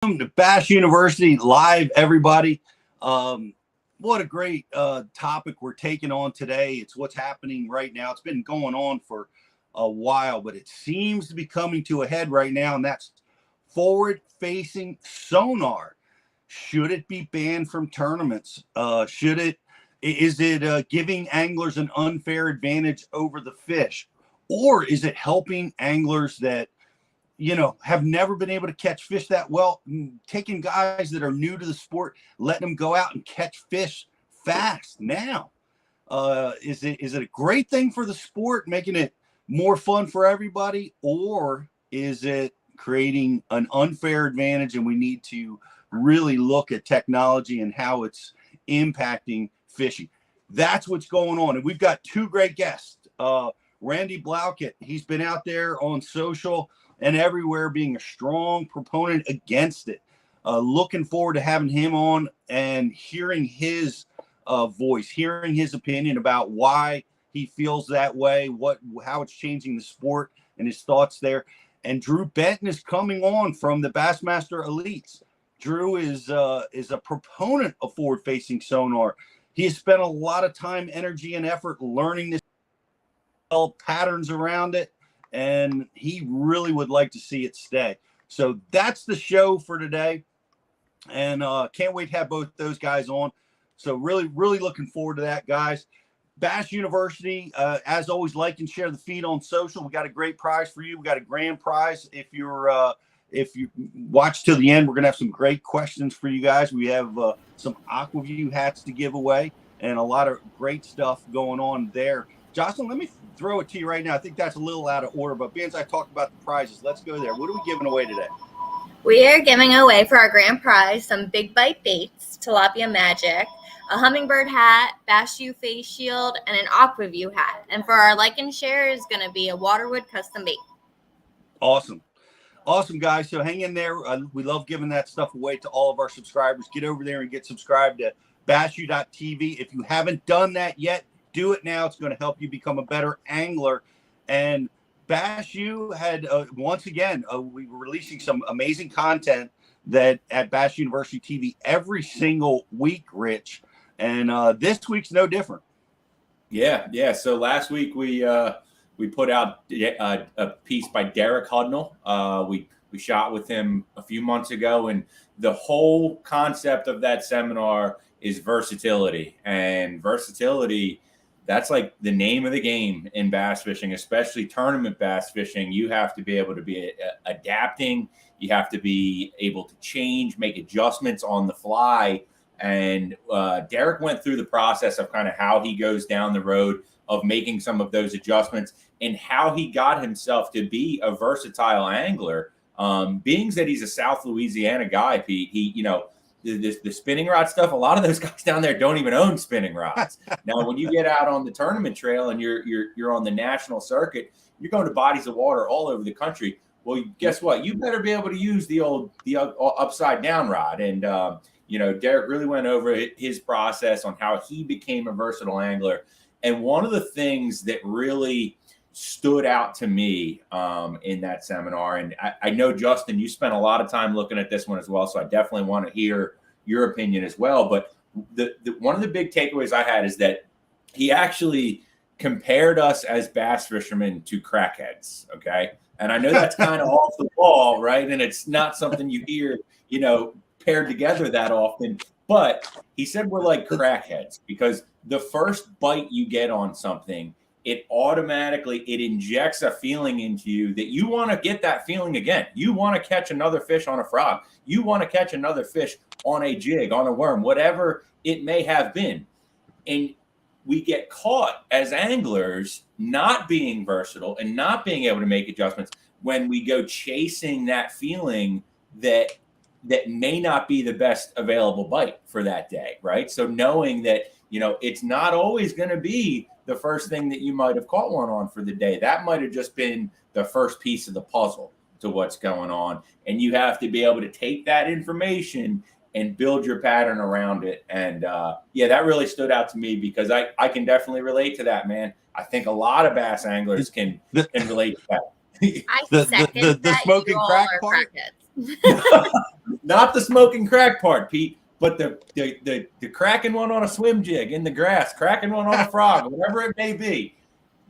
Welcome to Bash University Live, everybody. What a great topic we're taking on today. It's what's happening right now. It's been going on for a while, but it seems to be coming to a head right now, and that's forward-facing sonar. Should it be banned from tournaments? Is it giving anglers an unfair advantage over the fish? Or is it helping anglers that have never been able to catch fish that well, taking guys that are new to the sport, letting them go out and catch fish fast now? Is it a great thing for the sport, making it more fun for everybody, or is it creating an unfair advantage, and we need to really look at technology and how it's impacting fishing? That's what's going on. And we've got two great guests. Randy Blaukett, he's been out there on social and everywhere being a strong proponent against it. Looking forward to having him on and hearing his voice, hearing his opinion about why he feels that way, how it's changing the sport, and his thoughts there. And Drew Benton is coming on from the Bassmaster Elites. Drew is a proponent of forward-facing sonar. He has spent a lot of time, energy, and effort learning this patterns around it, and he really would like to see it stay. So that's the show for today, and can't wait to have both those guys on. So really looking forward to that, guys. Bash University, as always, like and share the feed on social. We got a great prize for you. We got a grand prize. If you watch till the end, we're gonna have some great questions for you guys. We have some Aquaview hats to give away and a lot of great stuff going on there. Jocelyn, let me throw it to you right now. I think that's a little out of order, but being as I talked about the prizes, let's go there. What are we giving away today? We are giving away for our grand prize some Big Bite baits, Tilapia Magic, a hummingbird hat, Bash U face shield, and an Aquaview hat. And for our like and share is going to be a Waterwood custom bait. Awesome, guys. So hang in there. We love giving that stuff away to all of our subscribers. Get over there and get subscribed to bashu.tv. If you haven't done that yet, do it now. It's going to help you become a better angler. And Bash U had, once again, we were releasing some amazing content that at Bash University TV every single week, Rich. And this week's no different. Yeah. So last week we put out a piece by Derek Hudnall. We shot with him a few months ago, and the whole concept of that seminar is versatility. And versatility, that's like the name of the game in bass fishing, especially tournament bass fishing. You have to be able to be adapting. You have to be able to change, make adjustments on the fly. And Derek went through the process of kind of how he goes down the road of making some of those adjustments and how he got himself to be a versatile angler. Being that he's a South Louisiana guy, Pete, the spinning rod stuff, a lot of those guys down there don't even own spinning rods. Now, when you get out on the tournament trail and you're on the national circuit, you're going to bodies of water all over the country. Well, guess what? You better be able to use the upside down rod. And Derek really went over his process on how he became a versatile angler. And one of the things that really stood out to me in that seminar, and I know, Justin, you spent a lot of time looking at this one as well, so I definitely want to hear your opinion as well. But one of the big takeaways I had is that he actually compared us as bass fishermen to crackheads, okay? And I know that's kind of off the wall, right? And it's not something you hear, paired together that often. But he said we're like crackheads because the first bite you get on something, it injects a feeling into you that you want to get that feeling again. You want to catch another fish on a frog. You want to catch another fish on a jig, on a worm, whatever it may have been. And we get caught as anglers not being versatile and not being able to make adjustments when we go chasing that feeling that may not be the best available bite for that day, right? So knowing that, it's not always going to be the first thing that you might have caught one on for the day. That might have just been the first piece of the puzzle to what's going on. And you have to be able to take that information and build your pattern around it. And that really stood out to me because I can definitely relate to that, man. I think a lot of bass anglers can relate to that. I second the smoking crack part. Not the smoking crack part, Pete, but the cracking one on a swim jig in the grass, cracking one on a frog, whatever it may be.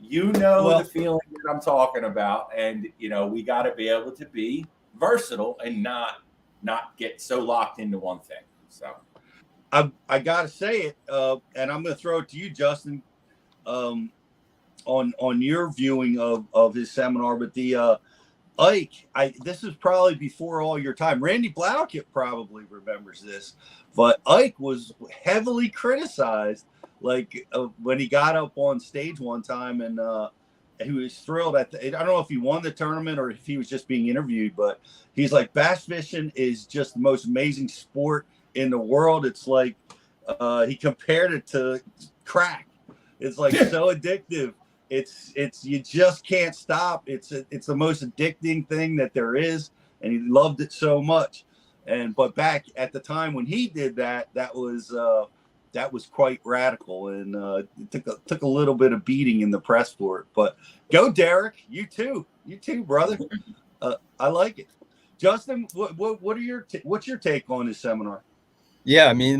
You know the feeling that I'm talking about, and we got to be able to be versatile and not get so locked into one thing. So I gotta say it, and I'm gonna throw it to you, Justin, on your viewing of his seminar. But the Ike, this is probably before all your time. Randy Blaukitt probably remembers this, but Ike was heavily criticized, like when he got up on stage one time, and he was thrilled I don't know if he won the tournament or if he was just being interviewed, but he's like, bass fishing is just the most amazing sport in the world. It's like he compared it to crack. It's like so addictive. It's you just can't stop. It's the most addicting thing that there is, and he loved it so much. But back at the time when he did that was quite radical, and it took a little bit of beating in the press for it. But go, Derek, you too, brother. I like it. Justin, what's your take on his seminar? Yeah, I mean,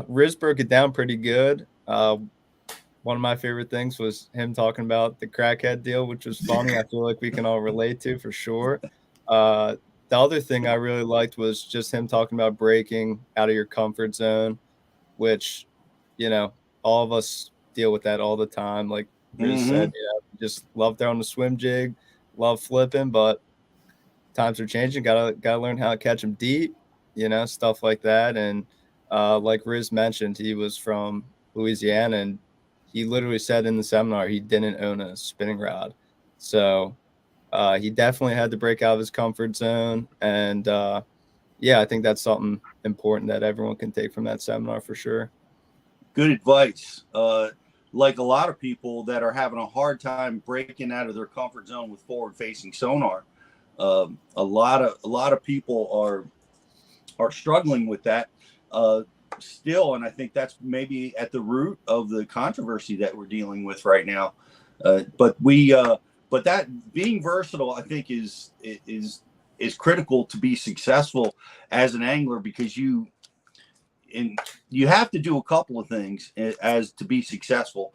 Riz broke it down pretty good. One of my favorite things was him talking about the crackhead deal, which was funny. I feel like we can all relate to for sure. The other thing I really liked was just him talking about breaking out of your comfort zone, which, all of us deal with that all the time. Like Riz said, just love throwing the swim jig, love flipping, but times are changing. Gotta learn how to catch them deep, stuff like that. And like Riz mentioned, he was from Louisiana, and he literally said in the seminar he didn't own a spinning rod. So he definitely had to break out of his comfort zone. And I think that's something important that everyone can take from that seminar for sure. Good advice. Like a lot of people that are having a hard time breaking out of their comfort zone with forward-facing sonar, a lot of people are struggling with that still, and I think that's maybe at the root of the controversy that we're dealing with right now. But that being versatile, I think, is critical to be successful as an angler, because you have to do a couple of things as to be successful.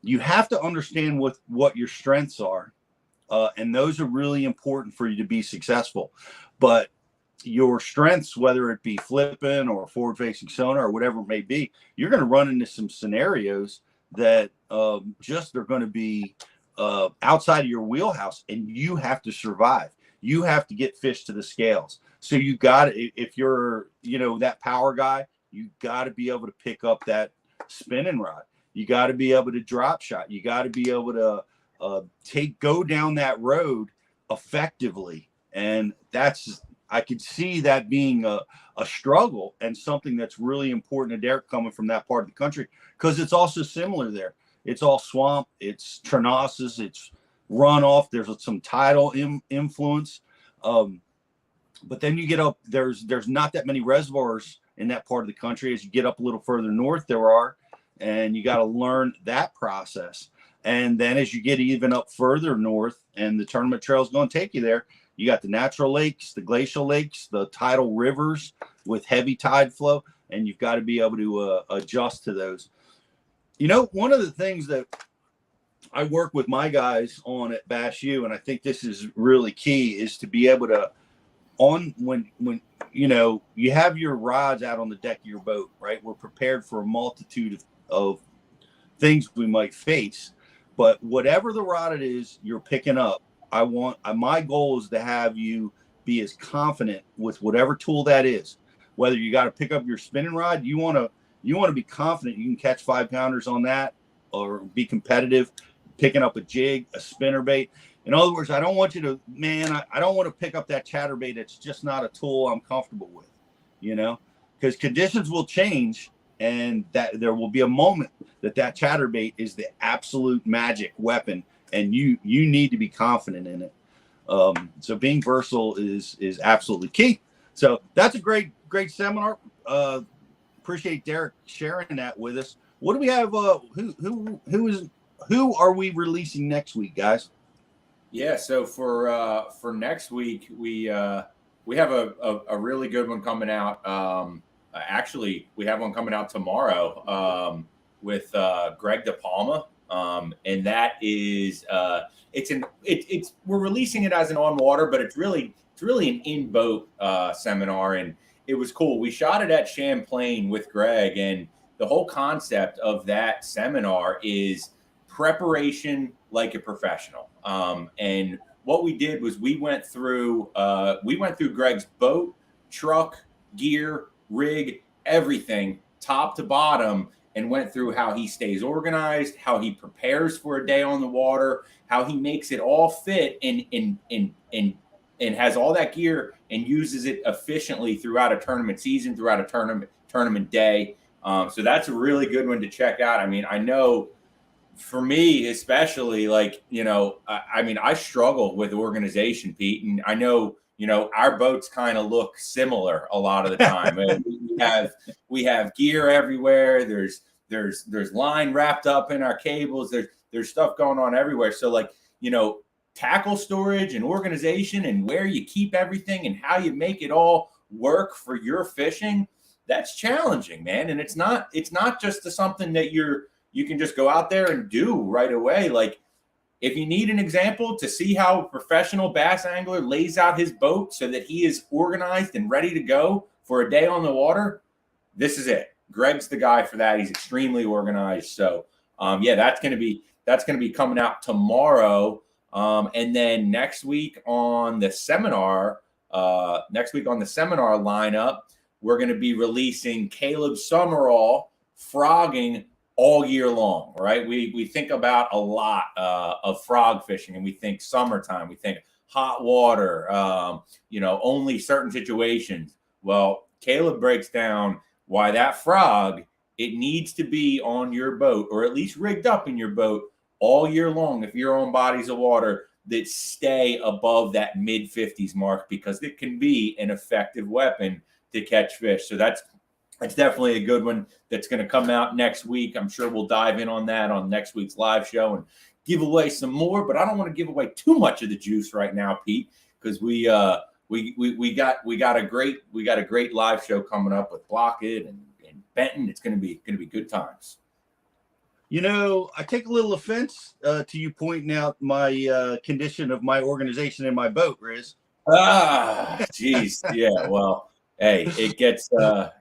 You have to understand what your strengths are, and those are really important for you to be successful. But your strengths, whether it be flipping or forward-facing sonar or whatever it may be, you're going to run into some scenarios that just are going to be outside of your wheelhouse, and you have to survive. You have to get fish to the scales. So you got, if you're that power guy, you got to be able to pick up that spinning rod. You got to be able to drop shot. You got to be able to go down that road effectively, and I could see that being a struggle, and something that's really important to Derek coming from that part of the country, because it's also similar there. It's all swamp, it's trenasses, it's runoff. There's some tidal influence, but then you get up. There's not that many reservoirs in that part of the country. As you get up a little further north, there are, and you got to learn that process. And then as you get even up further north, and the tournament trail is going to take you there, you got the natural lakes, the glacial lakes, the tidal rivers with heavy tide flow, and you've got to be able to adjust to those. One of the things that I work with my guys on at Bass U, and I think this is really key, is to be able to, when you have your rods out on the deck of your boat, right? We're prepared for a multitude of things we might face, but whatever the rod it is you're picking up, my goal is to have you be as confident with whatever tool that is. Whether you got to pick up your spinning rod, you want to be confident you can catch 5-pounders on that, or be competitive picking up a jig, a spinnerbait. In other words, I don't want you to, I don't want to pick up that chatterbait that's just not a tool I'm comfortable with, because conditions will change, and that there will be a moment that chatterbait is the absolute magic weapon, and you need to be confident in it. So being versatile is absolutely key. So that's a great seminar. Appreciate Derek sharing that with us. What do we have? Who are we releasing next week, guys? Yeah, so for next week, we we have a really good one coming out. Actually, we have one coming out tomorrow with Greg DePalma, and that is we're releasing it as an on water, but it's really an in boat seminar, and it was cool. We shot it at Champlain with Greg, and the whole concept of that seminar is preparation like a professional. And what we did was we went through Greg's boat, truck, gear, rig, everything, top to bottom, and went through how he stays organized, how he prepares for a day on the water, how he makes it all fit and has all that gear and uses it efficiently throughout a tournament season, throughout a tournament day. So that's a really good one to check out. I mean, I know for me, especially, like, you know, I mean, I struggle with organization, Pete, and I know, you know, our boats kind of look similar a lot of the time. And we have gear everywhere. There's line wrapped up in our cables. There's stuff going on everywhere. So, like, you know, tackle storage and organization and where you keep everything and how you make it all work for your fishing, that's challenging, man. And it's not just something that you can just go out there and do right away. Like, if you need an example to see how a professional bass angler lays out his boat so that he is organized and ready to go for a day on the water, this is it. Greg's the guy for that. He's extremely organized. So, yeah, that's going to be coming out tomorrow. And then next week on the seminar lineup, we're going to be releasing Caleb Summerall frogging all year long, right? We think about a lot of frog fishing, and we think summertime, we think hot water, you know, only certain situations. Well, Caleb breaks down why that frog, it needs to be on your boat, or at least rigged up in your boat all year long if you're on bodies of water that stay above that mid-50s mark, because it can be an effective weapon to catch fish. So that's definitely a good one that's going to come out next week. I'm sure we'll dive in on that on next week's live show and give away some more, but I don't want to give away too much of the juice right now, Pete, because we got a great live show coming up with Blockett and Benton. It's going to be good times. You know, I take a little offense to you pointing out my condition of my organization in my boat, Riz. Geez. Yeah. Well, hey, it gets the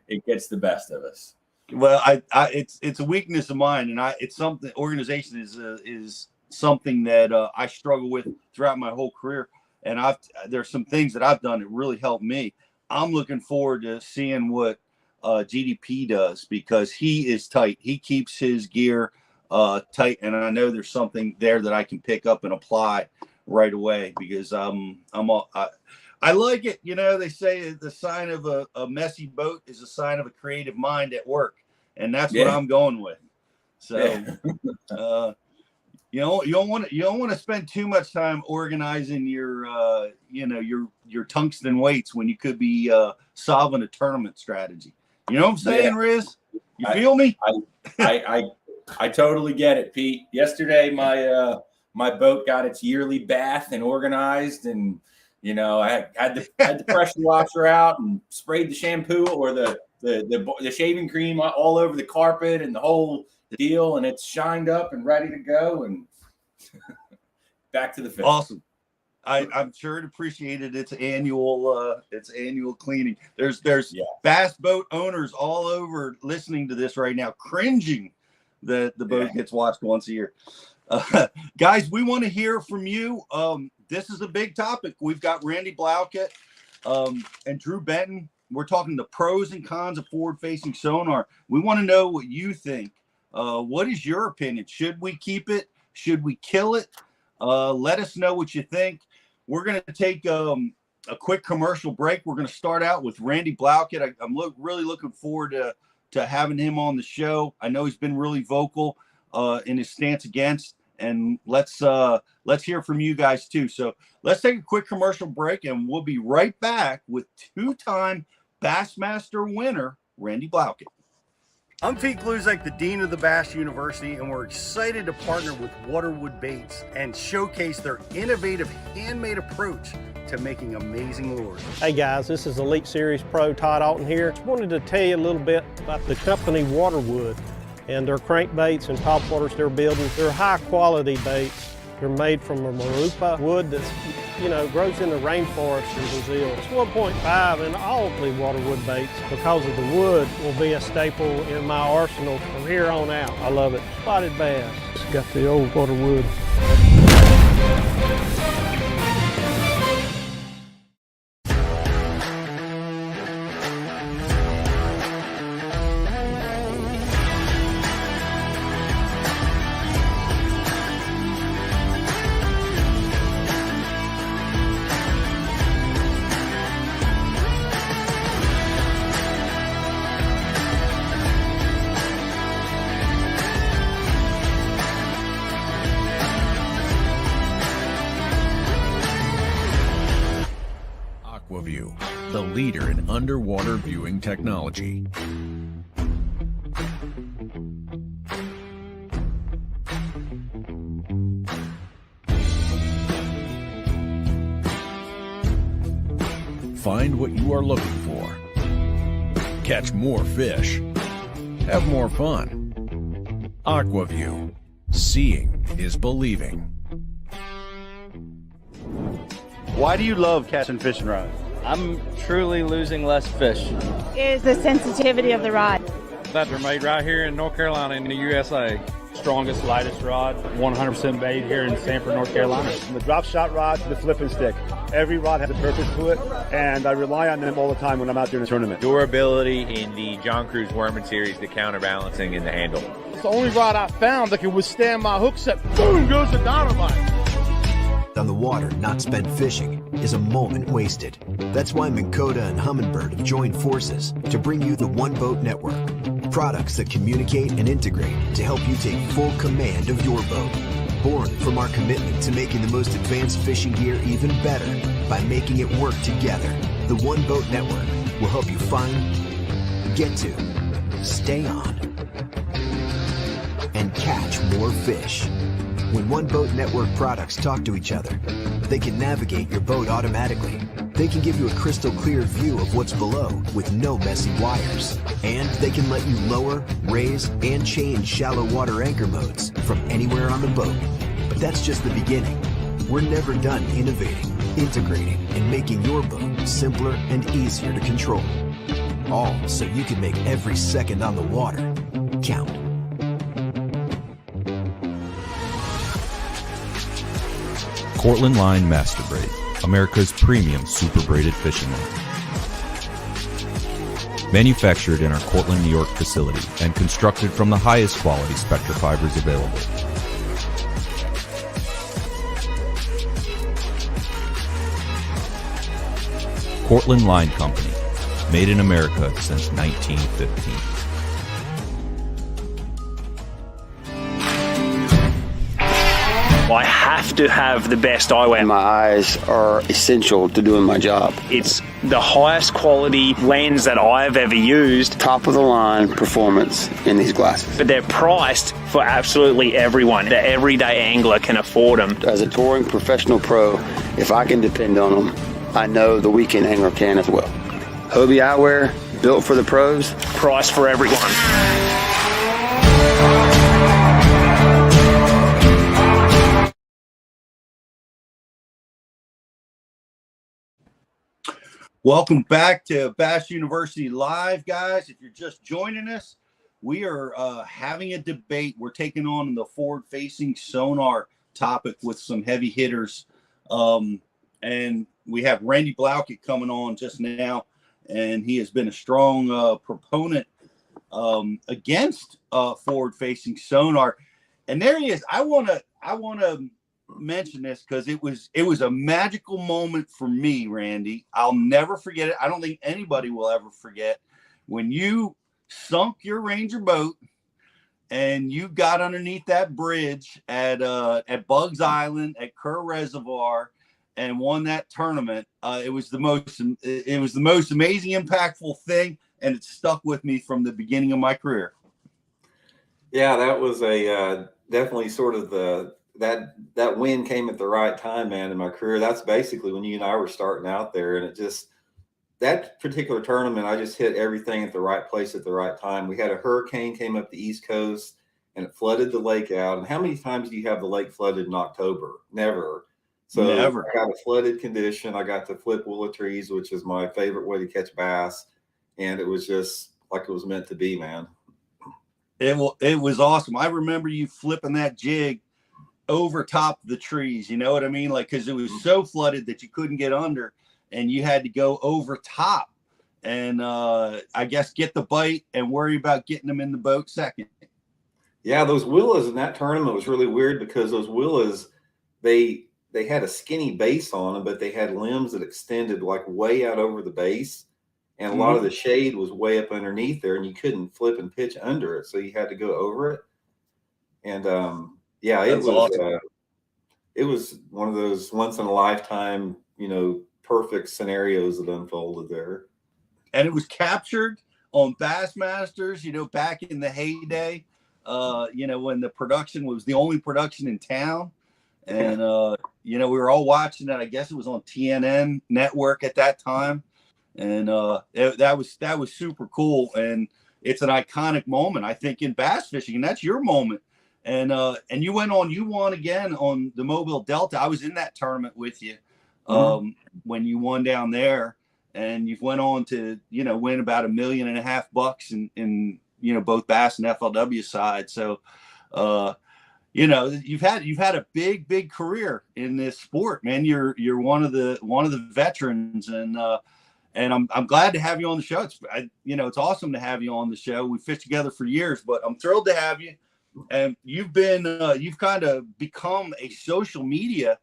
best of us. Well, it's a weakness of mine, and it's something. Organization is something that I struggle with throughout my whole career, and there's some things that I've done that really helped me. I'm looking forward to seeing what GDP does, because he is tight. He keeps his gear tight, and I know there's something there that I can pick up and apply right away, because I like it. You know, they say the sign of a messy boat is a sign of a creative mind at work, and that's what I'm going with. So, you don't want to spend too much time organizing your tungsten weights when you could be solving a tournament strategy. You know what I'm saying, Riz? You feel me? I totally get it, Pete. Yesterday, my boat got its yearly bath and organized, and you know, I had the pressure washer out and sprayed the shampoo or the shaving cream all over the carpet and the whole deal, and it's shined up and ready to go and back to the fish. Awesome. I'm sure it appreciated its annual cleaning. There's bass boat owners all over listening to this right now, cringing that the boat gets washed once a year. Guys, we want to hear from you. This is a big topic. We've got Randy Blaukett and Drew Benton. We're talking the pros and cons of forward-facing sonar. We want to know what you think. What is your opinion? Should we keep it? Should we kill it? Let us know what you think. We're going to take a quick commercial break. We're going to start out with Randy Blaukett. I'm really looking forward to having him on the show. I know he's been really vocal in his stance against, and let's hear from you guys too. So let's take a quick commercial break, and we'll be right back with two-time Bassmaster winner Randy Blaukett. I'm Pete Gluzek, the Dean of the Bass University, and we're excited to partner with Waterwood Baits and showcase their innovative handmade approach to making amazing lures. Hey guys, this is Elite Series Pro Todd Alton here. Just wanted to tell you a little bit about the company Waterwood and their crankbaits and topwaters they're building. They're high quality baits. They're made from a marupa wood that's, grows in the rainforest in Brazil. It's 1.5 in all the Waterwood baits because of the wood will be a staple in my arsenal from here on out. I love it. Spotted bass. It's got the old Waterwood. The leader in underwater viewing technology. Find what you are looking for. Catch more fish. Have more fun. AquaView. Seeing is believing. Why do you love casting fishing rods? I'm truly losing less fish. Is the sensitivity of the rod. That they're made right here in North Carolina in the USA. Strongest, lightest rod, 100% made here in Sanford, North Carolina. From the drop shot rod to the flipping stick. Every rod has a purpose to it, and I rely on them all the time when I'm out doing a tournament. Durability in the John Cruz Worming series, the counterbalancing in the handle. It's the only rod I found that can withstand my hook set. Boom goes the dynamite. On the water not spent fishing is a moment wasted. That's why Minn Kota and Humminbird have joined forces to bring you the One Boat Network. Products that communicate and integrate to help you take full command of your boat. Born from our commitment to making the most advanced fishing gear even better by making it work together. The One Boat Network will help you find, get to, stay on, and catch more fish. When One Boat Network products talk to each other, they can navigate your boat automatically. They can give you a crystal clear view of what's below with no messy wires. And they can let you lower, raise, and change shallow water anchor modes from anywhere on the boat. But that's just the beginning. We're never done innovating, integrating, and making your boat simpler and easier to control. All so you can make every second on the water count. Cortland Line Master Braid, America's premium super braided fishing line. Manufactured in our Cortland, New York facility and constructed from the highest quality Spectra fibers available. Cortland Line Company, made in America since 1915. I have to have the best eyewear. My eyes are essential to doing my job. It's the highest quality lens that I've ever used. Top of the line performance in these glasses. But they're priced for absolutely everyone. The everyday angler can afford them. As a touring professional pro, if I can depend on them, I know the weekend angler can as well. Hobie eyewear, built for the pros. Price for everyone. Welcome back to Bass University Live, guys. If you're just joining us, we are having a debate. We're taking on the forward-facing sonar topic with some heavy hitters. And we have Randy Blaukett coming on just now, and he has been a strong proponent against forward-facing sonar. And there he is. I want to mention this because it was a magical moment for me, Randy. I'll never forget it. I don't think anybody will ever forget when you sunk your Ranger boat and you got underneath that bridge at Bugs Island at Kerr Reservoir and won that tournament. It was the most amazing, impactful thing, and it stuck with me from the beginning of my career. Yeah, that was a definitely sort of that win came at the right time, man, in my career. That's basically when you and I were starting out there, and it just that particular tournament, I just hit everything at the right place at the right time. We had a hurricane came up the East Coast, and it flooded the lake out. And how many times do you have the lake flooded in October? Never. So Never. I got a flooded condition. I got to flip willow trees, which is my favorite way to catch bass, and it was just like it was meant to be, man. It was awesome. I remember you flipping that jig over top the trees. You know what I mean? Like, because it was so flooded that you couldn't get under, and you had to go over top, and I guess get the bite and worry about getting them in the boat second. Yeah, those willows in that tournament was really weird because those willows, they had a skinny base on them, but they had limbs that extended like way out over the base. And a lot of the shade was way up underneath there, and you couldn't flip and pitch under it. So you had to go over it. And yeah, it was awesome. It was one of those once in a lifetime, perfect scenarios that unfolded there. And it was captured on Bassmasters, back in the heyday, when the production was the only production in town. And, we were all watching it. I guess it was on TNN network at that time. And that was super cool. And it's an iconic moment, I think, in bass fishing. And that's your moment. And you won again on the Mobile Delta. I was in that tournament with you when you won down there. And you've went on to, win about $1.5 million in both bass and FLW side. So, you've had a big career in this sport, man. You're one of the veterans, and I'm glad to have you on the show. It's awesome to have you on the show. We fished together for years, but I'm thrilled to have you. And you've kind of become a social media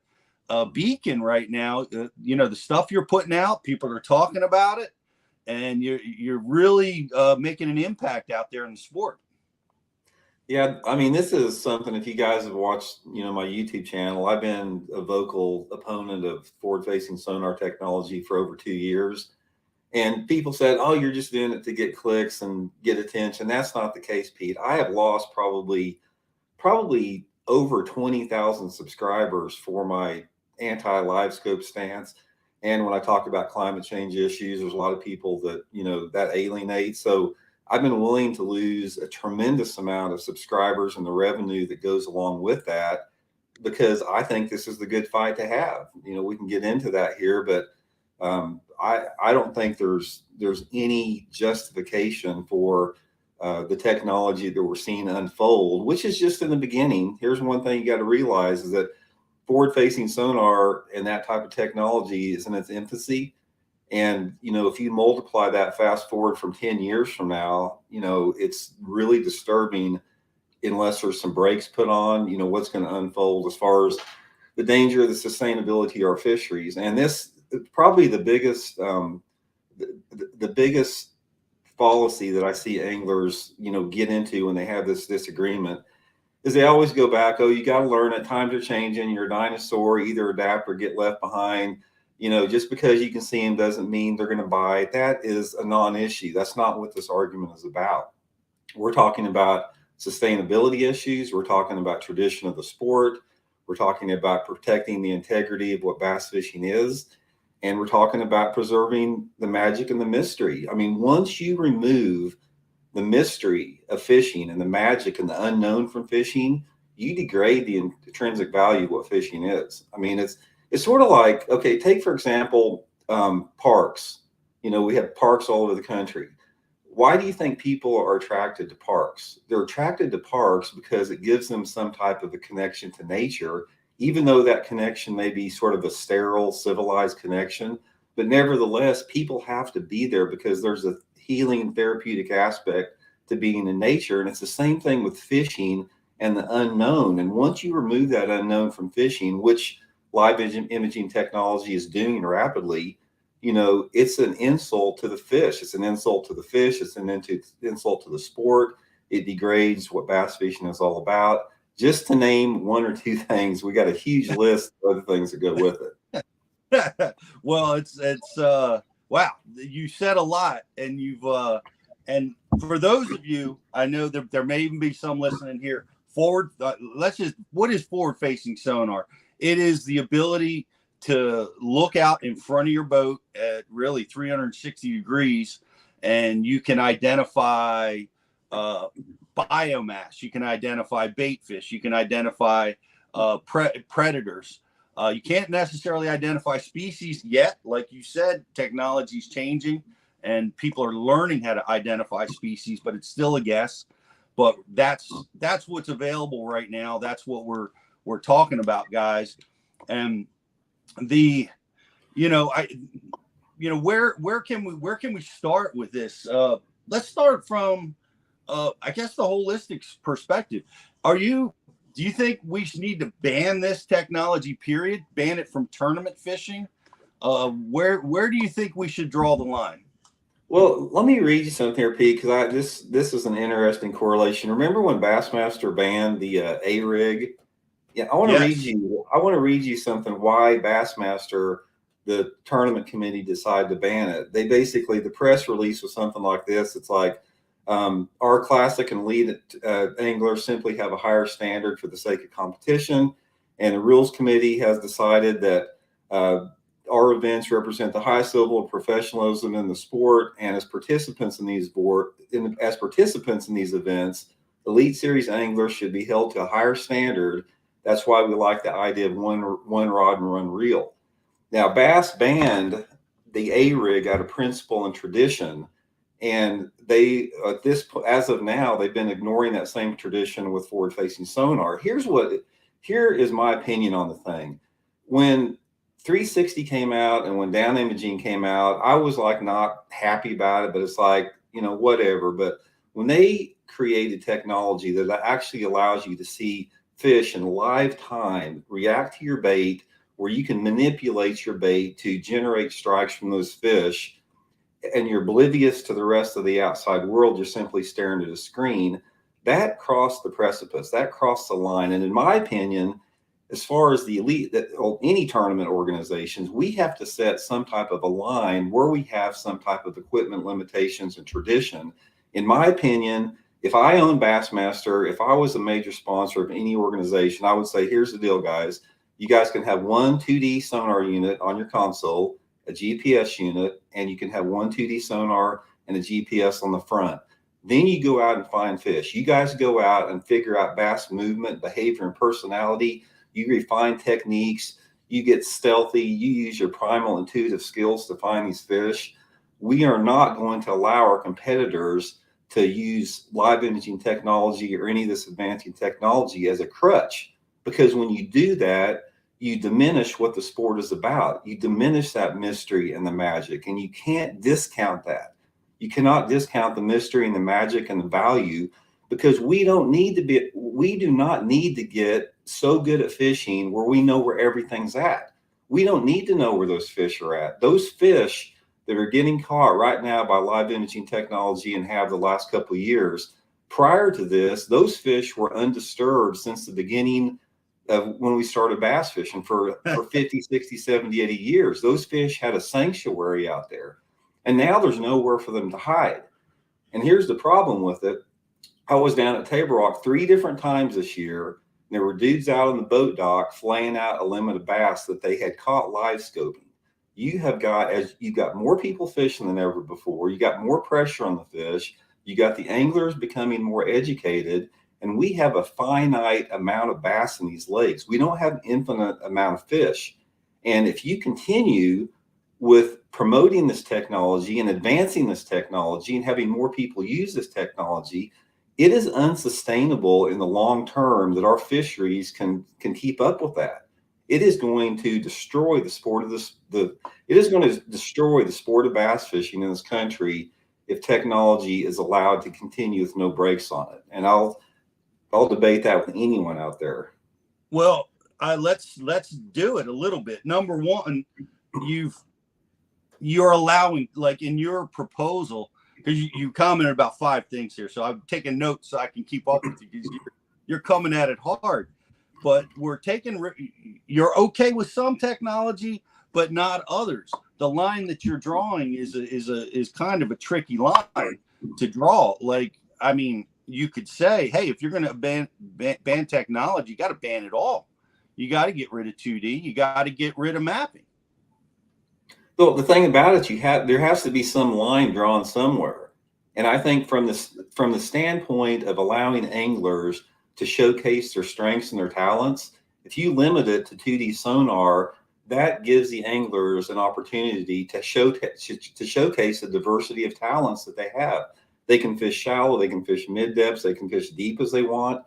beacon right now. The stuff you're putting out, people are talking about it, and you're really making an impact out there in the sport. Yeah, I mean, this is something, if you guys have watched, my YouTube channel, I've been a vocal opponent of forward-facing sonar technology for over 2 years. And people said, oh, you're just doing it to get clicks and get attention. That's not the case, Pete. I have lost probably over 20,000 subscribers for my anti-LiveScope stance. And when I talk about climate change issues, there's a lot of people that, that alienate. So I've been willing to lose a tremendous amount of subscribers and the revenue that goes along with that, because I think this is the good fight to have. We can get into that here, but I don't think there's any justification for the technology that we're seeing unfold, which is just in the beginning. Here's one thing you got to realize is that forward-facing sonar and that type of technology is in its infancy. And, if you multiply that fast forward from 10 years from now, it's really disturbing unless there's some brakes put on, what's going to unfold as far as the danger of the sustainability of our fisheries. And this probably the biggest fallacy that I see anglers, get into when they have this disagreement is they always go back, oh, you got to learn it. Times are changing. You're a dinosaur, either adapt or get left behind. Just because you can see them doesn't mean they're going to buy. That is a non-issue. That's not what this argument is about. We're talking about sustainability issues. We're talking about tradition of the sport. We're talking about protecting the integrity of what bass fishing is. And we're talking about preserving the magic and the mystery. I mean, once you remove the mystery of fishing and the magic and the unknown from fishing, you degrade the intrinsic value of what fishing is. I mean, it's sort of like, okay, take, for example, parks. We have parks all over the country. Why do you think people are attracted to parks? They're attracted to parks because it gives them some type of a connection to nature, even though that connection may be sort of a sterile, civilized connection. But nevertheless, people have to be there because there's a healing therapeutic aspect to being in nature. And it's the same thing with fishing and the unknown. And once you remove that unknown from fishing, which live imaging technology is doing rapidly, it's an insult to the fish. It's an insult to the fish. It's an insult to the sport. It degrades what bass fishing is all about. Just to name one or two things, we got a huge list of other things that go with it. Well, it's wow. You said a lot, and you've And for those of you, I know that there may even be some listening here. What is forward facing sonar? It is the ability to look out in front of your boat at really 360 degrees, and you can identify biomass. You can identify bait fish. You can identify predators. You can't necessarily identify species yet. Like you said, technology's changing and people are learning how to identify species, but it's still a guess. But that's what's available right now. That's what we're talking about, guys. And where can we start with this? Let's start from I guess the holistic perspective. Do you think we need to ban this technology, period? Ban it from tournament fishing? Where do you think we should draw the line? Well, let me read you something here, Pete, because this is an interesting correlation. Remember when Bassmaster banned the A rig? Yeah, I want to read you something why Bassmaster, the tournament committee, decided to ban it. They basically, the press release was something like this. It's like, our classic and elite anglers simply have a higher standard for the sake of competition, and the rules committee has decided that our events represent the highest level of professionalism in the sport, and as participants in these events, elite series anglers should be held to a higher standard. That's why we like the idea of one rod and one reel. Now, Bass banned the A rig out of principle and tradition, and they as of now they've been ignoring that same tradition with forward-facing sonar. Here is my opinion on the thing. When 360 came out and when down imaging came out, I was like not happy about it, but it's like, whatever. But when they created technology that actually allows you to see fish in live time, react to your bait, where you can manipulate your bait to generate strikes from those fish, and you're oblivious to the rest of the outside world, you're simply staring at a screen, that crossed the precipice, that crossed the line. And in my opinion, as far as the elite, any tournament organizations, we have to set some type of a line where we have some type of equipment limitations and tradition. In my opinion, if I own Bassmaster, if I was a major sponsor of any organization, I would say, here's the deal, guys. You guys can have one 2D sonar unit on your console, a GPS unit, and you can have one 2D sonar and a GPS on the front. Then you go out and find fish. You guys go out and figure out bass movement, behavior, and personality. You refine techniques. You get stealthy. You use your primal intuitive skills to find these fish. We are not going to allow our competitors to use live imaging technology or any of this advancing technology as a crutch, because when you do that, you diminish what the sport is about. You diminish that mystery and the magic, and you can't discount that. You cannot discount the mystery and the magic and the value, because we do not need to get so good at fishing where we know where everything's at. We don't need to know where those fish are at. Those fish that are getting caught right now by live imaging technology and have the last couple of years, prior to this, those fish were undisturbed since the beginning of when we started bass fishing for 50, 60, 70, 80 years. Those fish had a sanctuary out there, and now there's nowhere for them to hide. And here's the problem with it. I was down at Table Rock 3 different times this year, and there were dudes out on the boat dock flaying out a limit of bass that they had caught live scoping. You've got more people fishing than ever before. You got more pressure on the fish. You got the anglers becoming more educated, and we have a finite amount of bass in these lakes. We don't have an infinite amount of fish. And if you continue with promoting this technology and advancing this technology and having more people use this technology, it is unsustainable in the long term that our fisheries can keep up with that. It is going to destroy the sport of it is going to destroy the sport of bass fishing in this country if technology is allowed to continue with no brakes on it. And I'll debate that with anyone out there. Well, let's do it a little bit. Number one, you're allowing, like in your proposal, because you commented about 5 things here, so I'm taking notes so I can keep up with you, because you're coming at it hard. But you're okay with some technology, but not others. The line that you're drawing is kind of a tricky line. to draw. Like, I mean, you could say, hey, if you're going to ban technology, you got to ban it all. You got to get rid of 2D. You got to get rid of mapping. Well, the thing about it, there has to be some line drawn somewhere. And I think from the standpoint of allowing anglers to showcase their strengths and their talents, if you limit it to 2D sonar, that gives the anglers an opportunity to showcase the diversity of talents that they have. They can fish shallow, they can fish mid depths, they can fish deep as they want.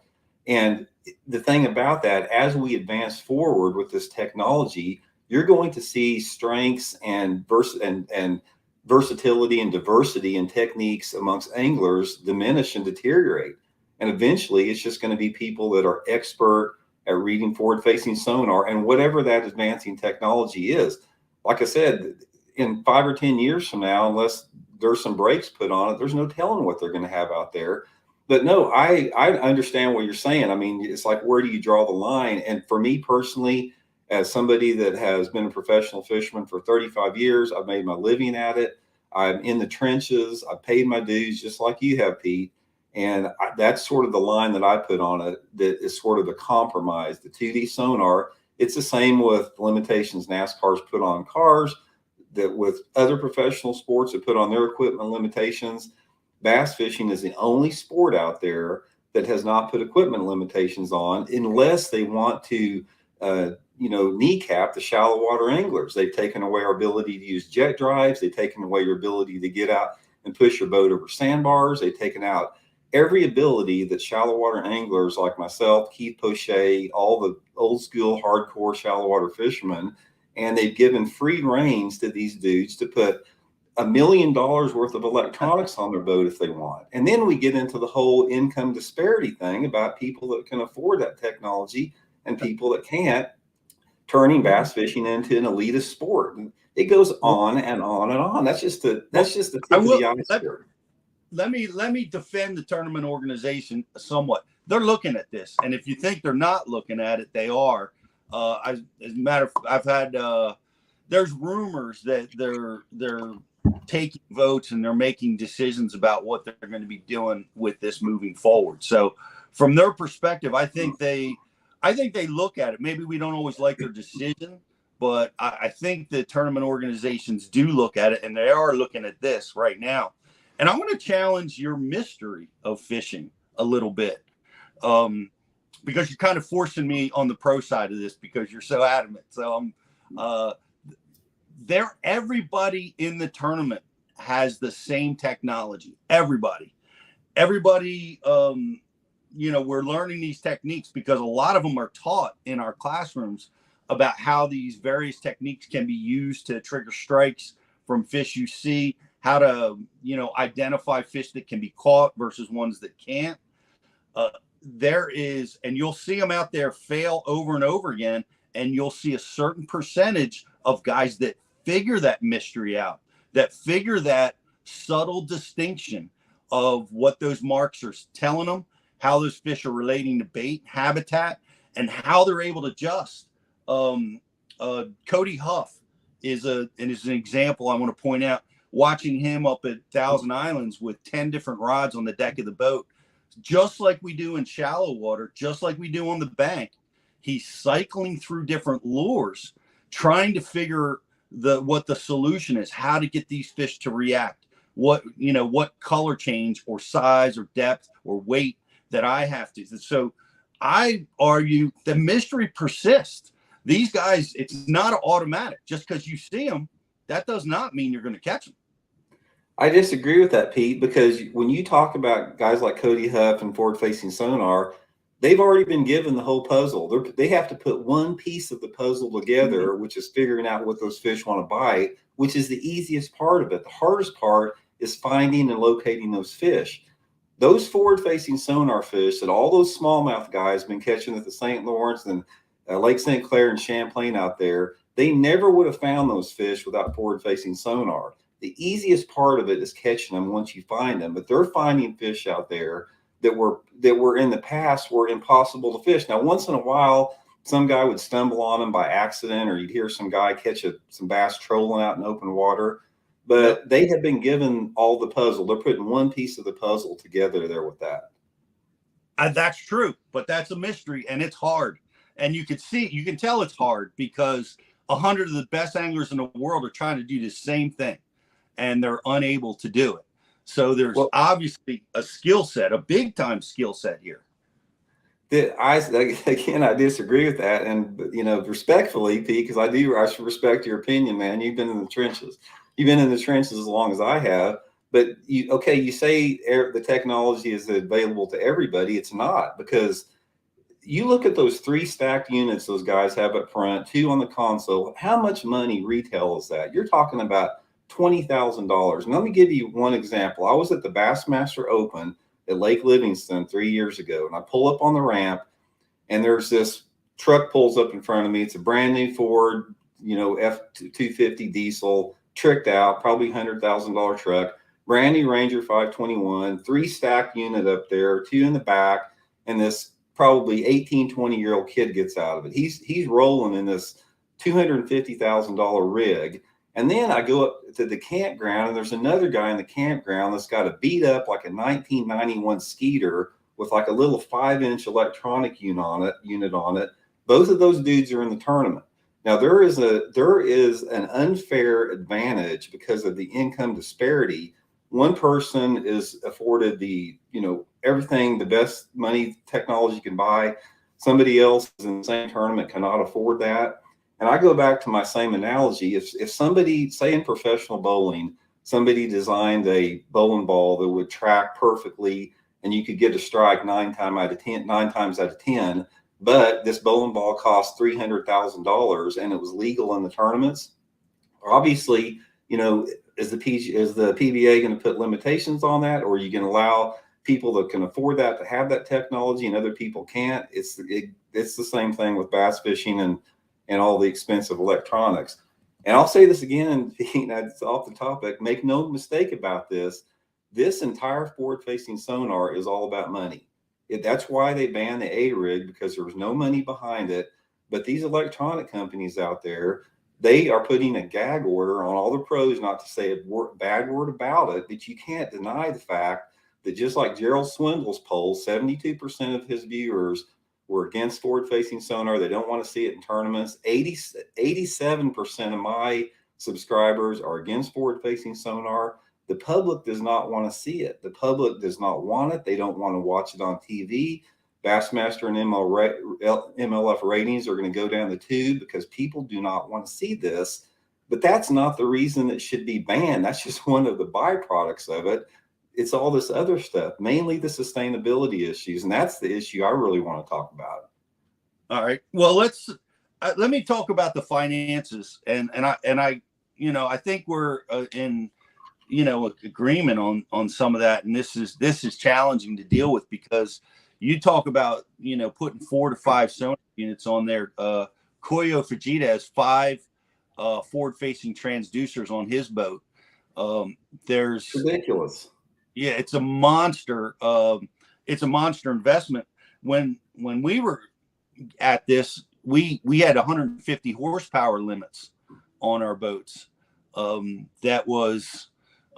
And the thing about that, as we advance forward with this technology, you're going to see strengths and versatility and diversity in techniques amongst anglers diminish and deteriorate. And eventually it's just going to be people that are expert at reading forward-facing sonar and whatever that advancing technology is. Like I said, in 5 or 10 years from now, unless there's some brakes put on it, there's no telling what they're going to have out there. But no, I understand what you're saying. I mean, it's like, where do you draw the line? And for me personally, as somebody that has been a professional fisherman for 35 years, I've made my living at it. I'm in the trenches. I paid my dues just like you have, Pete. And that's sort of the line that I put on it, that is sort of a compromise. The 2D sonar, it's the same with limitations NASCAR's put on cars, that with other professional sports that put on their equipment limitations. Bass fishing is the only sport out there that has not put equipment limitations on, unless they want to kneecap the shallow water anglers. They've taken away our ability to use jet drives. They've taken away your ability to get out and push your boat over sandbars. They've taken out every ability that shallow water anglers like myself, Keith Poche, all the old school hardcore shallow water fishermen, and they've given free reins to these dudes to put $1 million worth of electronics on their boat if they want. And then we get into the whole income disparity thing about people that can afford that technology and people that can't, turning bass fishing into an elitist sport. And it goes on and on and on. That's just the tip of the iceberg. Let me defend the tournament organization somewhat. They're looking at this, and if you think they're not looking at it, they are. As a matter of, I've had there's rumors that they're taking votes and they're making decisions about what they're going to be doing with this moving forward. So from their perspective, I think they look at it. Maybe we don't always like their decision, but I think the tournament organizations do look at it, and they are looking at this right now. And I'm going to challenge your mystery of fishing a little bit, because you're kind of forcing me on the pro side of this because you're so adamant. So everybody in the tournament has the same technology. Everybody, we're learning these techniques because a lot of them are taught in our classrooms about how these various techniques can be used to trigger strikes from fish you see, how to, identify fish that can be caught versus ones that can't. And you'll see them out there fail over and over again. And you'll see a certain percentage of guys that figure that mystery out, that figure that subtle distinction of what those marks are telling them, how those fish are relating to bait, habitat, and how they're able to adjust. Cody Huff is an example I want to point out. Watching him up at Thousand Islands with 10 different rods on the deck of the boat, just like we do in shallow water, just like we do on the bank, he's cycling through different lures, trying to figure what the solution is, how to get these fish to react, what color change or size or depth or weight that I have to. So I argue the mystery persists. These guys, it's not automatic. Just because you see them, that does not mean you're going to catch them. I disagree with that, Pete, because when you talk about guys like Cody Huff and forward-facing sonar, they've already been given the whole puzzle. They have to put one piece of the puzzle together, which is figuring out what those fish want to bite, which is the easiest part of it. The hardest part is finding and locating those fish. Those forward-facing sonar fish that all those smallmouth guys have been catching at the St. Lawrence and Lake St. Clair and Champlain out there, they never would have found those fish without forward-facing sonar. The easiest part of it is catching them once you find them, but they're finding fish out there that were in the past were impossible to fish. Now, once in a while, some guy would stumble on them by accident, or you'd hear some guy catch some bass trolling out in open water. but they have been given all the puzzle. They're putting one piece of the puzzle together there with that. That's true, but that's a mystery, and it's hard. And you can tell it's hard because 100 of the best anglers in the world are trying to do the same thing, and they're unable to do it. So there's obviously a skill set, a big time skill set here. I disagree with that, and respectfully, Pete, because I should respect your opinion, man. You've been in the trenches. You've been in the trenches as long as I have. But you say the technology is available to everybody. It's not, because you look at those 3 stacked units those guys have up front, 2 on the console. How much money retail is that? You're talking about $20,000. And let me give you one example. I was at the Bassmaster Open at Lake Livingston 3 years ago, and I pull up on the ramp, and there's this truck pulls up in front of me. It's a brand new Ford, F-250 diesel, tricked out, probably $100,000 truck. Brand new Ranger 521, 3 stacked unit up there, 2 in the back, and this probably 18, 20-year-old kid gets out of it. He's rolling in this $250,000 rig. And then I go up to the campground, and there's another guy in the campground that's got a beat up like a 1991 Skeeter with like a little 5-inch electronic unit on it. Both of those dudes are in the tournament. Now there is an unfair advantage because of the income disparity. One person is afforded the, everything, the best money technology can buy. Somebody else in the same tournament cannot afford that. And I go back to my same analogy. If somebody, say in professional bowling, somebody designed a bowling ball that would track perfectly and you could get a strike 9 times out of 10, but this bowling ball cost $300,000 and it was legal in the tournaments, obviously, is the PBA going to put limitations on that, or are you going to allow people that can afford that to have that technology and other people can't? It's the same thing with bass fishing and all the expensive electronics. And I'll say this again, and it's off the topic. Make no mistake about this. This entire forward-facing sonar is all about money. That's why they banned the A-rig, because there was no money behind it. But these electronic companies out there, they are putting a gag order on all the pros not to say a bad word about it. But you can't deny the fact that just like Gerald Swindle's poll, 72% of his viewers were against forward-facing sonar. They don't want to see it in tournaments. 87% of my subscribers are against forward-facing sonar. The public does not want to see it. The public does not want it. They don't want to watch it on TV. Bassmaster and MLF ratings are going to go down the tube because people do not want to see this. But that's not the reason it should be banned. That's just one of the byproducts of it. It's all this other stuff, mainly the sustainability issues. And that's the issue I really want to talk about. All right. Well, let me talk about the finances. And I think we're in, agreement on some of that. And this is challenging to deal with because you talk about, putting 4 to 5 sonar units on there. Koyo Fujita has 5 forward-facing transducers on his boat. There's ridiculous. Yeah, it's a monster. It's a monster investment. When we were at this, we had 150 horsepower limits on our boats. That was,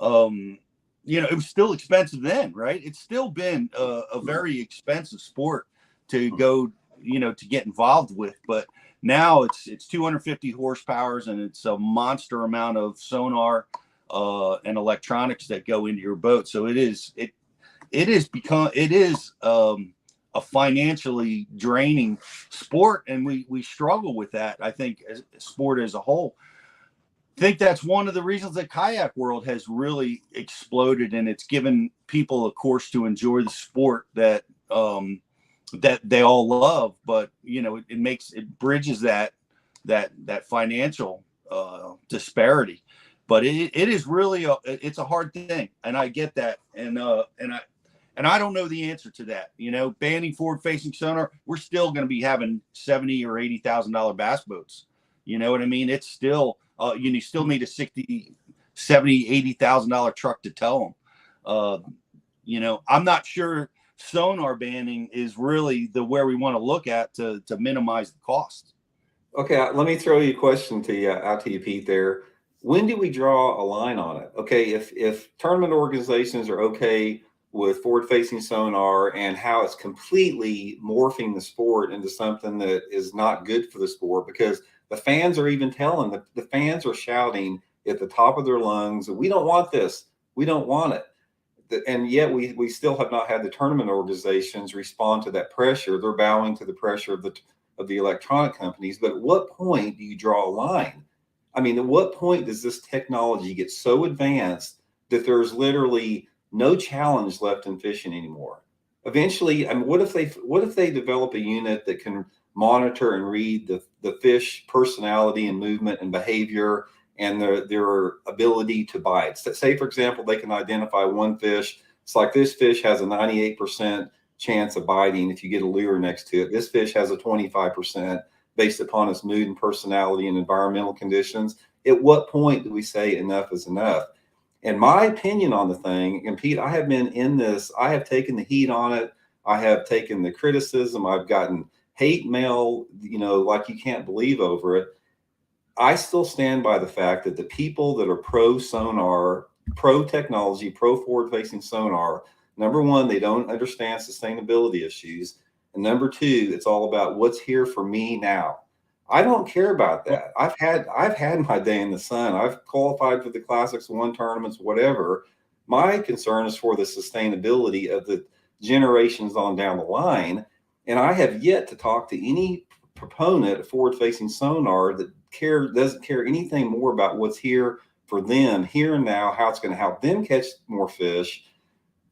it was still expensive then, right? It's still been a very expensive sport to go, to get involved with. But now it's 250 horsepowers and it's a monster amount of sonar and electronics that go into your boat. So it is a financially draining sport, and we struggle with that. I think as a sport as a whole. I think that's one of the reasons that kayak world has really exploded, and it's given people a course to enjoy the sport that they all love. But it bridges that financial disparity. But it is really it's a hard thing, and I get that, and I don't know the answer to that. Banning forward-facing sonar, we're still going to be having $70,000 or $80,000 bass boats. You know what I mean? It's still you still need a $60,000, $70,000, $80,000 truck to tow them. I'm not sure sonar banning is really where we want to look at to minimize the cost. Okay, let me throw you a question out to you, Pete. There, when do we draw a line on it? Okay, if tournament organizations are okay with forward-facing sonar and how it's completely morphing the sport into something that is not good for the sport, because the fans are even telling the fans are shouting at the top of their lungs, we don't want this, we don't want it. And yet we still have not had the tournament organizations respond to that pressure. They're bowing to the pressure of the electronic companies. But at what point do you draw a line? I mean, at what point does this technology get so advanced that there's literally no challenge left in fishing anymore? Eventually, I mean, what if they develop a unit that can monitor and read the fish personality and movement and behavior and their ability to bite? Say, for example, they can identify one fish. It's like this fish has a 98% chance of biting if you get a lure next to it. This fish has a 25% based upon its mood and personality and environmental conditions. At what point do we say enough is enough? And my opinion on the thing, and Pete, I have been in this, I have taken the heat on it. I have taken the criticism. I've gotten hate mail, like you can't believe over it. I still stand by the fact that the people that are pro sonar, pro technology, pro forward facing sonar, number one, they don't understand sustainability issues. And number two, it's all about what's here for me now. I don't care about that. I've had my day in the sun. I've qualified for the Classics, won tournaments, whatever. My concern is for the sustainability of the generations on down the line. And I have yet to talk to any proponent of forward-facing sonar that doesn't care anything more about what's here for them, here and now, how it's going to help them catch more fish,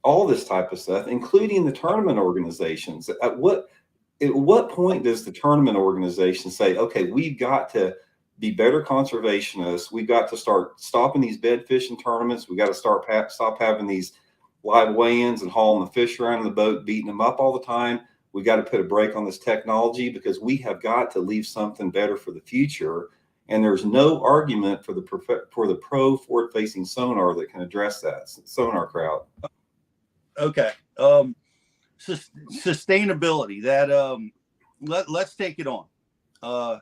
all this type of stuff, including the tournament organizations. At what point does the tournament organization say, okay, we've got to be better conservationists. We've got to start stopping these bed fishing tournaments. We've got to stop having these live weigh-ins and hauling the fish around in the boat, beating them up all the time. We got to put a break on this technology because we have got to leave something better for the future. And there's no argument for the pro forward-facing sonar that can address that. Sonar crowd. Okay. Sustainability. That let's take it on. All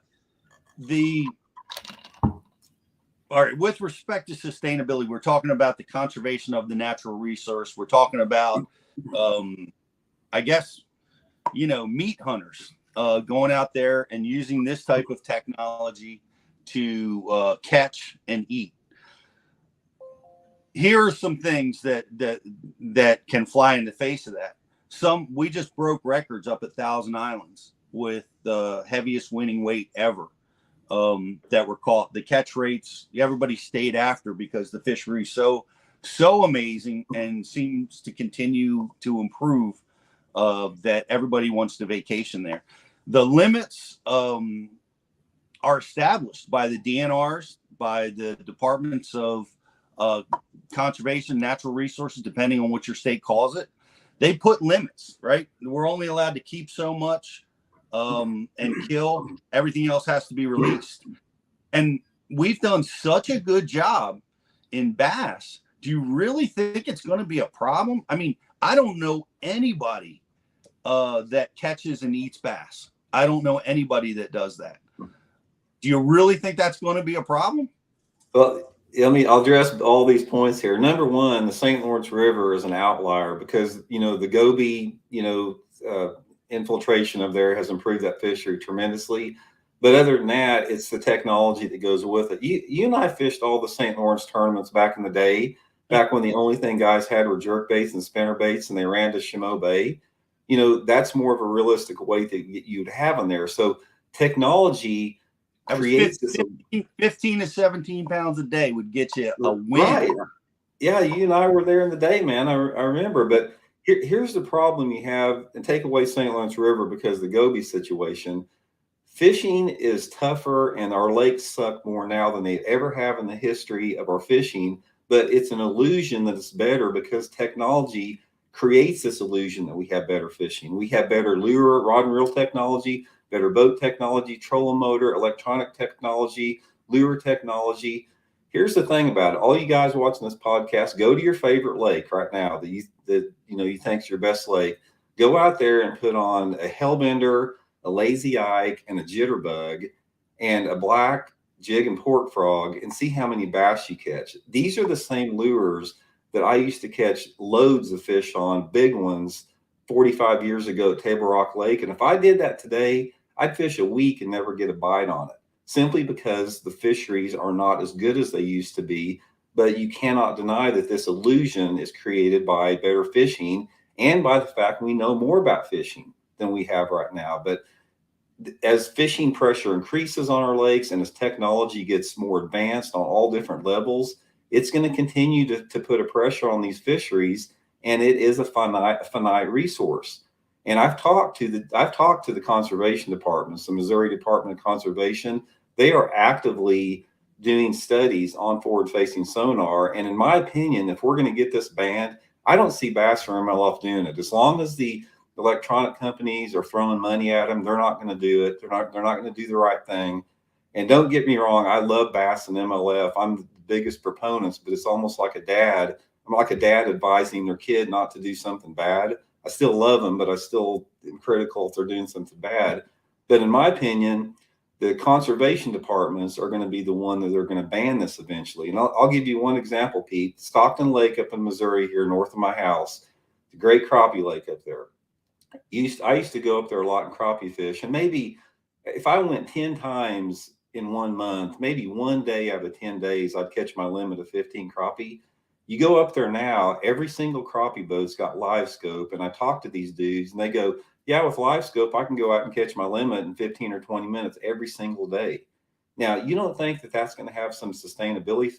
right. With respect to sustainability, we're talking about the conservation of the natural resource. We're talking about, I guess, meat hunters going out there and using this type of technology to catch and eat. Here are some things that can fly in the face of that. We just broke records up at Thousand Islands with the heaviest winning weight ever that were caught. The catch rates, everybody stayed after because the fishery is so amazing and seems to continue to improve. That everybody wants to vacation there. The limits are established by the DNRs, by the departments of conservation, natural resources, depending on what your state calls it. They put limits, right? We're only allowed to keep so much and kill. Everything else has to be released. And we've done such a good job in bass. Do you really think it's going to be a problem? I mean, I don't know anybody that catches and eats bass. I don't know anybody that does that. Do you really think that's going to be a problem? Well, I'll address all these points here. Number one, the St. Lawrence River is an outlier because, the Goby, infiltration of there has improved that fishery tremendously. But other than that, it's the technology that goes with it. You and I fished all the St. Lawrence tournaments back in the day, back when the only thing guys had were jerk baits and spinner baits, and they ran to Chameau Bay. That's more of a realistic weight that you'd have in there. So technology creates 15 to 17 pounds a day would get you a win. Right. Yeah, you and I were there in the day, man. I remember. But here's the problem you have, and take away St. Lawrence River because of the Goby situation. Fishing is tougher, and our lakes suck more now than they ever have in the history of our fishing. But it's an illusion that it's better because technology creates this illusion that we have better fishing. We have better lure, rod and reel technology, better boat technology, trolling motor, electronic technology, lure technology. Here's the thing about it. All you guys watching this podcast, go to your favorite lake right now that you think's your best lake. Go out there and put on a hellbender, a lazy Ike, and a jitterbug, and a black jig and pork frog and see how many bass you catch. These are the same lures that I used to catch loads of fish on, big ones, 45 years ago at Table Rock Lake. And if I did that today, I'd fish a week and never get a bite on it, simply because the fisheries are not as good as they used to be. But you cannot deny that this illusion is created by better fishing and by the fact we know more about fishing than we have right now. But as fishing pressure increases on our lakes and as technology gets more advanced on all different levels, it's going to continue to put a pressure on these fisheries, and it is a finite resource. And I've talked to the conservation departments, the Missouri Department of Conservation. They are actively doing studies on forward-facing sonar. And in my opinion, if we're going to get this banned, I don't see Bass or MLF doing it. As long as the electronic companies are throwing money at them, they're not going to do it. They're not going to do the right thing. And don't get me wrong, I love Bass and MLF. I'm the biggest proponents, but it's almost like a dad. I'm like a dad advising their kid not to do something bad. I still love them, but I still am critical if they're doing something bad. But in my opinion, the conservation departments are going to be the one that are going to ban this eventually. And I'll give you one example, Pete. Stockton Lake up in Missouri here north of my house, the great crappie lake up there. I used to go up there a lot and crappie fish. And maybe if I went 10 times in 1 month, maybe one day out of 10 days, I'd catch my limit of 15 crappie. You go up there now, every single crappie boat's got LiveScope. And I talk to these dudes and they go, yeah, with LiveScope, I can go out and catch my limit in 15 or 20 minutes every single day. Now, you don't think that that's going to have some sustainability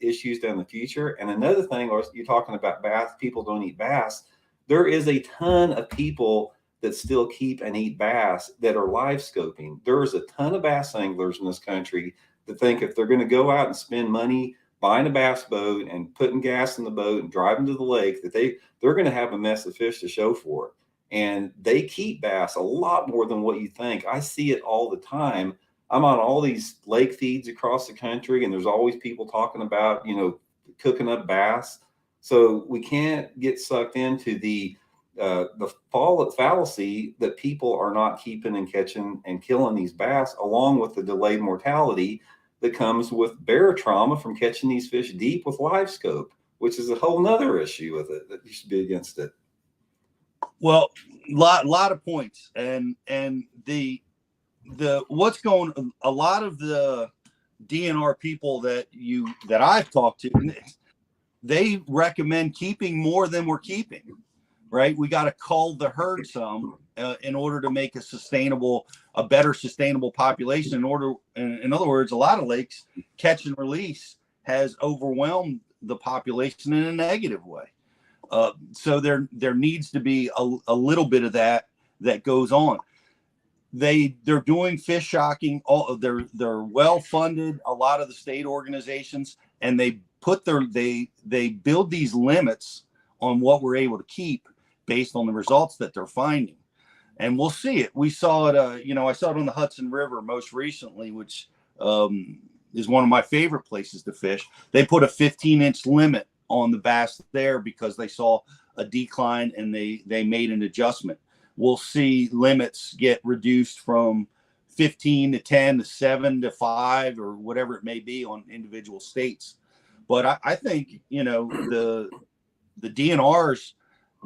issues down the future? And another thing, you're talking about bass, people don't eat bass. There is a ton of people that still keep and eat bass that are live scoping. There's a ton of bass anglers in this country that think if they're going to go out and spend money buying a bass boat and putting gas in the boat and driving to the lake, that they're going to have a mess of fish to show for it. And they keep bass a lot more than what you think. I see it all the time. I'm on all these lake feeds across the country, and there's always people talking about, cooking up bass. So we can't get sucked into the fallacy that people are not keeping and catching and killing these bass, along with the delayed mortality that comes with bear trauma from catching these fish deep with LiveScope, which is a whole nother issue with it that you should be against it. Well, lot of points, and the what's going, a lot of the DNR people that I've talked to, they recommend keeping more than we're keeping, right? We got to cull the herd some in order to make a better sustainable population. In other words, a lot of lakes catch and release has overwhelmed the population in a negative way. So there needs to be a little bit of that goes on. They're doing fish shocking. They're well funded. A lot of the state organizations, and they build these limits on what we're able to keep based on the results that they're finding. And we'll see it. We saw it. I saw it on the Hudson River most recently, which is one of my favorite places to fish. They put a 15-inch limit on the bass there because they saw a decline and they made an adjustment. We'll see limits get reduced from 15 to 10 to 7 to 5 or whatever it may be on individual states. But I think, the DNRs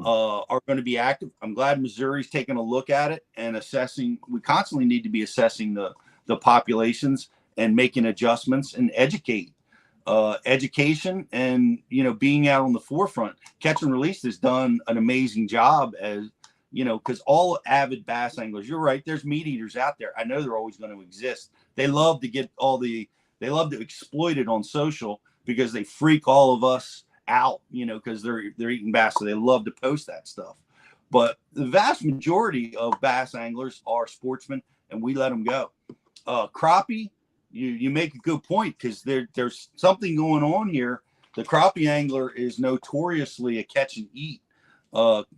are going to be active. I'm glad Missouri's taking a look at it and assessing. We constantly need to be assessing the populations and making adjustments and education and, being out on the forefront. Catch and Release has done an amazing job because all avid bass anglers, you're right, there's meat eaters out there. I know they're always going to exist. They love to love to exploit it on social because they freak all of us out, because they're eating bass. So they love to post that stuff. But the vast majority of bass anglers are sportsmen, and we let them go. Crappie, you make a good point, because there's something going on here. The crappie angler is notoriously a catch and eat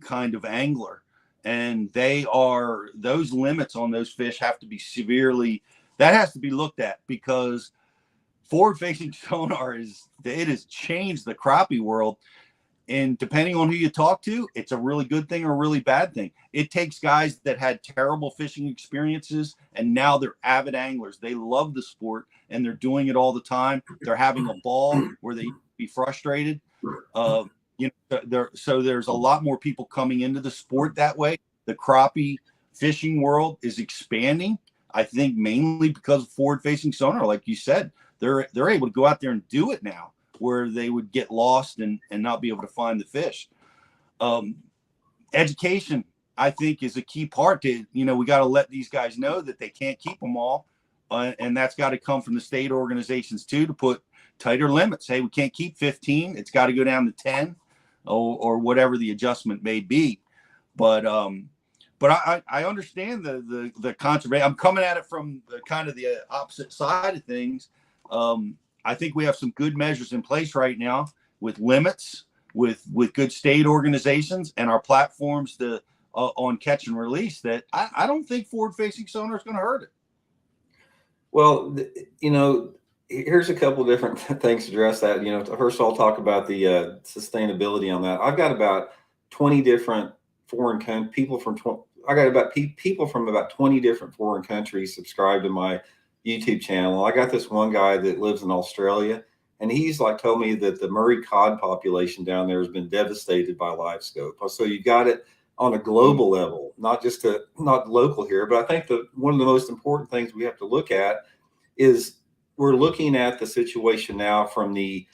kind of angler, and those limits on those fish have to be that has to be looked at, because forward-facing sonar has changed the crappie world. And depending on who you talk to, it's a really good thing or a really bad thing. It takes guys that had terrible fishing experiences and now they're avid anglers. They love the sport and they're doing it all the time. They're having a ball where they be frustrated. So there's a lot more people coming into the sport that way. The crappie fishing world is expanding, I think, mainly because of forward-facing sonar. Like you said, they're able to go out there and do it now, where they would get lost and not be able to find the fish. Education, I think, is a key part to, we got to let these guys know that they can't keep them all. And that's got to come from the state organizations too, to put tighter limits. Hey, we can't keep 15. It's got to go down to 10 or whatever the adjustment may be. But I understand the conservation. I'm coming at it from the opposite side of things. I think we have some good measures in place right now with limits, with good state organizations and our platforms on catch and release that I don't think forward-facing sonar is going to hurt it. Well, here's a couple of different things to address that. First I'll talk about the sustainability on that. I've got about 20 different people from about 20 different foreign countries subscribed to my YouTube channel. I got this one guy that lives in Australia, and he's told me that the Murray cod population down there has been devastated by LiveScope. So you got it on a global level, not local here. But I think one of the most important things we have to look at is we're looking at the situation now from the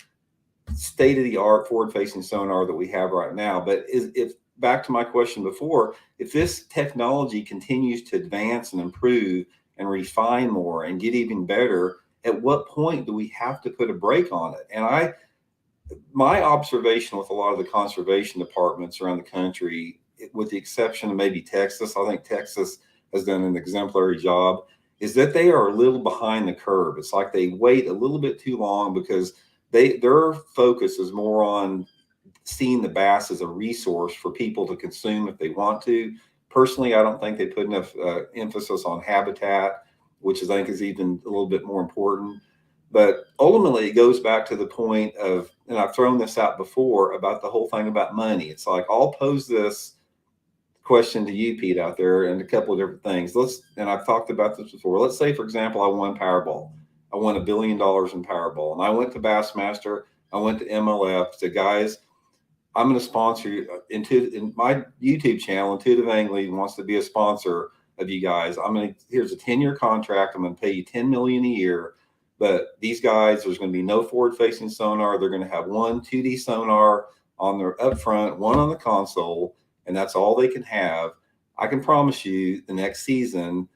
state-of-the-art forward-facing sonar that we have right now. But if back to my question before, if this technology continues to advance and improve and refine more and get even better, at what point do we have to put a brake on it? And my observation with a lot of the conservation departments around the country, with the exception of maybe Texas, I think Texas has done an exemplary job, is that they are a little behind the curve. It's like they wait a little bit too long because their focus is more on seeing the bass as a resource for people to consume if they want to. Personally, I don't think they put enough emphasis on habitat, which I think is even a little bit more important. But ultimately, it goes back to the point of, and I've thrown this out before, about the whole thing about money. It's like, I'll pose this question to you, Pete, out there, and a couple of different things. And I've talked about this before. Let's say, for example, I won Powerball. I won $1 billion in Powerball. And I went to Bassmaster, I went to MLF, said, guys, I'm going to sponsor you in my YouTube channel. Intuitive Angling wants to be a sponsor of you guys. Here's a 10-year contract. I'm going to pay you $10 million a year. But these guys, there's going to be no forward-facing sonar. They're going to have one 2D sonar on their up front, one on the console, and that's all they can have. I can promise you the next season,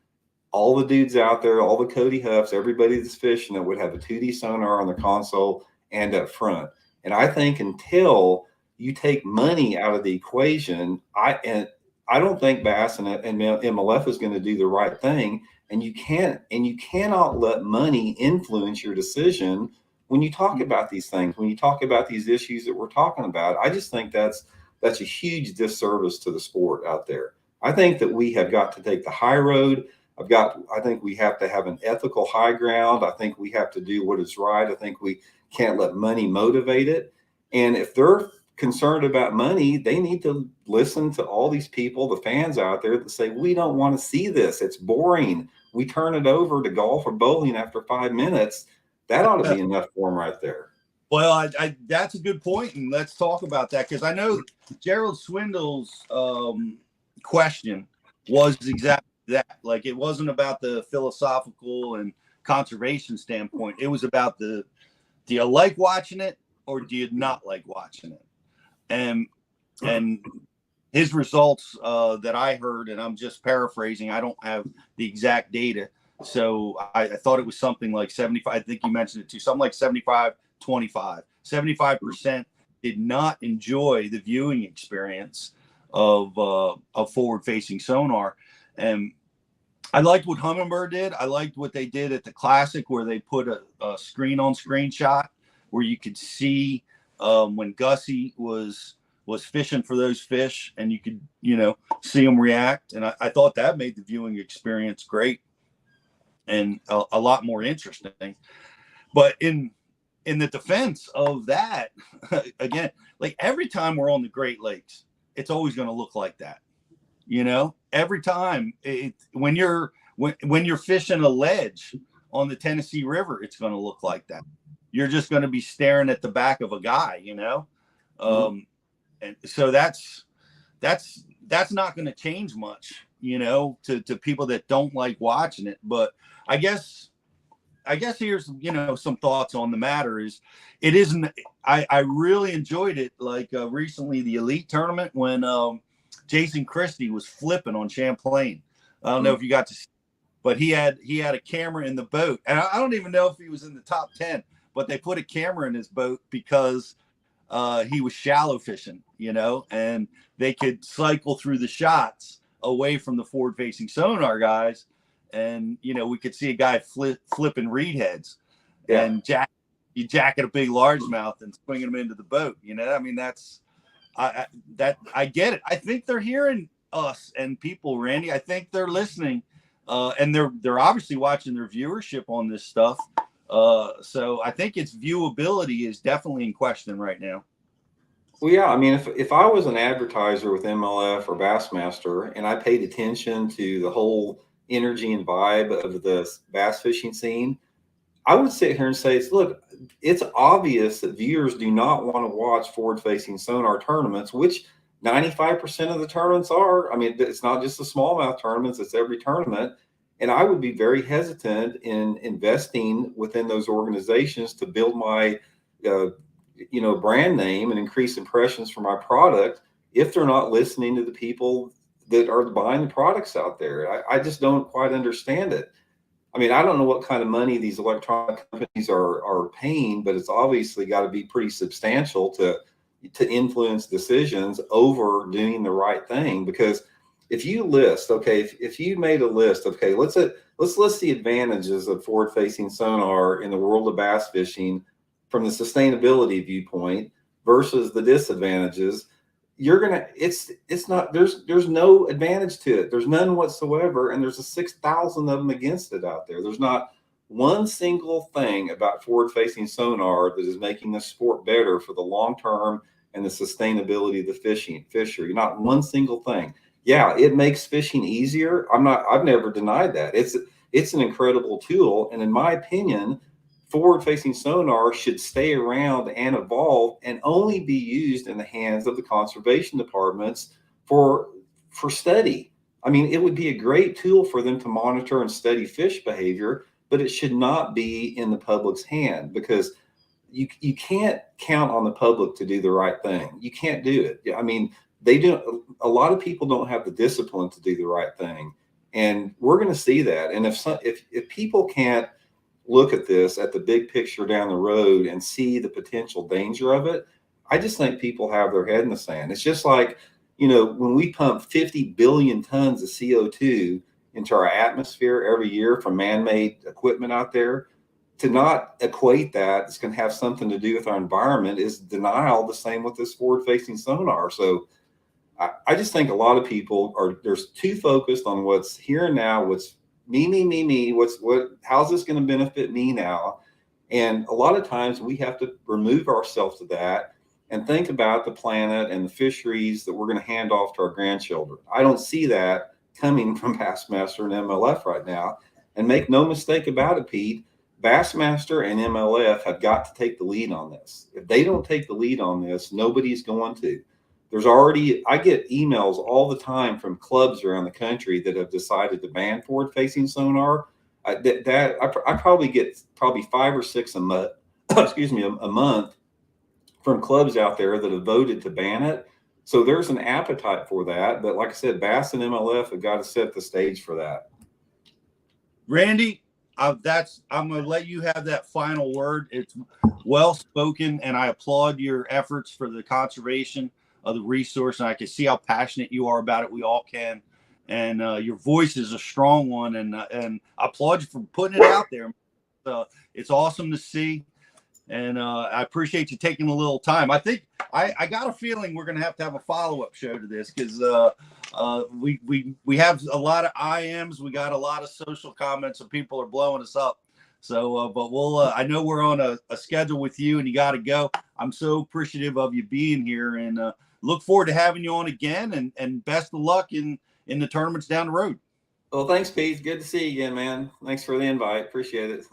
all the dudes out there, all the Cody Huffs, everybody that's fishing it would have a 2D sonar on the console and up front. And I think until you take money out of the equation, I don't think Bass and MLF is going to do the right thing. And you cannot let money influence your decision when you talk about these things, when you talk about these issues that we're talking about. I just think that's a huge disservice to the sport out there. I think that we have got to take the high road. I think we have to have an ethical high ground. I think we have to do what is right. I think we can't let money motivate it. And if they're concerned about money, they need to listen to all these people, the fans out there, that say, we don't want to see this. It's boring. We turn it over to golf or bowling after 5 minutes. That ought to be enough for them right there. Well, that's a good point, and let's talk about that, because I know Gerald Swindle's question was exactly that. Like, it wasn't about the philosophical and conservation standpoint. It was about do you like watching it or do you not like watching it? And his results that I heard, and I'm just paraphrasing, I don't have the exact data, so I thought it was something like 75. I think you mentioned it too, something like 75-25. 75% did not enjoy the viewing experience of forward-facing sonar. And I liked what Humminbird did. I liked what they did at the Classic, where they put a screen-on-screen shot where you could see when Gussie was fishing for those fish, and you could see them react. And I thought that made the viewing experience great and a lot more interesting. But in in the defense of that, again, like every time we're on the Great Lakes, it's always going to look like that. You know, every time when you're fishing a ledge on the Tennessee River, it's going to look like that. You're just going to be staring at the back of a guy, you know? And so that's not going to change much, you know, to people that don't like watching it. But I guess here's, you know, some thoughts on the matter is it isn't, I really enjoyed it. Like recently the Elite tournament when Jason Christie was flipping on Champlain. I don't know if you got to see, but he had a camera in the boat. And I don't even know if he was in the top 10, but they put a camera in his boat because he was shallow fishing, you know, and they could cycle through the shots away from the forward facing sonar guys. And, you know, we could see a guy flipping reed heads and jacket a big largemouth and swinging them into the boat. You know, I mean, I get it. I think they're hearing us and people, Randy. I think they're listening, and they're obviously watching their viewership on this stuff. So I think its viewability is definitely in question right now. Well, yeah, I mean, if I was an advertiser with MLF or Bassmaster and I paid attention to the whole energy and vibe of the bass fishing scene, I would sit here and say, look, it's obvious that viewers do not want to watch forward-facing sonar tournaments, which 95% of the tournaments are. I mean, it's not just the smallmouth tournaments, it's every tournament. And I would be very hesitant in investing within those organizations to build my brand name and increase impressions for my product if they're not listening to the people that are buying the products out there. I just don't quite understand it. I mean, I don't know what kind of money these electronic companies are paying, but it's obviously got to be pretty substantial to influence decisions over doing the right thing. Because if you list, okay, if you made a list, okay, let's list the advantages of forward-facing sonar in the world of bass fishing from the sustainability viewpoint versus the disadvantages, it's not, there's no advantage to it. There's none whatsoever. And there's 6,000 of them against it out there. There's not one single thing about forward-facing sonar that is making this sport better for the long term and the sustainability of the fishery. Not one single thing. Yeah, it makes fishing easier. I've never denied that. It's an incredible tool. And in my opinion, forward-facing sonar should stay around and evolve and only be used in the hands of the conservation departments for study. I mean, it would be a great tool for them to monitor and study fish behavior, but it should not be in the public's hand, because you can't count on the public to do the right thing. You can't do it. I mean, a lot of people don't have the discipline to do the right thing. And we're going to see that. And if people can't look at this at the big picture down the road and see the potential danger of it, I just think people have their head in the sand. It's just like, you know, when we pump 50 billion tons of CO2 into our atmosphere every year from man-made equipment out there, to not equate that it's going to have something to do with our environment is denial. The same with this forward-facing sonar. So I just think a lot of people they're too focused on what's here and now, what's me, how's this going to benefit me now? And a lot of times we have to remove ourselves to that and think about the planet and the fisheries that we're going to hand off to our grandchildren. I don't see that coming from Bassmaster and MLF right now. And make no mistake about it, Pete, Bassmaster and MLF have got to take the lead on this. If they don't take the lead on this, nobody's going to. I get emails all the time from clubs around the country that have decided to ban forward-facing sonar. I probably get 5 or 6 a month, a month from clubs out there that have voted to ban it. So there's an appetite for that. But like I said, Bass and MLF have got to set the stage for that. Randy, I'm going to let you have that final word. It's well spoken, and I applaud your efforts for the conservation of the resource, and I can see how passionate you are about it. We all can, and your voice is a strong one, and I applaud you for putting it out there. It's awesome to see, and I appreciate you taking a little time. I think I got a feeling we're going to have a follow-up show to this, because we have a lot of IMs, we got a lot of social comments, and people are blowing us up. So, but we'll, I know we're on a schedule with you and you got to go. I'm so appreciative of you being here and look forward to having you on again and best of luck in the tournaments down the road. Well, thanks, Pete. Good to see you again, man. Thanks for the invite. Appreciate it.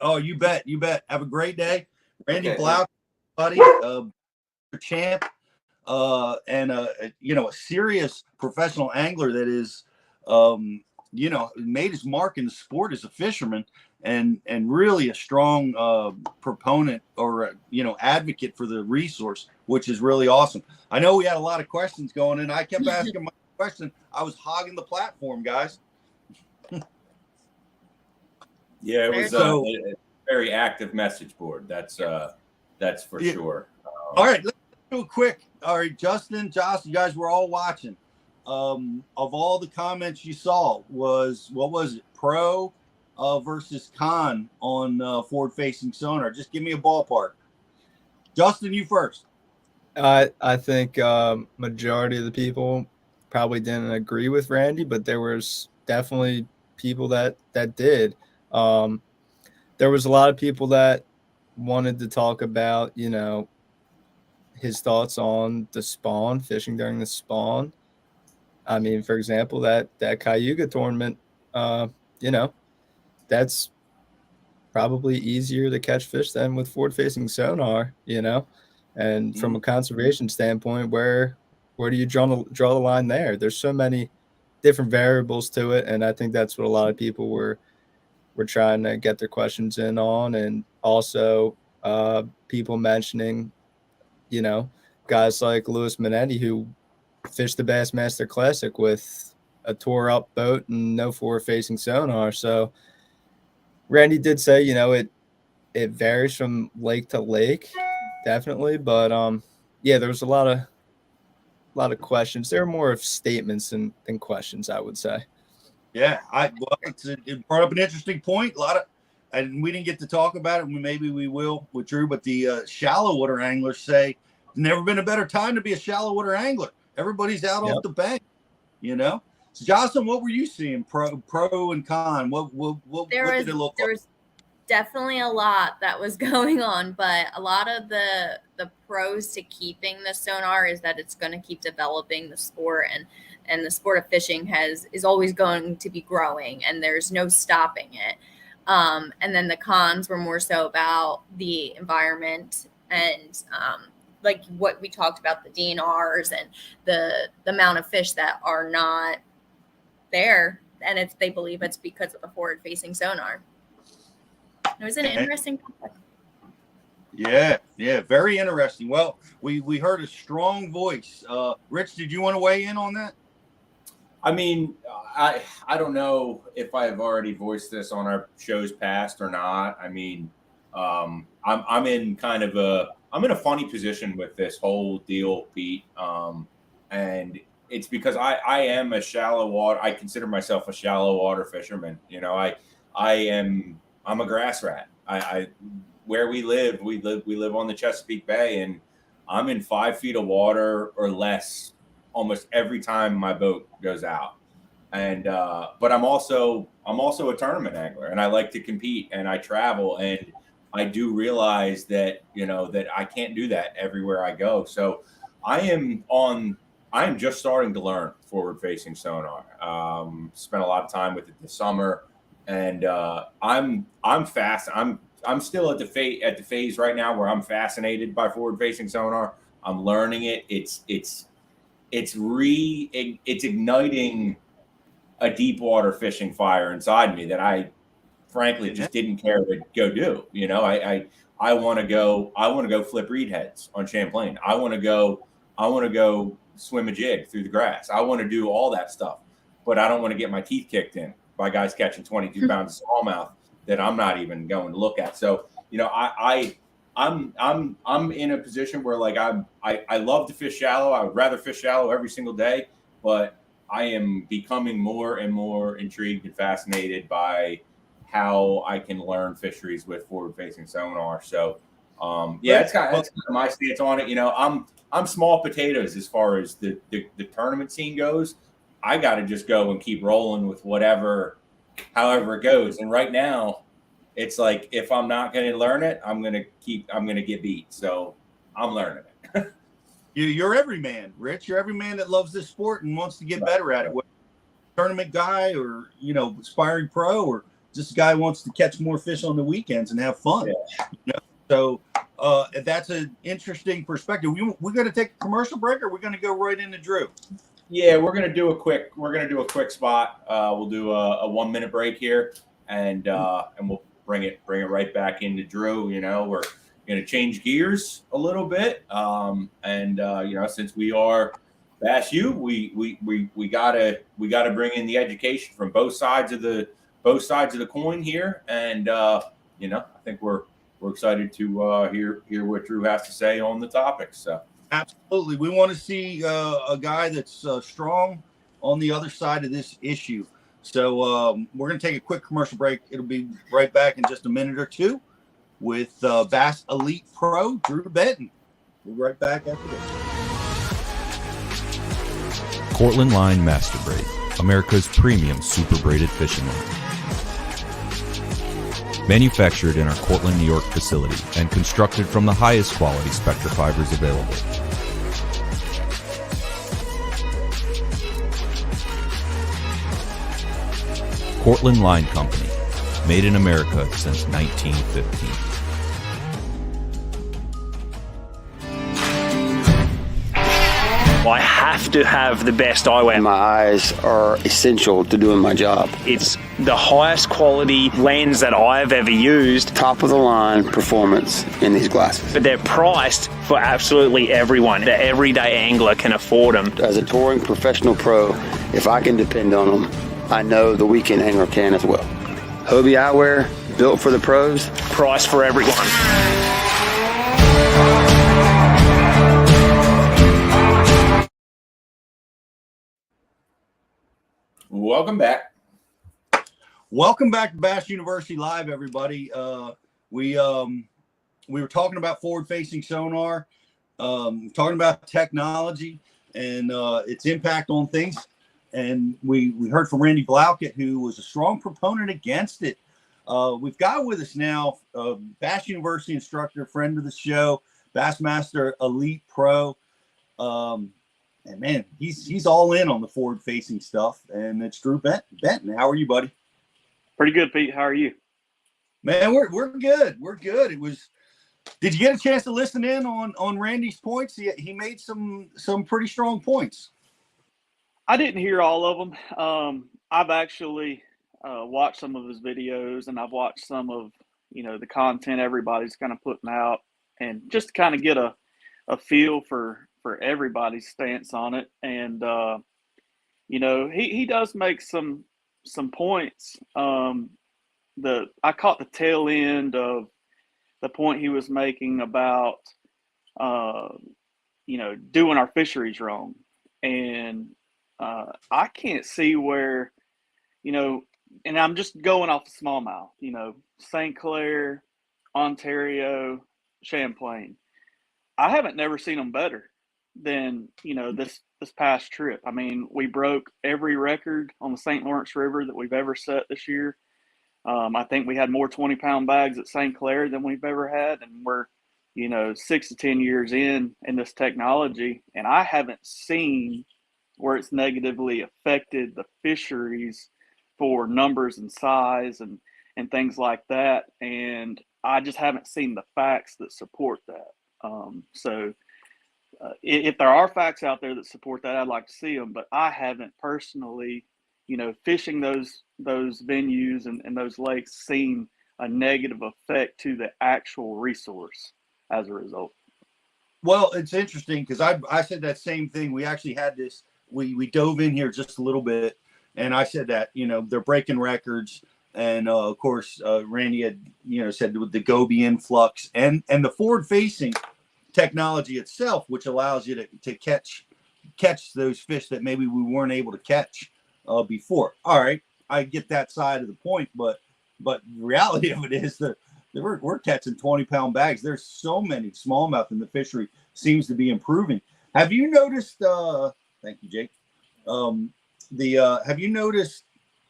Oh, you bet. You bet. Have a great day. Randy Okay. Blau, buddy, champ, and you know, a serious professional angler that is, you know, made his mark in the sport as a fisherman and really a strong proponent or you know, advocate for the resource, which is really awesome. I know we had a lot of questions going in. I kept asking my question. I was hogging the platform, guys. Yeah, it was a very active message board. That's for sure. All right, let's do a quick. All right, Justin, Josh, you guys were all watching. Of all the comments you saw, what was it? Pro versus con on forward-facing sonar. Just give me a ballpark. Justin, you first. I think majority of the people probably didn't agree with Randy, but there was definitely people that did. There was a lot of people that wanted to talk about, you know, his thoughts on the spawn, fishing during the spawn. I mean, for example, that Cayuga tournament, you know, that's probably easier to catch fish than with forward-facing sonar, you know. And from a conservation standpoint, where do you draw the line there? There's so many different variables to it, and I think that's what a lot of people were trying to get their questions in on, and also people mentioning, you know, guys like Louis Minetti who fished the Bassmaster Classic with a tore up boat and no forward-facing sonar. So Randy did say, you know, it varies from lake to lake, definitely, but yeah, there was a lot of questions. There are more of statements than questions, I would say. Yeah, it brought up an interesting point. A lot of, and we didn't get to talk about it. Maybe we will with Drew, but the shallow water anglers say never been a better time to be a shallow water angler. Everybody's out off the bank, you know. So Jocelyn, what were you seeing? Pro and con. What did it look like? There was definitely a lot that was going on, but a lot of the pros to keeping the sonar is that it's going to keep developing the sport, and the sport of fishing is always going to be growing, and there's no stopping it. And then the cons were more so about the environment and like what we talked about, the DNRs and the amount of fish that are not there, and they believe it's because of the forward-facing sonar. It was an interesting topic. Yeah, very interesting. Well, we heard a strong voice. Rich, did you want to weigh in on that? I mean, I don't know if I've already voiced this on our shows past or not. I mean, I'm in kind of I'm in a funny position with this whole deal, Pete. And it's because I am a shallow water. I consider myself a shallow water fisherman. You know, I'm a grass rat. Where we live on the Chesapeake Bay, and I'm in 5 feet of water or less almost every time my boat goes out. And but I'm also a tournament angler, and I like to compete, and I travel, and I do realize that, you know, that I can't do that everywhere I go. So I am just starting to learn forward-facing sonar. Spent a lot of time with it this summer, and I'm still at the phase right now where I'm fascinated by forward-facing sonar. I'm learning it. It's igniting a deep water fishing fire inside me that I frankly just didn't care to go do. You know, I want to go flip reed heads on Champlain. I want to go swim a jig through the grass. I want to do all that stuff, but I don't want to get my teeth kicked in by guys catching 22 pounds of smallmouth that I'm not even going to look at. So, you know, I'm in a position where, like, I love to fish shallow. I would rather fish shallow every single day, but I am becoming more and more intrigued and fascinated by how I can learn fisheries with forward-facing sonar. So, that's kind of my stance on it. You know, I'm small potatoes as far as the tournament scene goes. I got to just go and keep rolling with however it goes. And right now, it's like, if I'm not going to learn it, I'm going to get beat. So I'm learning it. You're every man, Rich. You're every man that loves this sport and wants to get better at it. Whether tournament guy or, aspiring pro, or just a guy who wants to catch more fish on the weekends and have fun. Yeah. So that's an interesting perspective. We're going to take a commercial break, or we're going to go right into Drew? Yeah, we're going to do a quick spot. We'll do a 1 minute break here, and we'll bring it right back into Drew. We're going to change gears a little bit. Since we are Bass U, we gotta bring in the education from both sides of the coin here. And I think we're excited to hear what Drew has to say on the topic. So absolutely, we want to see a guy that's strong on the other side of this issue. So we're going to take a quick commercial break. It'll be right back in just a minute or two with Bass Elite Pro Drew Benton. We'll be right back after this. Cortland Line Master Braid, America's premium super braided fishing line. Manufactured in our Cortland, New York facility and constructed from the highest quality Spectra fibers available. Cortland Line Company, made in America since 1915. I have to have the best eyewear. My eyes are essential to doing my job. It's the highest quality lens that I've ever used. Top of the line performance in these glasses. But they're priced for absolutely everyone. The everyday angler can afford them. As a touring professional pro, if I can depend on them, I know the weekend angler can as well. Hobie eyewear, built for the pros. Price for everyone. Welcome back. Welcome back to Bass University Live, everybody. We were talking about forward-facing sonar, talking about technology and its impact on things. And we heard from Randy Blaukett, who was a strong proponent against it. We've got with us now Bass University instructor, friend of the show, Bassmaster Elite Pro. And man, he's all in on the forward-facing stuff, and it's Drew Benton. How are you, buddy? Pretty good, Pete. How are you? Man, we're good. We're good. Did you get a chance to listen in on Randy's points? He made some pretty strong points. I didn't hear all of them. I've actually watched some of his videos, and I've watched some of the content everybody's kind of putting out, and just to kind of get a feel for everybody's stance on it. And he does make some points. I caught the tail end of the point he was making about doing our fisheries wrong. And I can't see where, and I'm just going off the smallmouth, St. Clair, Ontario, Champlain. I haven't never seen them better than, this past trip. I mean, we broke every record on the St. Lawrence River that we've ever set this year. I think we had more 20-pound bags at St. Clair than we've ever had. And we're, 6 to 10 years in this technology. And I haven't seen where it's negatively affected the fisheries for numbers and size and things like that. And I just haven't seen the facts that support that. If there are facts out there that support that, I'd like to see them, but I haven't personally, fishing those venues and those lakes, seen a negative effect to the actual resource as a result. Well, it's interesting because I said that same thing. We actually had this, we dove in here just a little bit, and I said that, they're breaking records. And of course, Randy had, said with the Goby influx and the forward facing technology itself, which allows you to catch those fish that maybe we weren't able to catch before. All right, I get that side of the point, but the reality of it is that we're catching 20-pound bags. There's so many smallmouth, and the fishery seems to be improving. Have you noticed? Thank you, Jake. Have you noticed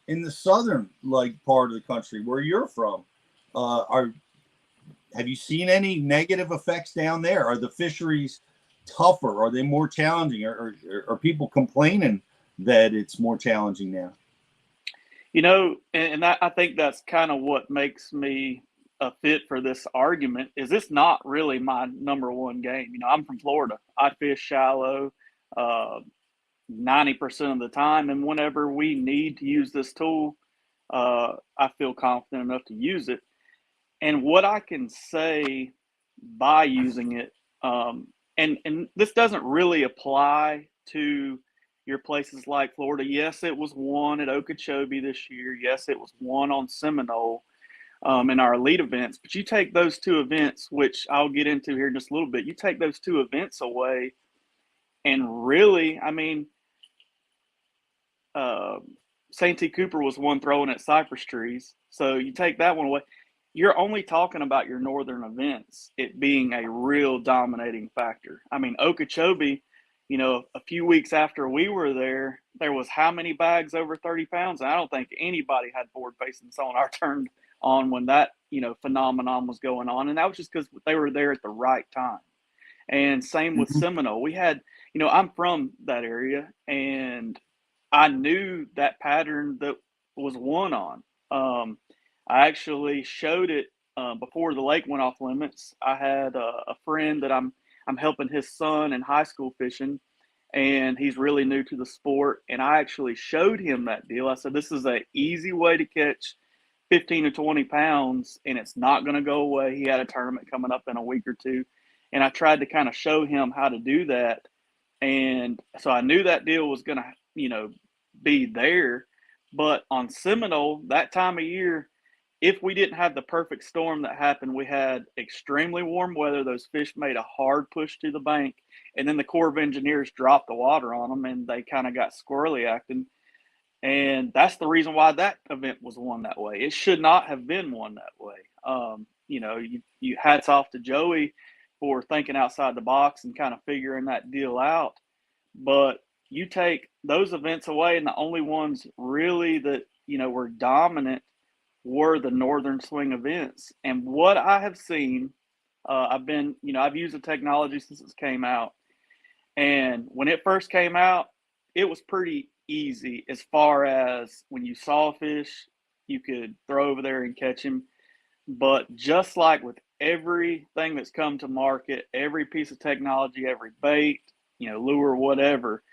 in the southern part of the country where you're from, Have you seen any negative effects down there? Are the fisheries tougher? Are they more challenging? Or are people complaining that it's more challenging now? You know, and I think that's kind of what makes me a fit for this argument. Is this not really my number one game? You know, I'm from Florida. I fish shallow 90% of the time, and whenever we need to use this tool, I feel confident enough to use it. And what I can say by using it, and this doesn't really apply to your places like Florida. Yes, it was one at Okeechobee this year. Yes, it was one on Seminole in our elite events. But you take those two events, which I'll get into here in just a little bit, you take those two events away, and really, I mean, St. T. Cooper was one throwing at cypress trees. So you take that one away, you're only talking about your northern events, it being a real dominating factor. I mean, Okeechobee, you know, a few weeks after we were there, there was how many bags over 30 pounds? And I don't think anybody had forward-facing sonar turned on when that, you know, phenomenon was going on. And that was just because they were there at the right time. And same with Seminole. We had, you know, I'm from that area, and I knew that pattern that was won on. I actually showed it before the lake went off limits. I had a friend that I'm helping his son in high school fishing, and he's really new to the sport. And I actually showed him that deal. I said, this is an easy way to catch 15 to 20 pounds, and it's not going to go away. He had a tournament coming up in a week or two, and I tried to kind of show him how to do that. And so I knew that deal was going to, you know, be there. But on Seminole, that time of year, if we didn't have the perfect storm that happened, we had extremely warm weather. Those fish made a hard push to the bank, and then the Corps of Engineers dropped the water on them, and they kind of got squirrely acting. And that's the reason why that event was won that way. It should not have been won that way. You know, you hats off to Joey for thinking outside the box and kind of figuring that deal out. But you take those events away, and the only ones really that, you know, were dominant were the northern swing events. And what I have seen, I've used the technology since it came out. And when it first came out, it was pretty easy as far as when you saw a fish, you could throw over there and catch him. But just like with everything that's come to market, every piece of technology, every bait, you know, lure, whatever,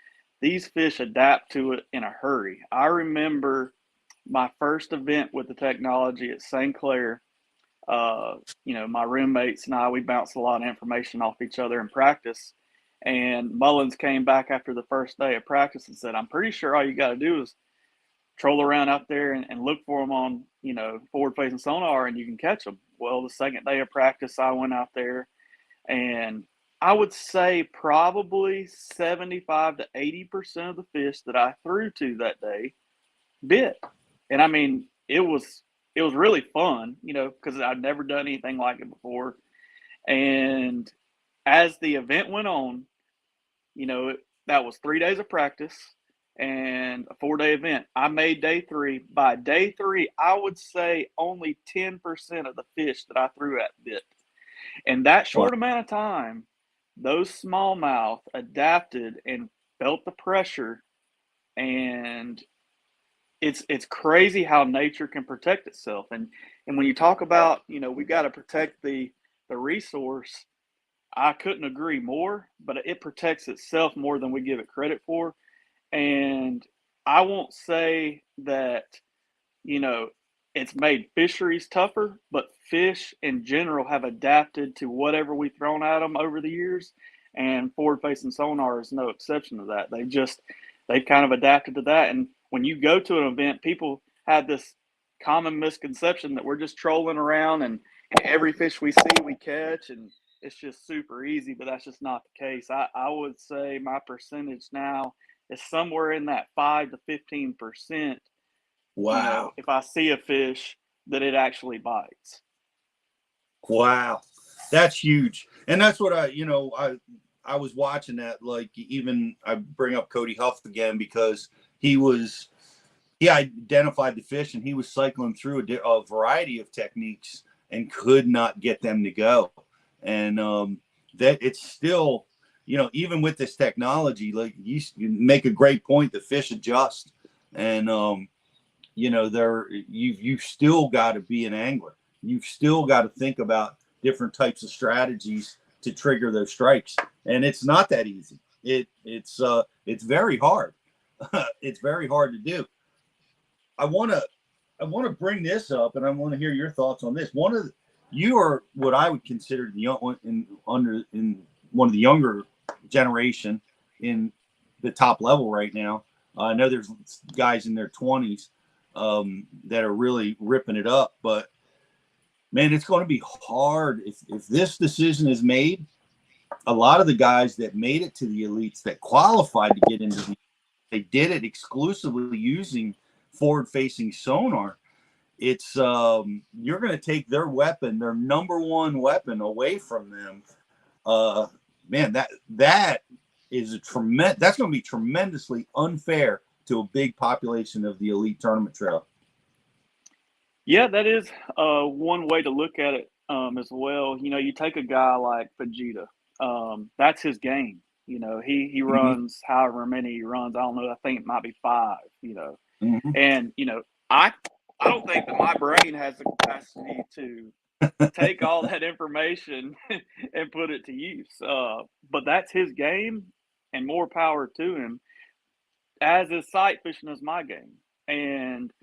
these fish adapt to it in a hurry. I remember my first event with the technology at St. Clair. You know, my roommates and I, we bounced a lot of information off each other in practice. And Mullins came back after the first day of practice and said, I'm pretty sure all you got to do is troll around out there and look for them on, you know, forward-facing sonar, and you can catch them. Well, the second day of practice, I went out there, and I would say probably 75 to 80% of the fish that I threw to that day bit. And I mean, it was really fun, you know, because I'd never done anything like it before. And as the event went on, you know, that was 3 days of practice and a 4-day event. I made day 3. By day 3, I would say only 10% of the fish that I threw at bit. In that short amount of time, those smallmouth adapted and felt the pressure. And it's crazy how nature can protect itself. And when you talk about, you know, we've got to protect the resource, I couldn't agree more, but it protects itself more than we give it credit for. And I won't say that, you know, it's made fisheries tougher, but fish in general have adapted to whatever we've thrown at them over the years. And forward-facing sonar is no exception to that. They've kind of adapted to that. And when you go to an event, people have this common misconception that we're just trolling around and every fish we see we catch and it's just super easy, but that's just not the case. I would say my percentage now is somewhere in that 5 to 15%. Wow. You know, if I see a fish that it actually bites. Wow. That's huge. And that's what I was watching that, like, even I bring up Cody Huff again because he identified the fish and he was cycling through a variety of techniques and could not get them to go. And that it's still, even with this technology, like you make a great point, the fish adjust. And, you've still got to be an angler. You've still got to think about different types of strategies to trigger those strikes. And it's not that easy. It's very hard. It's very hard to do. I want to bring this up, and I want to hear your thoughts on this. You are what I would consider in one of the younger generation in the top level right now. I know there's guys in their 20s that are really ripping it up, but man, it's going to be hard if this decision is made. A lot of the guys that made it to the elites, that qualified to get into they did it exclusively using forward-facing sonar. It's you're going to take their weapon, their number one weapon, away from them. Man, that is that's going to be tremendously unfair to a big population of the elite tournament trail. Yeah, that is one way to look at it as well. You take a guy like Vegeta. That's his game. He runs however many he runs. I don't know. I think it might be 5. And I don't think that my brain has the capacity to take all that information and put it to use. But that's his game, and more power to him. As is sight fishing is my game, and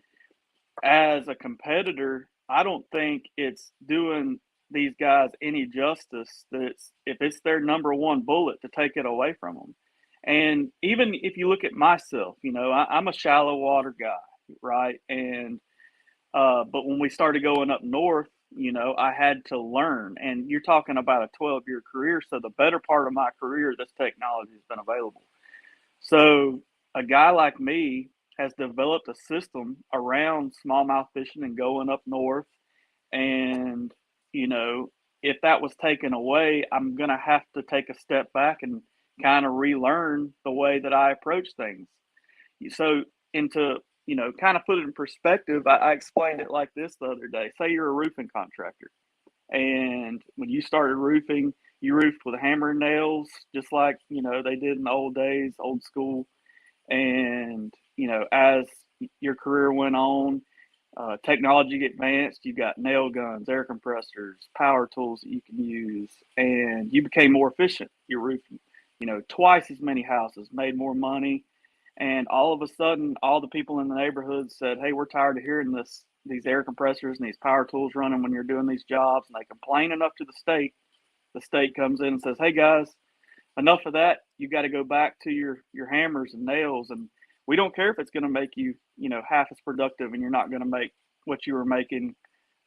as a competitor, I don't think it's doing these guys any justice if it's their number one bullet to take it away from them. And even if you look at myself, I'm a shallow water guy, right? And but when we started going up north, I had to learn. And you're talking about a 12-year career, so the better part of my career, this technology has been available. So a guy like me has developed a system around smallmouth fishing and going up north. And, if that was taken away, I'm going to have to take a step back and kind of relearn the way that I approach things. So kind of put it in perspective, I explained it like this the other day. Say you're a roofing contractor, and when you started roofing, you roofed with a hammer and nails, just like, they did in the old days, old school. And, as your career went on, technology advanced, you got nail guns, air compressors, power tools that you can use, and you became more efficient. You're roofing, twice as many houses, made more money. And all of a sudden, all the people in the neighborhood said, hey, we're tired of hearing these air compressors and these power tools running when you're doing these jobs. And they complain enough to the state. The state comes in and says, hey, guys, enough of that. You got to go back to your hammers and nails. And we don't care if it's going to make you, half as productive, and you're not going to make what you were making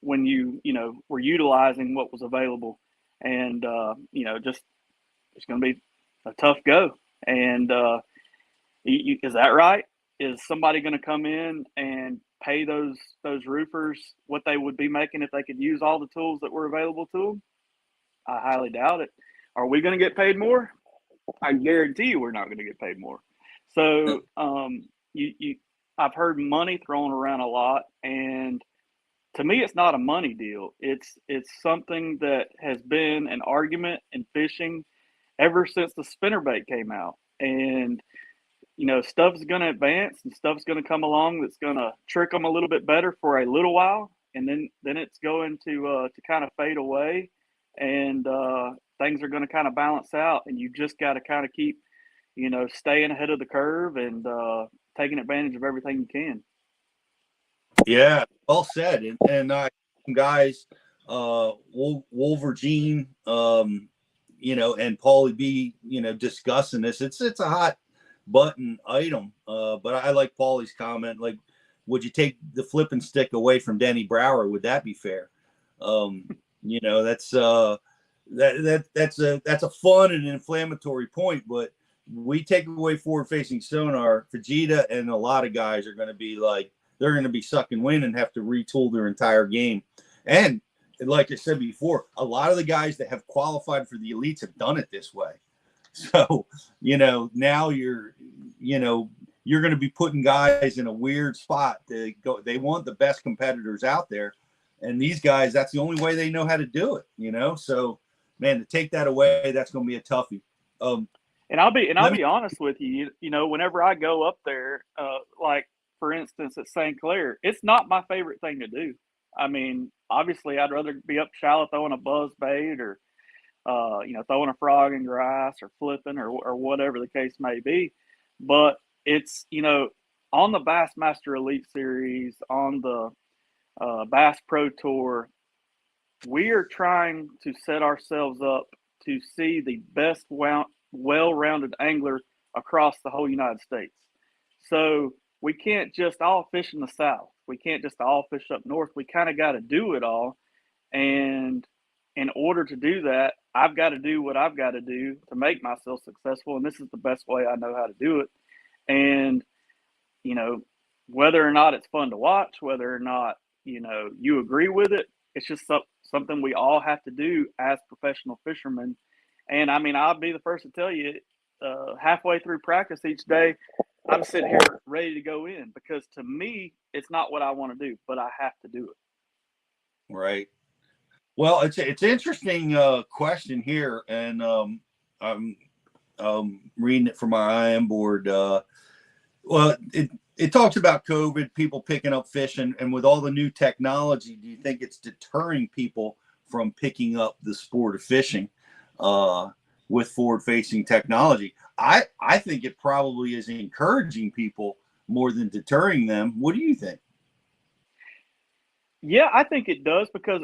when you, were utilizing what was available. And, just it's going to be a tough go. And is that right? Is somebody going to come in and pay those roofers what they would be making if they could use all the tools that were available to them? I highly doubt it. Are we going to get paid more? I guarantee you we're not going to get paid more. So I've heard money thrown around a lot, and to me, it's not a money deal. It's something that has been an argument in fishing ever since the spinnerbait came out. And stuff's going to advance and stuff's going to come along that's going to trick them a little bit better for a little while, and then it's going to kind of fade away, and things are going to kind of balance out. And you just got to kind of keep staying ahead of the curve and taking advantage of everything you can. Yeah, well said. And guys, Wolverine, and Paulie B, discussing this. It's a hot button item, but I like Paulie's comment. Like, would you take the flipping stick away from Denny Brower? Would that be fair? That's that's a fun and inflammatory point, but we take away forward-facing sonar, Vegeta and a lot of guys are going to be like, they're going to be sucking wind and have to retool their entire game. And like I said before, a lot of the guys that have qualified for the elites have done it this way. So, now you're going to be putting guys in a weird spot to go. They want the best competitors out there. And these guys, that's the only way they know how to do it, you know? So, man, to take that away, that's going to be a toughie. And I'll be honest with you. You know, whenever I go up there, like for instance at St. Clair, it's not my favorite thing to do. I mean, obviously, I'd rather be up shallow throwing a buzz bait or throwing a frog in grass or flipping or whatever the case may be. But it's on the Bassmaster Elite Series, on the Bass Pro Tour, we are trying to set ourselves up to see the best well-rounded angler across the whole United States. So we can't just all fish in the South. We can't just all fish up north. We kind of got to do it all. And in order to do that, I've got to do what I've got to do to make myself successful. And this is the best way I know how to do it. And, whether or not it's fun to watch, whether or not, you agree with it, it's just something we all have to do as professional fishermen. And I mean, I'll be the first to tell you, halfway through practice each day, I'm sitting here ready to go in because to me, it's not what I want to do, but I have to do it. Right. Well, it's interesting question here, and I'm reading it from my IM board. Well, it talks about COVID, people picking up fish, and with all the new technology, do you think it's deterring people from picking up the sport of fishing with forward-facing technology? I think it probably is encouraging people more than deterring them. What do you think? Yeah, I think it does because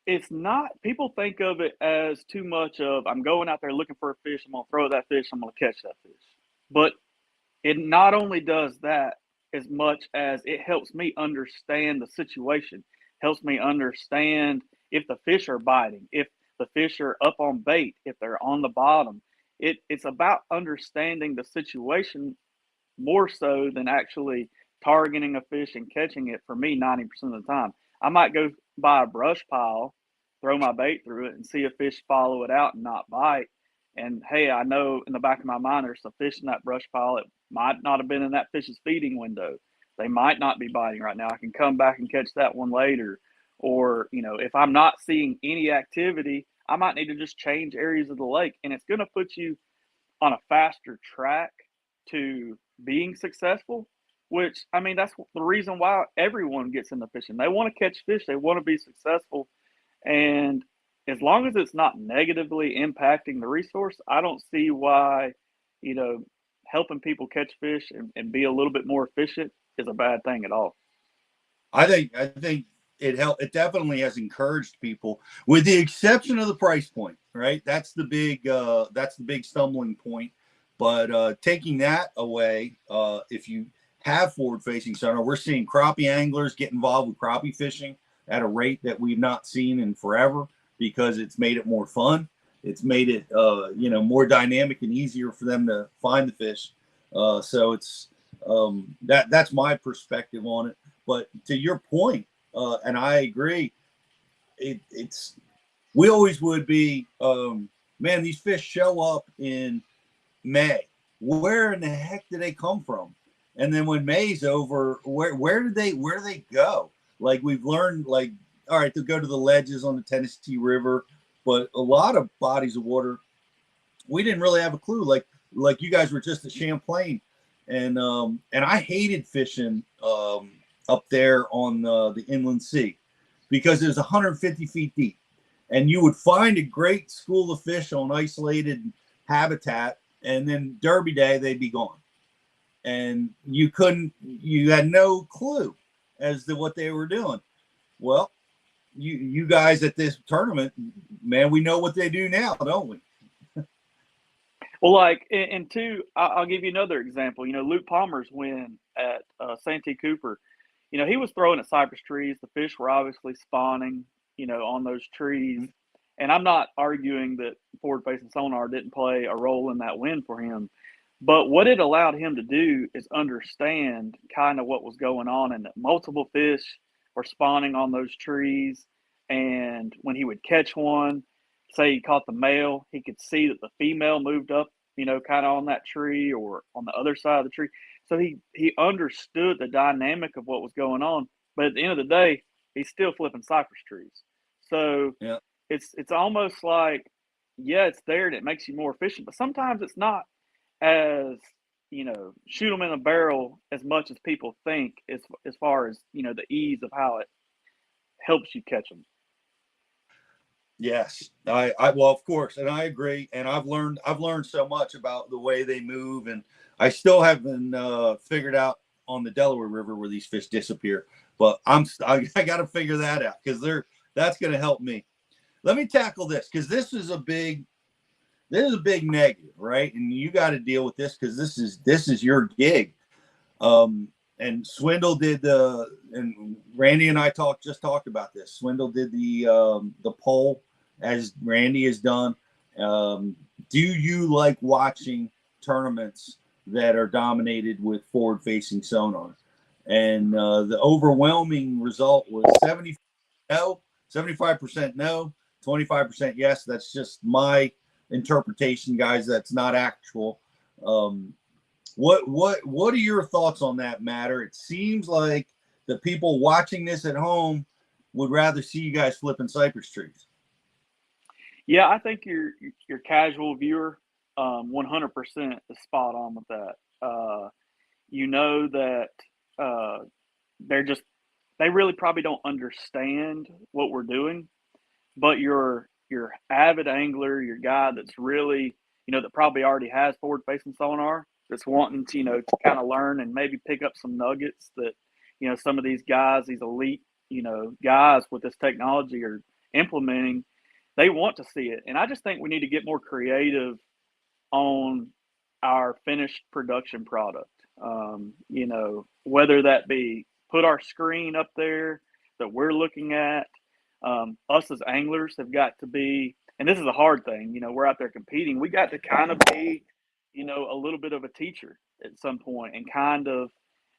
it's not, people think of it as too much of, I'm going out there looking for a fish, I'm going to throw that fish, I'm going to catch that fish. But it not only does that as much as it helps me understand the situation, helps me understand if the fish are biting, if the fish are up on bait, if they're on the bottom. It's about understanding the situation more so than actually targeting a fish and catching it. For me, 90% of the time, I might go by a brush pile, throw my bait through it and see a fish follow it out and not bite. And hey, I know in the back of my mind there's a fish in that brush pile. It might not have been in that fish's feeding window. They might not be biting right now. I can come back and catch that one later. Or, if I'm not seeing any activity, I might need to just change areas of the lake. And it's going to put you on a faster track to being successful, which, I mean, that's the reason why everyone gets into fishing. They want to catch fish. They want to be successful. And as long as it's not negatively impacting the resource, I don't see why, helping people catch fish and be a little bit more efficient is a bad thing at all. I think it definitely has encouraged people, with the exception of the price point, right? That's the big stumbling point. But taking that away, if you have forward-facing sonar, we're seeing crappie anglers get involved with crappie fishing at a rate that we've not seen in forever, because it's made it more fun. It's made it, more dynamic and easier for them to find the fish. So it's that's my perspective on it. But to your point, and I agree, it's we always would be, man, these fish show up in May. Where in the heck did they come from? And then when May's over, where do they go? Like, we've learned, like, all right, they'll go to the ledges on the Tennessee River, but a lot of bodies of water, we didn't really have a clue. Like you guys were just at Champlain, and I hated fishing up there on the inland sea, because it was 150 feet deep, and you would find a great school of fish on isolated habitat, and then Derby Day they'd be gone, and you had no clue as to what they were doing. Well, you guys at this tournament, man, we know what they do now, don't we? Well, like, and two, I'll give you another example. Luke Palmer's win at Santee Cooper, he was throwing at cypress trees. The fish were obviously spawning, on those trees. And I'm not arguing that forward-facing sonar didn't play a role in that win for him. But what it allowed him to do is understand kind of what was going on, and that multiple fish were spawning on those trees. And when he would catch one, say he caught the male, he could see that the female moved up, kind of on that tree or on the other side of the tree. So he understood the dynamic of what was going on. But at the end of the day, he's still flipping cypress trees. So yeah, it's almost like, yeah, it's there and it makes you more efficient, but sometimes it's not as, shoot them in a barrel as much as people think, as far as, the ease of how it helps you catch them. yes, I well, of course, and I agree. And I've learned so much about the way they move, and I still haven't figured out on the Delaware River where these fish disappear. But I got to figure that out, because that's going to help me. Let me tackle this, because this is a big negative, right? And you got to deal with this, because this is your gig. And Swindle did and Randy and I just talked about this. Swindle did the poll, as Randy has done. Do you like watching tournaments that are dominated with forward-facing sonar? And the overwhelming result was 75% no, 25% yes. That's just my interpretation, guys. That's not actual. What are your thoughts on that matter? It seems like the people watching this at home would rather see you guys flipping cypress trees. Yeah, I think your casual viewer, 100% is spot on with that. That they really probably don't understand what we're doing, but your avid angler, your guy that's really, that probably already has forward facing sonar, that's wanting to, to kind of learn and maybe pick up some nuggets that, some of these guys, these elite, guys with this technology are implementing. They want to see it. And I just think we need to get more creative on our finished production product. Whether that be put our screen up there that we're looking at. Us as anglers have got to be, and this is a hard thing, we're out there competing. We got to kind of be, a little bit of a teacher at some point, and kind of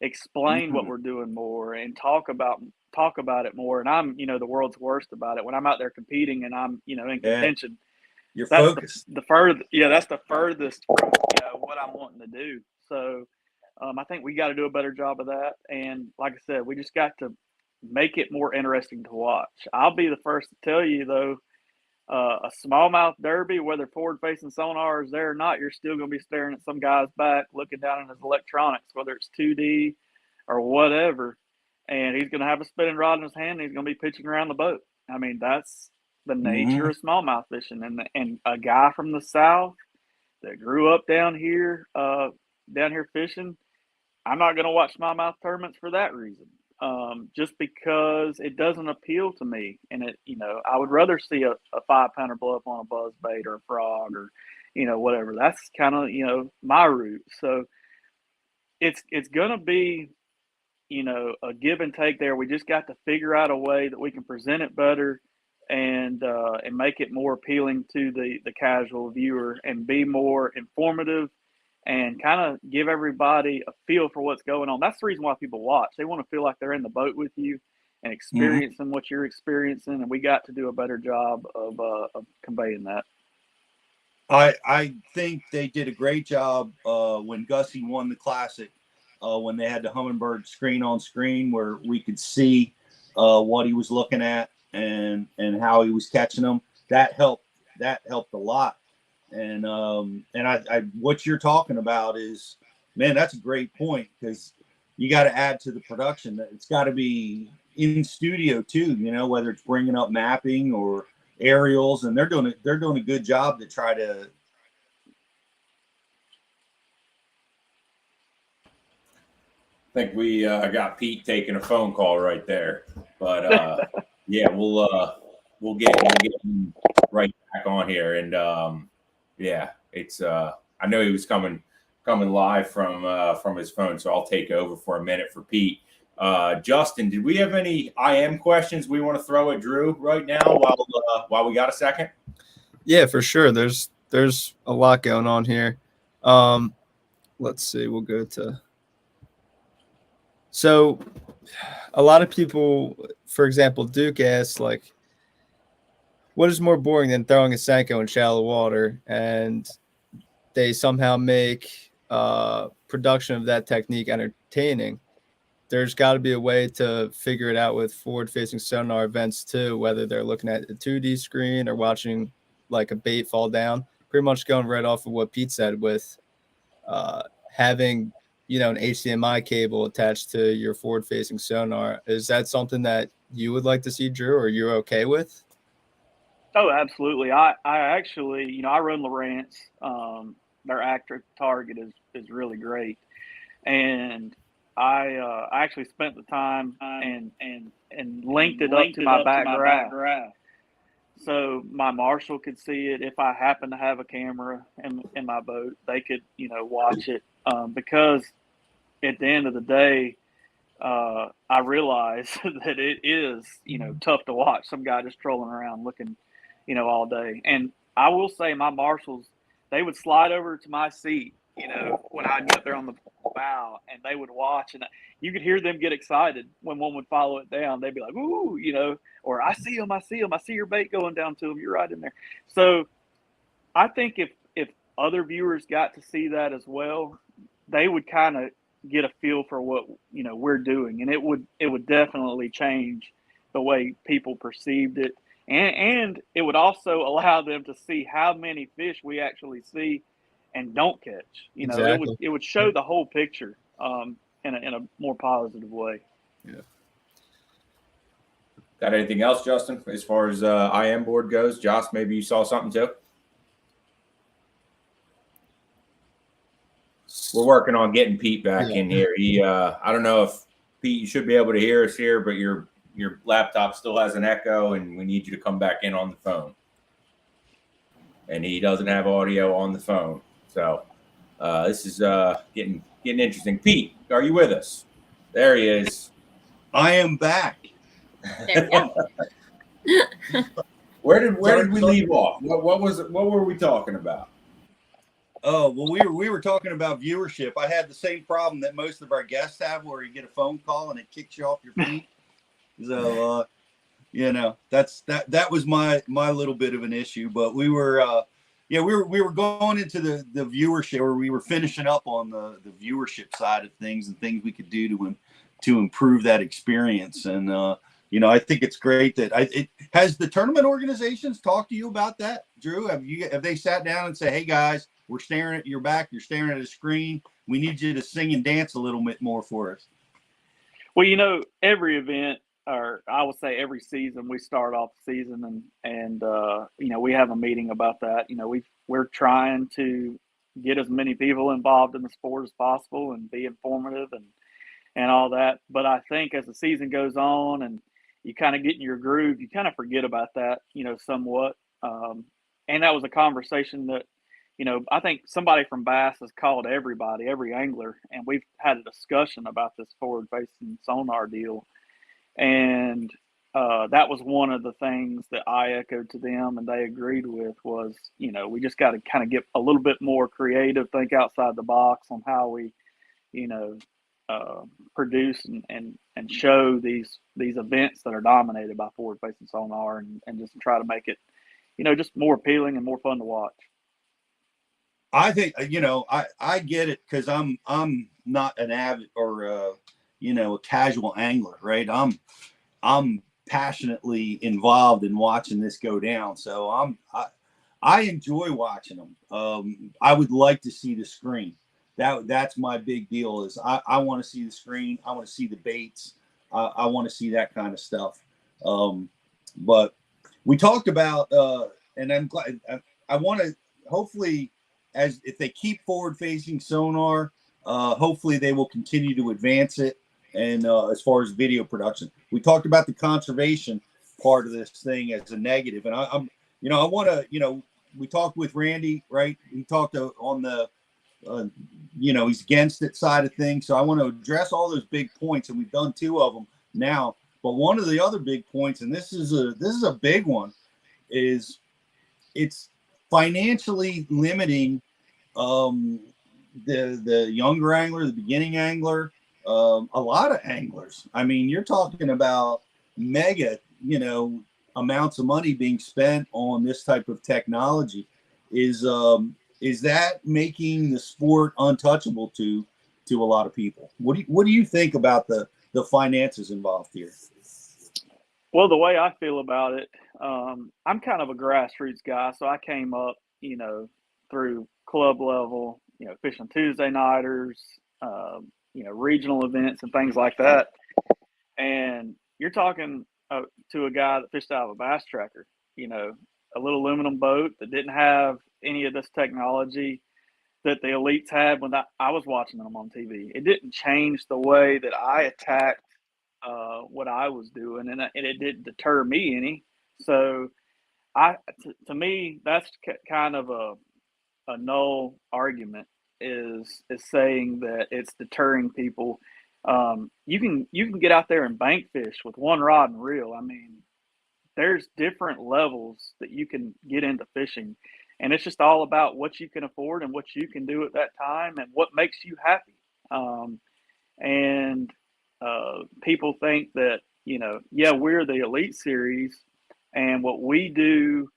explain what we're doing more, and talk about it more. And I'm, the world's worst about it when I'm out there competing and I'm, in contention. You're that's focused. That's the furthest from, what I'm wanting to do. So I think we got to do a better job of that. And like I said, we just got to make it more interesting to watch. I'll be the first to tell you, though, a smallmouth derby, whether forward-facing sonar is there or not, you're still going to be staring at some guy's back, looking down at his electronics, whether it's 2D or whatever, and he's going to have a spinning rod in his hand, and he's going to be pitching around the boat. I mean, that's the nature of smallmouth fishing. And a guy from the South that grew up down here fishing, I'm not going to watch smallmouth tournaments for that reason. Just because it doesn't appeal to me, and I would rather see a 5-pounder blow up on a buzz bait or a frog or, whatever. That's kind of, my route. So it's going to be, a give and take there. We just got to figure out a way that we can present it better and make it more appealing to the casual viewer, and be more informative, and kind of give everybody a feel for what's going on. That's the reason why people watch. They want to feel like they're in the boat with you and experiencing what you're experiencing. And we got to do a better job of conveying that. I think they did a great job when Gussie won the Classic, when they had the Humminbird screen on screen, where we could see what he was looking at and how he was catching them. That helped a lot. And I what you're talking about is, man, that's a great point, because you got to add to the production. It's got to be in studio too, whether it's bringing up mapping or aerials, and they're doing a good job to try to. I think we got Pete taking a phone call right there, but yeah, we'll get him right back on here. And yeah, it's I know he was coming live from his phone, so I'll take over for a minute for Pete. Justin, did we have any IM questions we want to throw at Drew right now while we got a second? Yeah, for sure. There's a lot going on here. Let's see. We'll go to. So a lot of people, for example, Duke asks, like, what is more boring than throwing a Senko in shallow water? And they somehow make production of that technique entertaining. there's got to be a way to figure it out with forward-facing sonar events too, whether they're looking at a 2D screen or watching like a bait fall down. Pretty much going right off of what Pete said with having, you know, an HDMI cable attached to your forward-facing sonar. Is that something that you would like to see, Drew, or you're okay with? Oh, absolutely. I actually, you know, I run Lowrance. Their active target is really great, and I actually spent the time and linked it up to my back graph, so my marshal could see it. If I happen to have a camera in my boat, they could, you know, watch it, because at the end of the day, I realize that it is, you know, tough to watch some guy just trolling around looking, you know, all day. And I will say my marshals, they would slide over to my seat, you know, when I'd get there on the bow, and they would watch, and you could hear them get excited when one would follow it down. They'd be like, "Ooh," you know, or "I see him, I see him, I see your bait going down to him. You're right in there." So I think if other viewers got to see that as well, they would kind of get a feel for what, you know, we're doing, and it would definitely change the way people perceived it, and it would also allow them to see how many fish we actually see and don't catch. You know, Exactly. it would show the whole picture in a more positive way. Yeah. Got anything else, Justin, as far as IM board goes? Josh, maybe you saw something too? We're working on getting Pete back in here. He, I don't know if Pete, you should be able to hear us here, but your laptop still has an echo, and we need you to come back in on the phone. And he doesn't have audio on the phone, so this is getting interesting. Pete, are you with us? There he is. I am back. There we go. Where did we leave off? What were we talking about? Oh, well, we were talking about viewership. I had the same problem that most of our guests have, where you get a phone call and it kicks you off your feet. So, you know, that was my little bit of an issue. But we were, we were going into the viewership, or we were finishing up on the viewership side of things and things we could do to improve that experience. And you know, I think it's great that has the tournament organizations talked to you about that, Drew? Have they sat down and say, "Hey guys, we're staring at your back. You're staring at a screen. We need you to sing and dance a little bit more for us"? Well, you know, every event, or I would say every season, we start off the season and you know, we have a meeting about that. You know, we're trying to get as many people involved in the sport as possible and be informative and all that. But I think as the season goes on and you kind of get in your groove, you kind of forget about that, you know, somewhat. And that was a conversation that, you know, I think somebody from Bass has called everybody, every angler, and we've had a discussion about this forward-facing sonar deal. And that was one of the things that I echoed to them, and they agreed with, was, you know, we just got to kind of get a little bit more creative, think outside the box on how we, you know, produce and show these events that are dominated by forward-facing sonar, and just try to make it, you know, just more appealing and more fun to watch. I think, you know, I get it, because I'm not an avid or you know, a casual angler, right? I'm passionately involved in watching this go down, so I enjoy watching them. I would like to see the screen. That's my big deal. Is I want to see the screen. I want to see the baits. I want to see that kind of stuff. But we talked about, and I'm glad. I want to hopefully, as if they keep forward-facing sonar, hopefully they will continue to advance it. And as far as video production, we talked about the conservation part of this thing as a negative, and I'm, you know, I want to, you know, we talked with Randy, right? He talked on the, you know, he's against it side of things. So I want to address all those big points, and we've done 2 of them now. But one of the other big points, and this is a big one, is it's financially limiting the younger angler, the beginning angler, a lot of anglers. I mean, you're talking about mega, you know, amounts of money being spent on this type of technology. Is that making the sport untouchable to a lot of people? What do you think about the finances involved here? Well, the way I feel about it, I'm kind of a grassroots guy, so I came up, through club level, fishing Tuesday nighters, regional events and things like that. And you're talking to a guy that fished out of a bass tracker, a little aluminum boat that didn't have any of this technology that the elites had when I was watching them on TV. It didn't change the way that I attacked what I was doing, and it didn't deter me any. So, to me, that's kind of a null argument. Is saying that it's deterring people. You can get out there and bank fish with one rod and reel. I mean, there's different levels that you can get into fishing, and it's just all about what you can afford and what you can do at that time and what makes you happy. And people think that, we're the Elite Series and what we do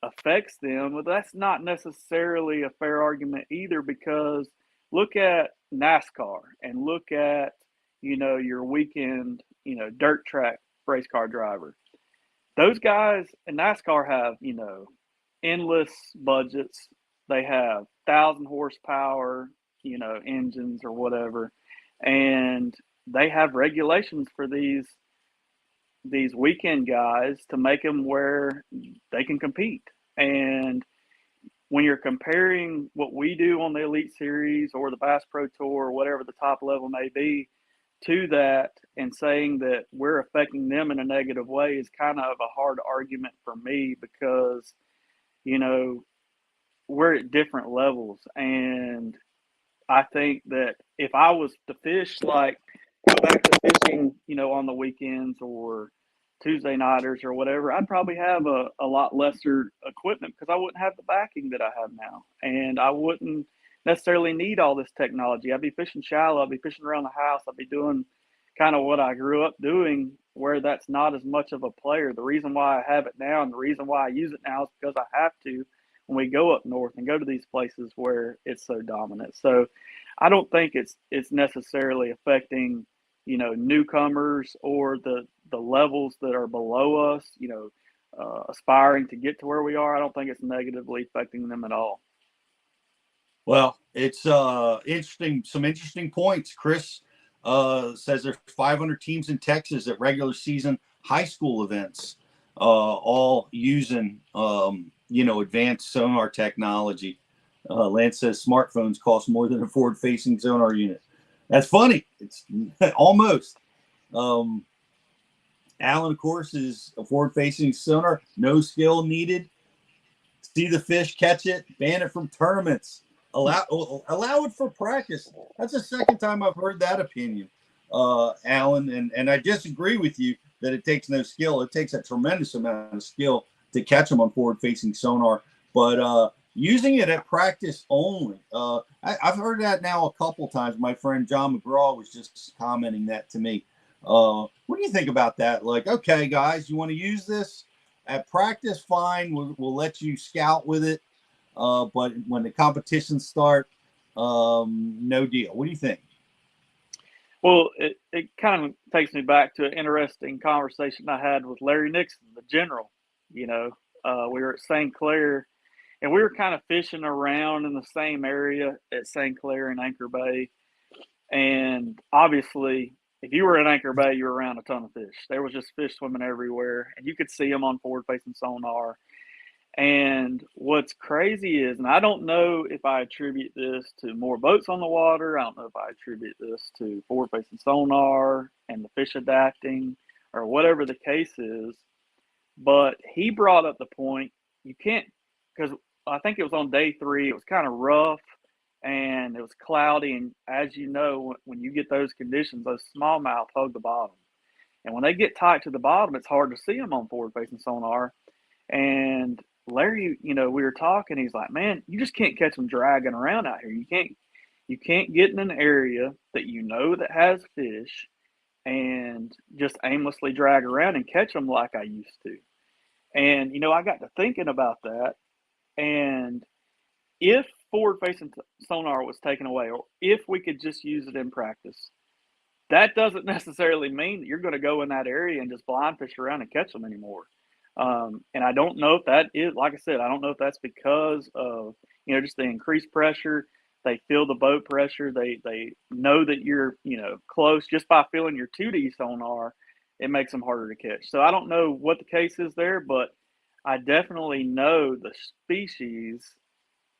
affects them. But that's not necessarily a fair argument either, because look at NASCAR and look at, your weekend, dirt track race car driver. Those guys in NASCAR have, endless budgets. They have 1,000 horsepower, engines or whatever. And they have regulations for these weekend guys to make them where they can compete. And when you're comparing what we do on the Elite Series or the Bass Pro Tour or whatever the top level may be to that, and saying that we're affecting them in a negative way is kind of a hard argument for me, because, we're at different levels. And I think that if I was to fish, like go back to fishing, on the weekends or Tuesday nighters or whatever, I'd probably have a lot lesser equipment because I wouldn't have the backing that I have now. And I wouldn't necessarily need all this technology. I'd be fishing shallow. I'd be fishing around the house. I'd be doing kind of what I grew up doing, where that's not as much of a player. The reason why I have it now and the reason why I use it now is because I have to when we go up north and go to these places where it's so dominant. So I don't think it's necessarily affecting, newcomers or the levels that are below us, aspiring to get to where we are. I don't think it's negatively affecting them at all. Well, it's interesting. Some interesting points. Chris says there's 500 teams in Texas at regular season high school events, all using advanced sonar technology. Lance says smartphones cost more than a forward-facing sonar unit. That's funny. It's almost. Alan, of course, is a forward-facing sonar. No skill needed. See the fish, catch it, ban it from tournaments. Allow it for practice. That's the second time I've heard that opinion, Alan. And I disagree with you that it takes no skill. It takes a tremendous amount of skill to catch them on forward-facing sonar. But using it at practice only. I've heard that now a couple times. My friend John McGraw was just commenting that to me. What do you think about that? Like, okay, guys, you want to use this at practice? Fine. We'll let you scout with it. But when the competitions start, no deal. What do you think? Well, it kind of takes me back to an interesting conversation I had with Larry Nixon, the general. We were at St. Clair, and we were kind of fishing around in the same area at St. Clair and Anchor Bay. And obviously, if you were in Anchor Bay, you were around a ton of fish. There was just fish swimming everywhere, and you could see them on forward-facing sonar. And what's crazy is, and I don't know if I attribute this to more boats on the water. I don't know if I attribute this to forward-facing sonar and the fish adapting or whatever the case is. But he brought up the point, you can't, because I think it was on day 3, it was kind of rough and it was cloudy. And as you know, when you get those conditions, those smallmouth hug the bottom. And when they get tight to the bottom, it's hard to see them on forward-facing sonar. And Larry, we were talking, he's like, man, you just can't catch them dragging around out here. You can't get in an area that that has fish and just aimlessly drag around and catch them like I used to. And, I got to thinking about that. And if forward-facing sonar was taken away, or if we could just use it in practice, that doesn't necessarily mean that you're going to go in that area and just blind fish around and catch them anymore. And I don't know if that is, like I said, I don't know if that's because of, just the increased pressure. They feel the boat pressure. They know that you're, close just by feeling your 2D sonar. It makes them harder to catch. So I don't know what the case is there, but I definitely know the species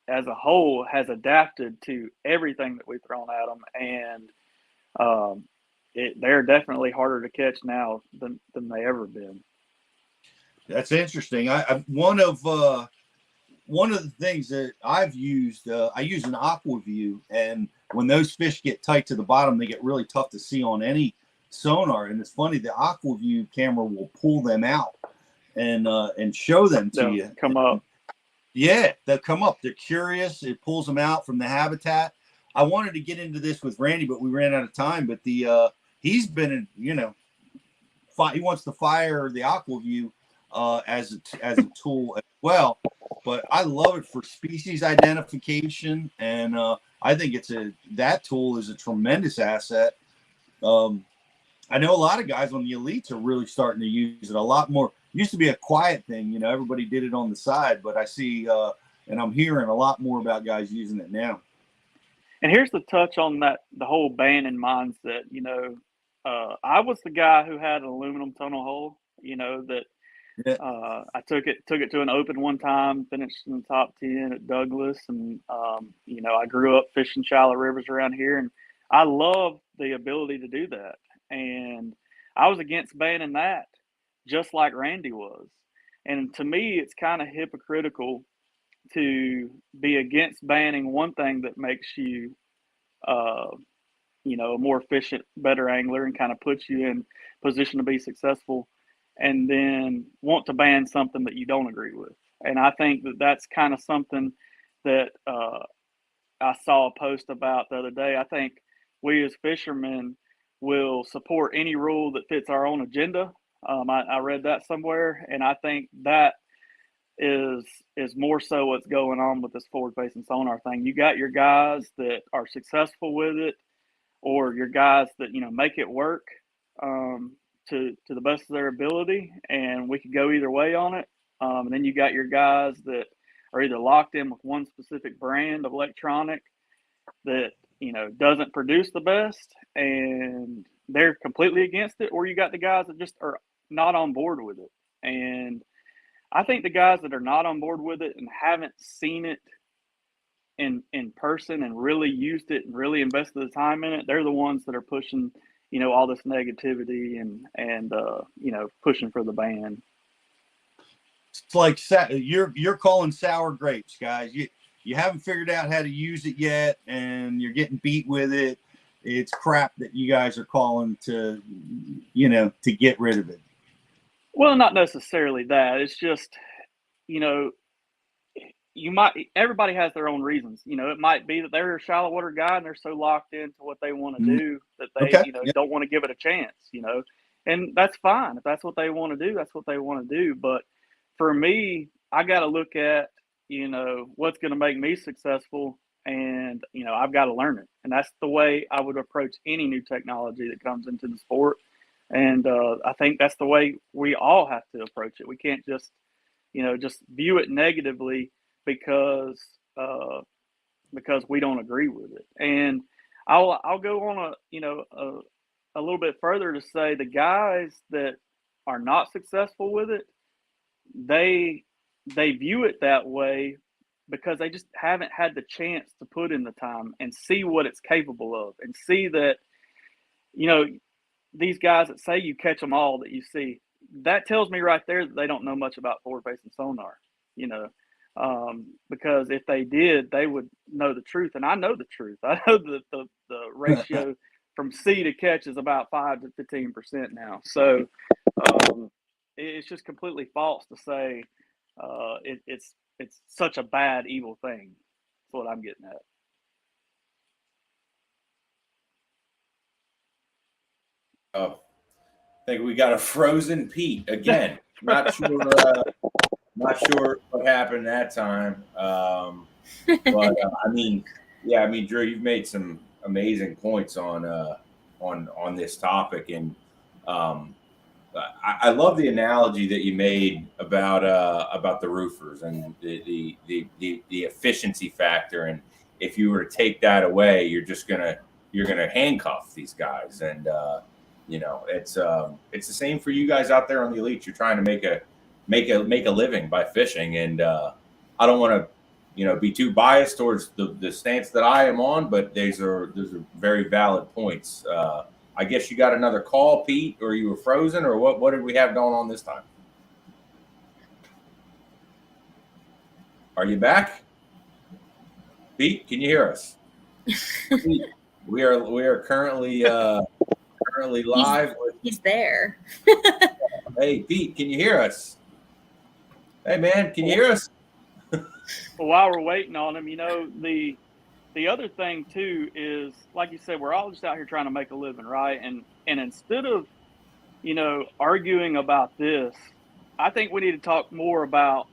as a whole has adapted to everything that we've thrown at them, and they're definitely harder to catch now than they ever been. That's interesting. One of the things that I've used, I use an aqua view, and when those fish get tight to the bottom, they get really tough to see on any sonar. And it's funny, the aqua view camera will pull them out and show them to you. Come up. Yeah, they'll come up. They're curious. It pulls them out from the habitat. I wanted to get into this with Randy, but we ran out of time. But he's been, he wants to fire the aqua view as a tool as well. But I love it for species identification, and I think that tool is a tremendous asset. I know a lot of guys on the elites are really starting to use it a lot more. Used to be a quiet thing, everybody did it on the side, but I see and I'm hearing a lot more about guys using it now. And here's the touch on that, the whole banning mindset. I was the guy who had an aluminum tunnel hole, that I took it to an open one time, finished in the top 10 at Douglas. And, I grew up fishing shallow rivers around here, and I love the ability to do that. And I was against banning that, just like Randy was. And to me, it's kind of hypocritical to be against banning one thing that makes you, a more efficient, better angler and kind of puts you in position to be successful, and then want to ban something that you don't agree with. And I think that that's kind of something that I saw a post about the other day. I think we as fishermen will support any rule that fits our own agenda. I read that somewhere, and I think that is more so what's going on with this forward-facing sonar thing. You got your guys that are successful with it, or your guys that make it work to the best of their ability, and we could go either way on it. And then you got your guys that are either locked in with one specific brand of electronic that doesn't produce the best, and they're completely against it, or you got the guys that just are not on board with it. And I think the guys that are not on board with it and haven't seen it in person and really used it and really invested the time in it, they're the ones that are pushing, all this negativity and pushing for the ban. It's like you're calling sour grapes, guys. You haven't figured out how to use it yet, and you're getting beat with it. It's crap that you guys are calling to get rid of it. Well, not necessarily that. It's just, everybody has their own reasons. It might be that they're a shallow water guy and they're so locked into what they want to do that they, don't want to give it a chance, and that's fine. If that's what they want to do, that's what they want to do. But for me, I got to look at, what's going to make me successful, and, I've got to learn it. And that's the way I would approach any new technology that comes into the sport. And I think that's the way we all have to approach it. We can't just, just view it negatively because we don't agree with it. And I'll go on a little bit further to say the guys that are not successful with it, they view it that way because they just haven't had the chance to put in the time and see what it's capable of, and see that, these guys that say you catch them all that you see, that tells me right there that they don't know much about forward-facing sonar, because if they did, they would know the truth. And I know the truth. I know that the ratio from see to catch is about 5 to 15% now. So it's just completely false to say it's such a bad, evil thing. That's what I'm getting at. Oh, I think we got a frozen Pete again. Not sure what happened that time. But Drew, you've made some amazing points on on this topic. And I love the analogy that you made about the roofers and the efficiency factor. And if you were to take that away, you're gonna handcuff these guys. And it's the same for you guys out there on the Elite. You're trying to make a living by fishing. And I don't want to be too biased towards the stance that I am on, but those are very valid points. I guess you got another call, Pete, or you were frozen, or what did we have going on this time? Are you back? Pete, can you hear us? Pete, we are currently live. He's there. Hey, Pete, can you hear us? Hey, man, can you hear us? Well, while we're waiting on him, the other thing too is, like you said, we're all just out here trying to make a living, right? And instead of, arguing about this, I think we need to talk more about,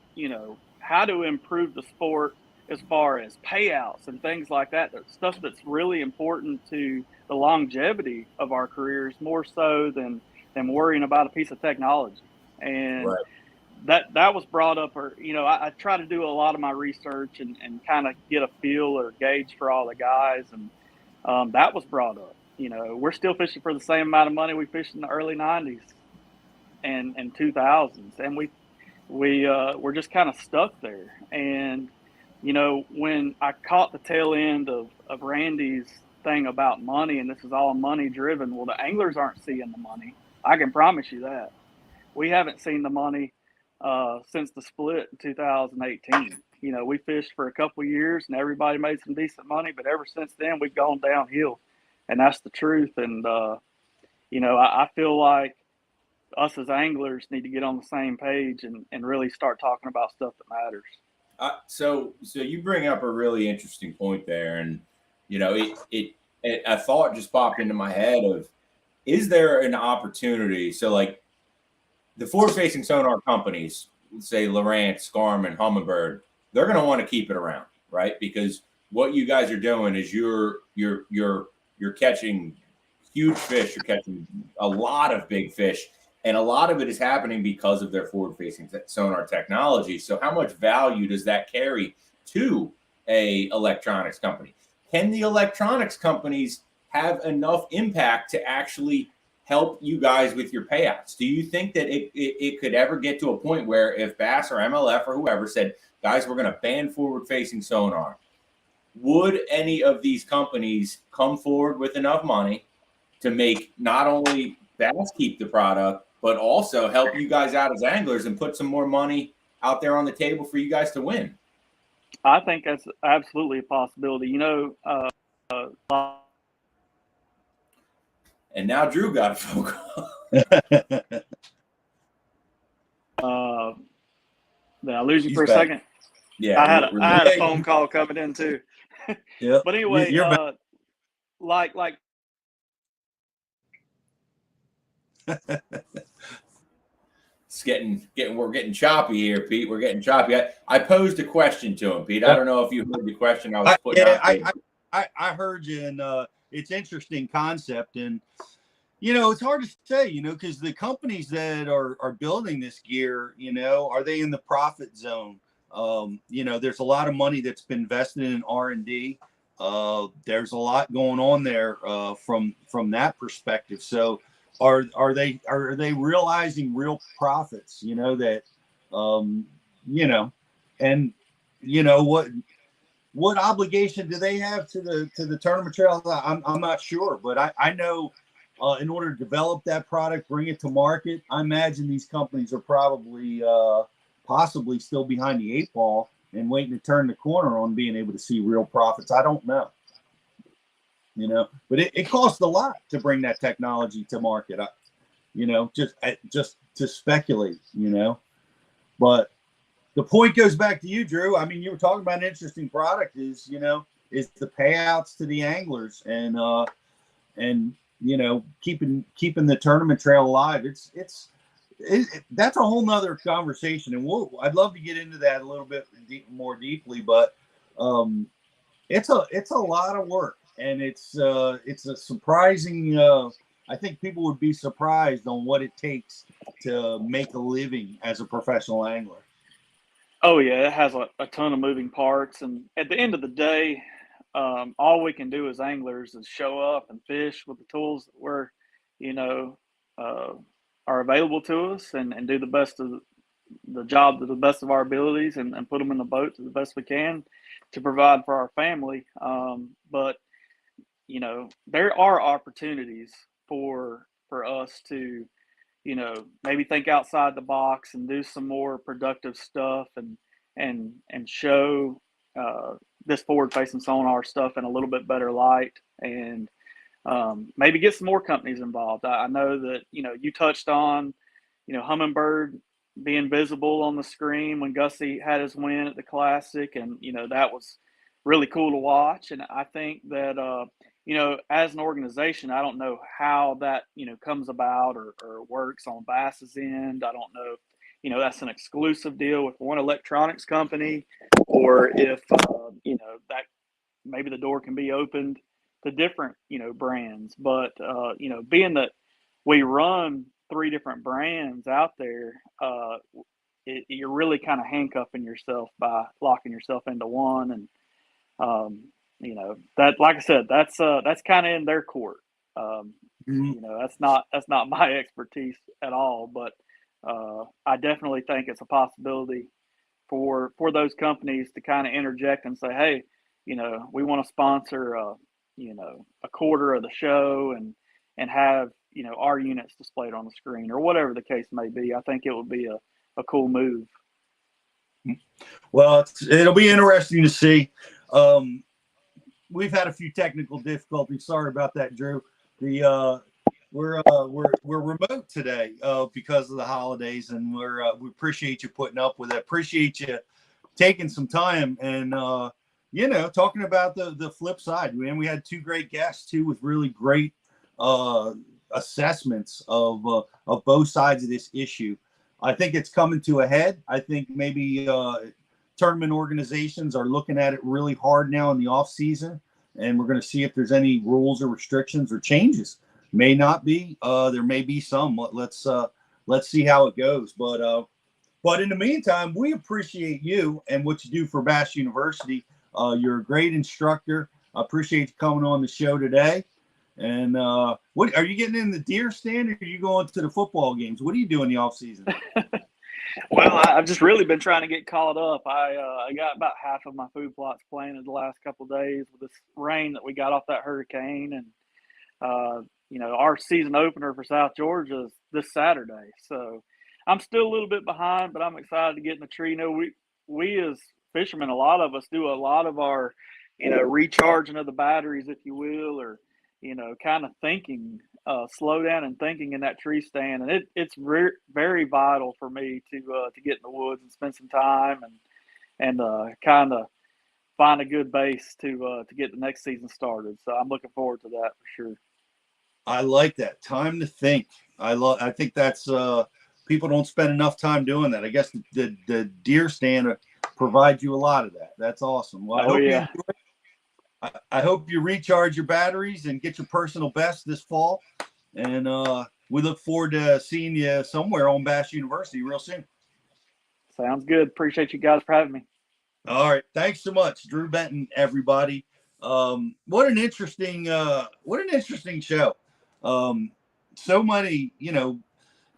how to improve the sport as far as payouts and things like that. That's stuff that's really important to the longevity of our careers, more so than worrying about a piece of technology. And right. That was brought up, or I try to do a lot of my research and kind of get a feel or gauge for all the guys, and that was brought up. We're still fishing for the same amount of money we fished in the early 90s and 2000s, and we're just kind of stuck there. And when I caught the tail end of Randy's thing about money, and this is all money driven, well, the anglers aren't seeing the money. I can promise you that. We haven't seen the money since the split in 2018. We fished for a couple of years and everybody made some decent money, but ever since then we've gone downhill, and that's the truth. And I feel like us as anglers need to get on the same page and really start talking about stuff that matters. So you bring up a really interesting point there, and a thought just popped into my head of, is there an opportunity? So like, the forward-facing sonar companies, say Lowrance, Garmin, Humminbird, they're going to want to keep it around, right? Because what you guys are doing is you're catching huge fish, you're catching a lot of big fish, and a lot of it is happening because of their forward-facing sonar technology. So how much value does that carry to a electronics company? Can the electronics companies have enough impact to actually help you guys with your payouts? Do you think that it could ever get to a point where if Bass or MLF or whoever said, guys, we're going to ban forward-facing sonar, would any of these companies come forward with enough money to make not only Bass keep the product, but also help you guys out as anglers and put some more money out there on the table for you guys to win? I think that's absolutely a possibility. And now Drew got a phone call. Did I lose you for a second? Yeah, I had a phone call coming in too. Yeah. But anyway, like we're getting choppy here, Pete. We're getting choppy. I posed a question to him, Pete. I don't know if you heard the question I was putting out there. I heard you, and it's interesting concept, and it's hard to say, because the companies that are building this gear, are they in the profit zone? There's a lot of money that's been invested in R&D. There's a lot going on there from that perspective. So are they realizing real profits? What obligation do they have to the tournament trail? I'm not sure, but I know in order to develop that product, bring it to market, I imagine these companies are probably possibly still behind the 8 ball and waiting to turn the corner on being able to see real profits. I don't know, but it costs a lot to bring that technology to market. Just to speculate, but the point goes back to you, Drew. I mean, you were talking about an interesting product is the payouts to the anglers and keeping the tournament trail alive. That's a whole nother conversation, and I'd love to get into that a little bit more deeply, but it's a lot of work, and it's a surprising. I think people would be surprised on what it takes to make a living as a professional angler. Oh yeah, it has a ton of moving parts, and at the end of the day, all we can do as anglers is show up and fish with the tools that we're, you know, are available to us, and do the best of the job to the best of our abilities, and put them in the boat to the best we can to provide for our family. But you know, there are opportunities for us to, you know, maybe think outside the box and do some more productive stuff, and show this forward facing sonar stuff in a little bit better light, and maybe get some more companies involved. I know that, you know, you touched on, you know, Humminbird being visible on the screen when Gussie had his win at the Classic, and you know, that was really cool to watch. And I think that you know, as an organization, I don't know how that, you know, comes about or works on Bass's end. I don't know if, you know, that's an exclusive deal with one electronics company, or if you know, that maybe the door can be opened to different, you know, brands. But you know, being that we run 3 different brands out there, you're really kind of handcuffing yourself by locking yourself into one. And you know, that, like I said, that's kind of in their court. You know, that's not my expertise at all, but I definitely think it's a possibility for those companies to kind of interject and say, hey, you know, we want to sponsor you know, a quarter of the show, and have, you know, our units displayed on the screen, or whatever the case may be. I think it would be a cool move. Well, it'll be interesting to see. We've had a few technical difficulties. Sorry about that, Drew. We're remote today because of the holidays, and we appreciate you putting up with it. Appreciate you taking some time and you know, talking about the flip side. Man, we had 2 great guests too, with really great assessments of both sides of this issue. I think it's coming to a head. I think maybe tournament organizations are looking at it really hard now in the off season, and we're going to see if there's any rules or restrictions or changes. May not be. There may be some. Let's see how it goes. But in the meantime, we appreciate you and what you do for Bass University. You're a great instructor. I appreciate you coming on the show today. And what are you getting in the deer stand, or are you going to the football games? What do you do in the off season? Well, I've just really been trying to get caught up. I got about half of my food plots planted the last couple of days with this rain that we got off that hurricane. And you know, our season opener for South Georgia is this Saturday. So I'm still a little bit behind, but I'm excited to get in the tree. You know, we as fishermen, a lot of us do a lot of our, you know, recharging of the batteries, if you will, or, you know, kind of thinking, slow down and thinking in that tree stand. And it's very vital for me to get in the woods and spend some time, and kind of find a good base to get the next season started. So I'm looking forward to that for sure. I like that. Time to think. I think that's people don't spend enough time doing that. I guess the deer stand provides you a lot of that. That's awesome. Well, I hope you recharge your batteries and get your personal best this fall. And we look forward to seeing you somewhere on Bass University real soon. Sounds good. Appreciate you guys for having me. All right. Thanks so much, Drew Benton, everybody. What an interesting show. So many, you know,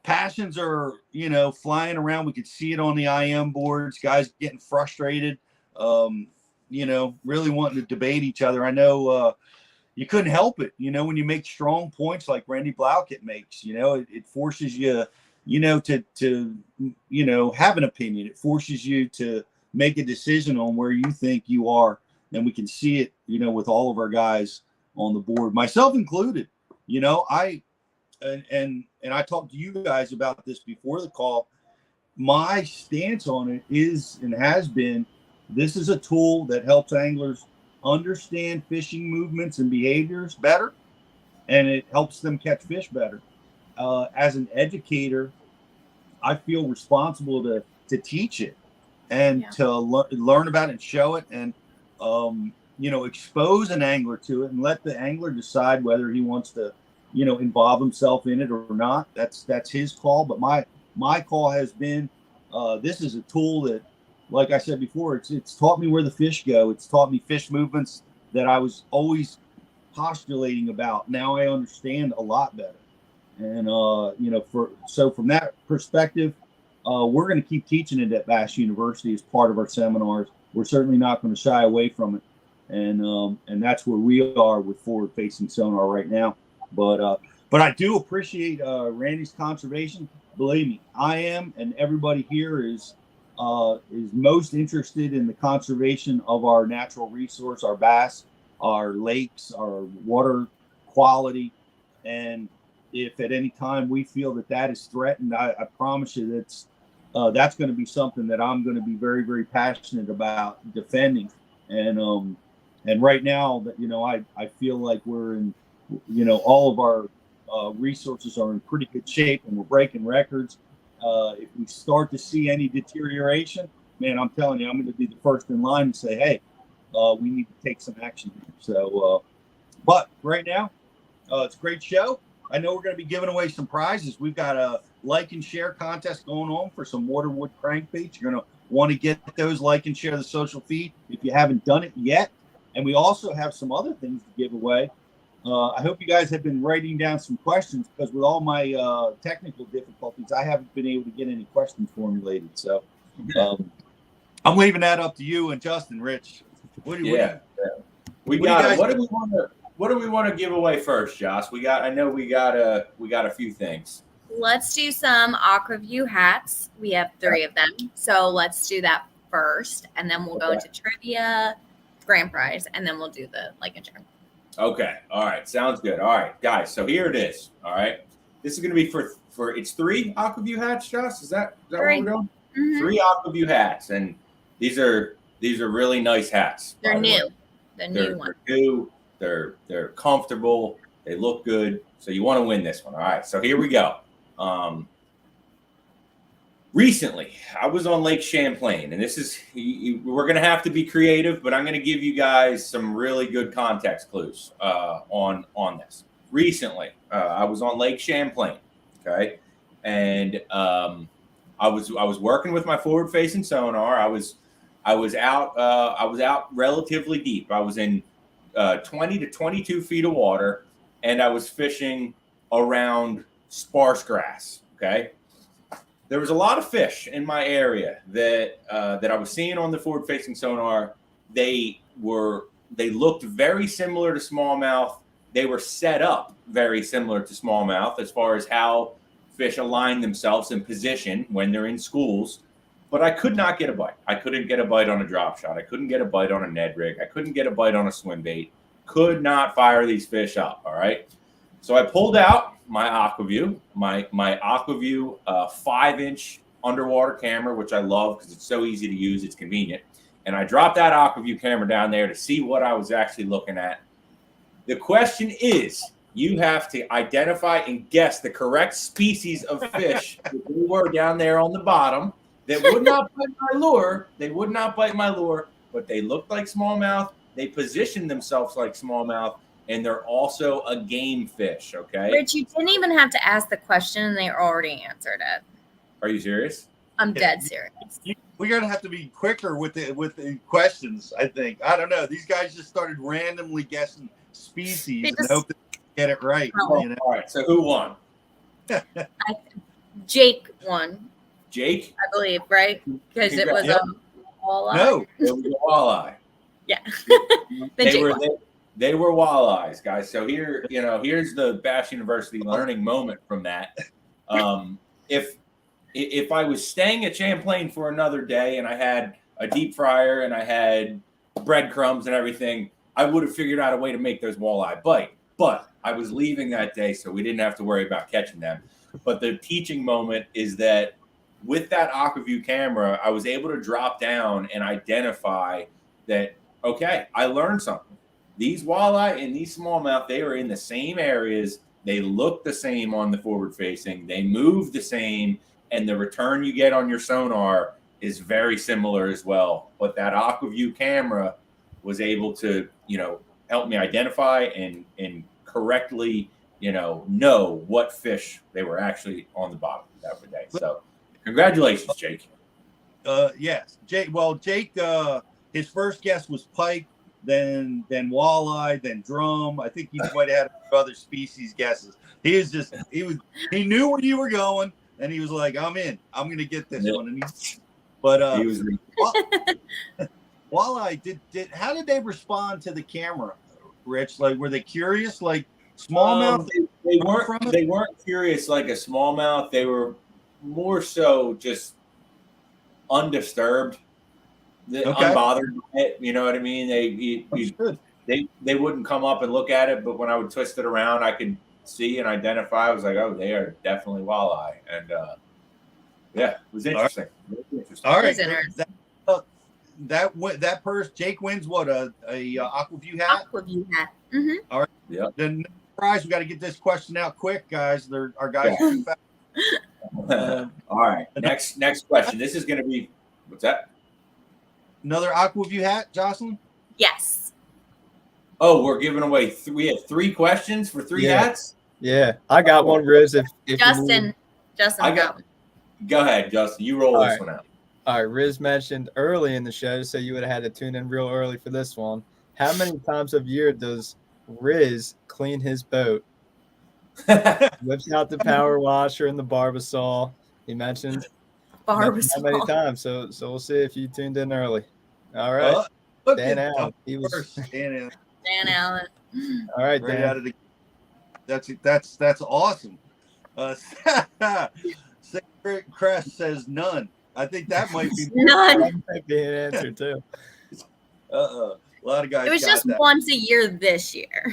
passions are, you know, flying around. We could see it on the IM boards, guys getting frustrated, you know, really wanting to debate each other. I know you couldn't help it, you know, when you make strong points like Randy Blaukett makes, you know, it forces you, you know, to, you know, have an opinion. It forces you to make a decision on where you think you are. And we can see it, you know, with all of our guys on the board, myself included. You know, and I talked to you guys about this before the call. My stance on it is and has been, this is a tool that helps anglers understand fishing movements and behaviors better, and it helps them catch fish better. As an educator, I feel responsible to teach it and to learn about it and show it. And expose an angler to it and let the angler decide whether he wants to, involve himself in it or not. That's his call. But my call has been, this is a tool that, like I said before, it's taught me where the fish go. It's taught me fish movements that I was always postulating about. Now I understand a lot better. And from that perspective, we're going to keep teaching it at Bass University as part of our seminars. We're certainly not going to shy away from it, and that's where we are with forward-facing sonar right now. But I do appreciate Randy's conservation. Believe me, I am, and everybody here is most interested in the conservation of our natural resource, our bass, our lakes, our water quality, and if at any time we feel that is threatened, I promise you that's going to be something that I'm going to be very, very passionate about defending. And right now that, I feel like we're in, all of our resources are in pretty good shape and we're breaking records. If we start to see any deterioration, man, I'm telling you, I'm going to be the first in line and say, hey, we need to take some action here. So, but right now, it's a great show. I know we're going to be giving away some prizes. We've got a like and share contest going on for some waterwood crankbaits. You're going to want to get those, like and share the social feed if you haven't done it yet. And we also have some other things to give away. I hope you guys have been writing down some questions, because with all my technical difficulties, I haven't been able to get any questions formulated. So I'm leaving that up to you and Justin. Rich, what do we want to give away first, Josh? We got a few things. Let's do some Aquaview hats. We have 3 of them. So let's do that first, and then we'll go into trivia, grand prize, and then we'll do the like and share. Okay. All right. Sounds good. All right, guys. So here it is. All right. This is going to be for it's 3 Aquaview hats, Josh. Is that what we're doing? Mm-hmm. 3 Aquaview hats, and these are really nice hats. They're new. The new one. They're new. They're comfortable. They look good. So you want to win this one. All right. So here we go. Recently, I was on Lake Champlain, and this is we're going to have to be creative, but I'm going to give you guys some really good context clues on this. Recently, I was on Lake Champlain, okay, and I was working with my forward-facing sonar. I was out relatively deep. I was in 20 to 22 feet of water, and I was fishing around sparse grass. Okay. There was a lot of fish in my area that I was seeing on the forward-facing sonar. They looked very similar to smallmouth. They were set up very similar to smallmouth as far as how fish align themselves in position when they're in schools. But I could not get a bite. I couldn't get a bite on a drop shot. I couldn't get a bite on a Ned rig. I couldn't get a bite on a swim bait. Could not fire these fish up. All right. So I pulled out my Aquaview, my Aquaview 5-inch underwater camera, which I love because it's so easy to use. It's convenient. And I dropped that Aquaview camera down there to see what I was actually looking at. The question is, you have to identify and guess the correct species of fish that we were down there on the bottom that would not bite my lure. They would not bite my lure, but they looked like smallmouth. They positioned themselves like smallmouth. And they're also a game fish, okay? Rich, you didn't even have to ask the question, and they already answered it. Are you serious? I'm dead serious. We're gonna have to be quicker with the questions. I think. I don't know. These guys just started randomly guessing species and hope they get it right. Oh. You know? All right. So who won? Jake won. Jake? I believe, right? Because it was a walleye. No, it was a walleye. Yeah. They were walleyes, guys. So here's the Bass University learning moment from that. If I was staying at Champlain for another day and I had a deep fryer and I had breadcrumbs and everything, I would have figured out a way to make those walleye bite. But I was leaving that day, so we didn't have to worry about catching them. But the teaching moment is that with that Aquaview camera, I was able to drop down and identify that, okay, I learned something. These walleye and these smallmouth, they are in the same areas. They look the same on the forward facing. They move the same. And the return you get on your sonar is very similar as well. But that Aquaview camera was able to, help me identify and correctly, know what fish they were actually on the bottom every day. So congratulations, Jake. Yes, Jake. Well, Jake, his first guess was pike, then walleye, then drum. I think he might have had a few other species guesses. He knew where you were going, and he was like, "I'm in. I'm going to get this one." And he was. Walleye, how did they respond to the camera, Rich? Like, were they curious? Like smallmouth? They weren't curious like a smallmouth. They were more so just undisturbed, unbothered by it. You know what I mean? They wouldn't come up and look at it, but when I would twist it around, I could see and identify. I was like, oh, they are definitely walleye, and it was interesting. All right, that person Jake wins what a Aquaview hat. Aquaview hat. Mm-hmm. All right. Yeah. Then prize. We got to get this question out quick, guys. Our guys. All right. Next question. This is going to be what's that? Another Aquaview hat, Jocelyn? Yes. Oh, we're giving away we have 3 questions for 3 hats? Yeah. I got one, Riz. If Justin I got one. Go ahead, Justin. You roll this one out. All right. Riz mentioned early in the show, so you would have had to tune in real early for this one. How many times a year does Riz clean his boat? Whips out the power washer and the Barbasol. He mentioned Barbasol. How many times? So we'll see if you tuned in early. All right. Dan Allen. He was Dan Allen. All right, right Dan. out of the, that's awesome. Sacred Crest says none. I think that might be none. That might be an answer too. A lot of guys. It was just that. once a year this year.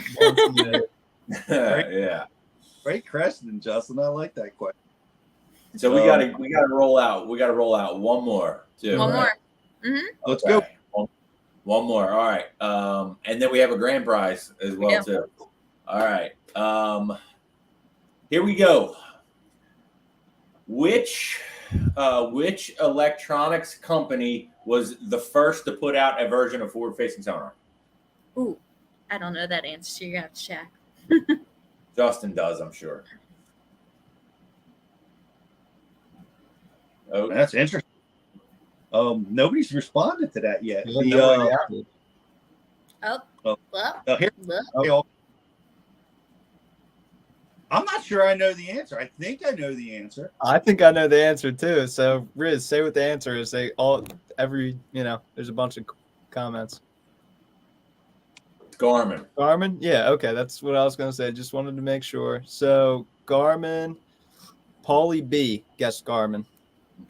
Yeah. Great question, Justin. I like that question. So we gotta roll out. We gotta roll out one more too. One more. Mm-hmm. Let's go. One more. All right. And then we have a grand prize as well too. All right. Here we go. Which electronics company was the first to put out a version of forward-facing sonar? Ooh, I don't know that answer. You're gonna have to check. Justin does, I'm sure. Oh, that's interesting. Nobody's responded to that yet. Here. I'm not sure I know the answer. I think I know the answer. I think I know the answer too. So Riz, say what the answer is. There's a bunch of comments. Garmin. Yeah, okay. That's what I was gonna say. Just wanted to make sure. So Garmin, Paulie B guessed Garmin.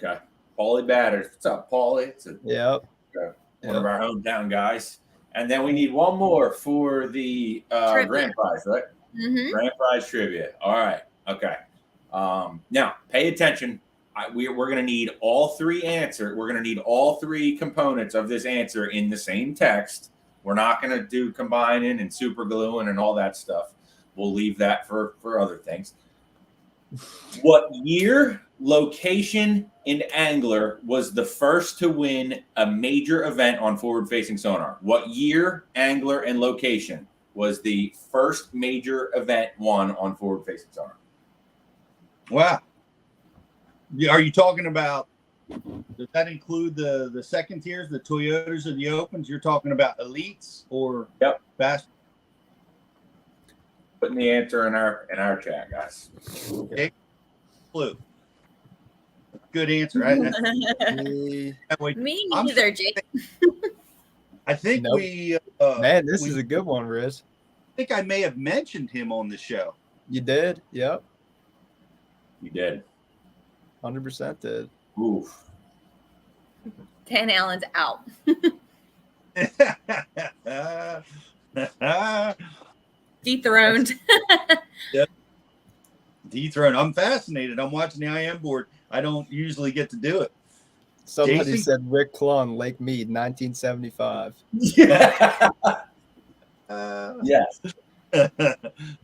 Okay. Paulie Batters. What's up, Paulie? It's one of our hometown guys. And then we need one more for the grand prize, right? Mm-hmm. Grand prize trivia. All right. Okay. Now pay attention. We're going to need all 3 answers. We're going to need all 3 components of this answer in the same text. We're not going to do combining and super gluing and all that stuff. We'll leave that for other things. What year, location, and angler was the first to win a major event on forward-facing sonar? What year, angler, and location was the first major event won on forward-facing sonar? Wow. Are you talking about, does that include the second tiers, the Toyotas or the Opens? You're talking about elites or fast? Putting the answer in our chat, guys. Okay. Blue. Good answer. Me neither, Jake. I think man, this is a good one, Riz. I think I may have mentioned him on the show. You did? Yep. You did. 100% did. Oof. Dan Allen's out. Dethroned. Yep. Dethroned. I'm fascinated. I'm watching the IM board. I don't usually get to do it. Somebody said Rick Clun, Lake Mead, 1975. Yes.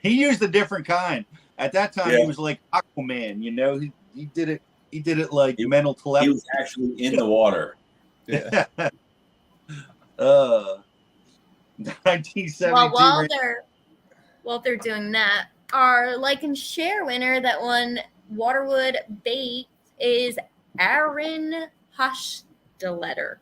He used a different kind. At that time, he was like Aquaman. You know, he did it. He did it like mental telepathy. He was actually in the water. Yeah. 1970. Well, while they're doing that, our like and share winner that won Waterwood bait is Aaron Hushletter.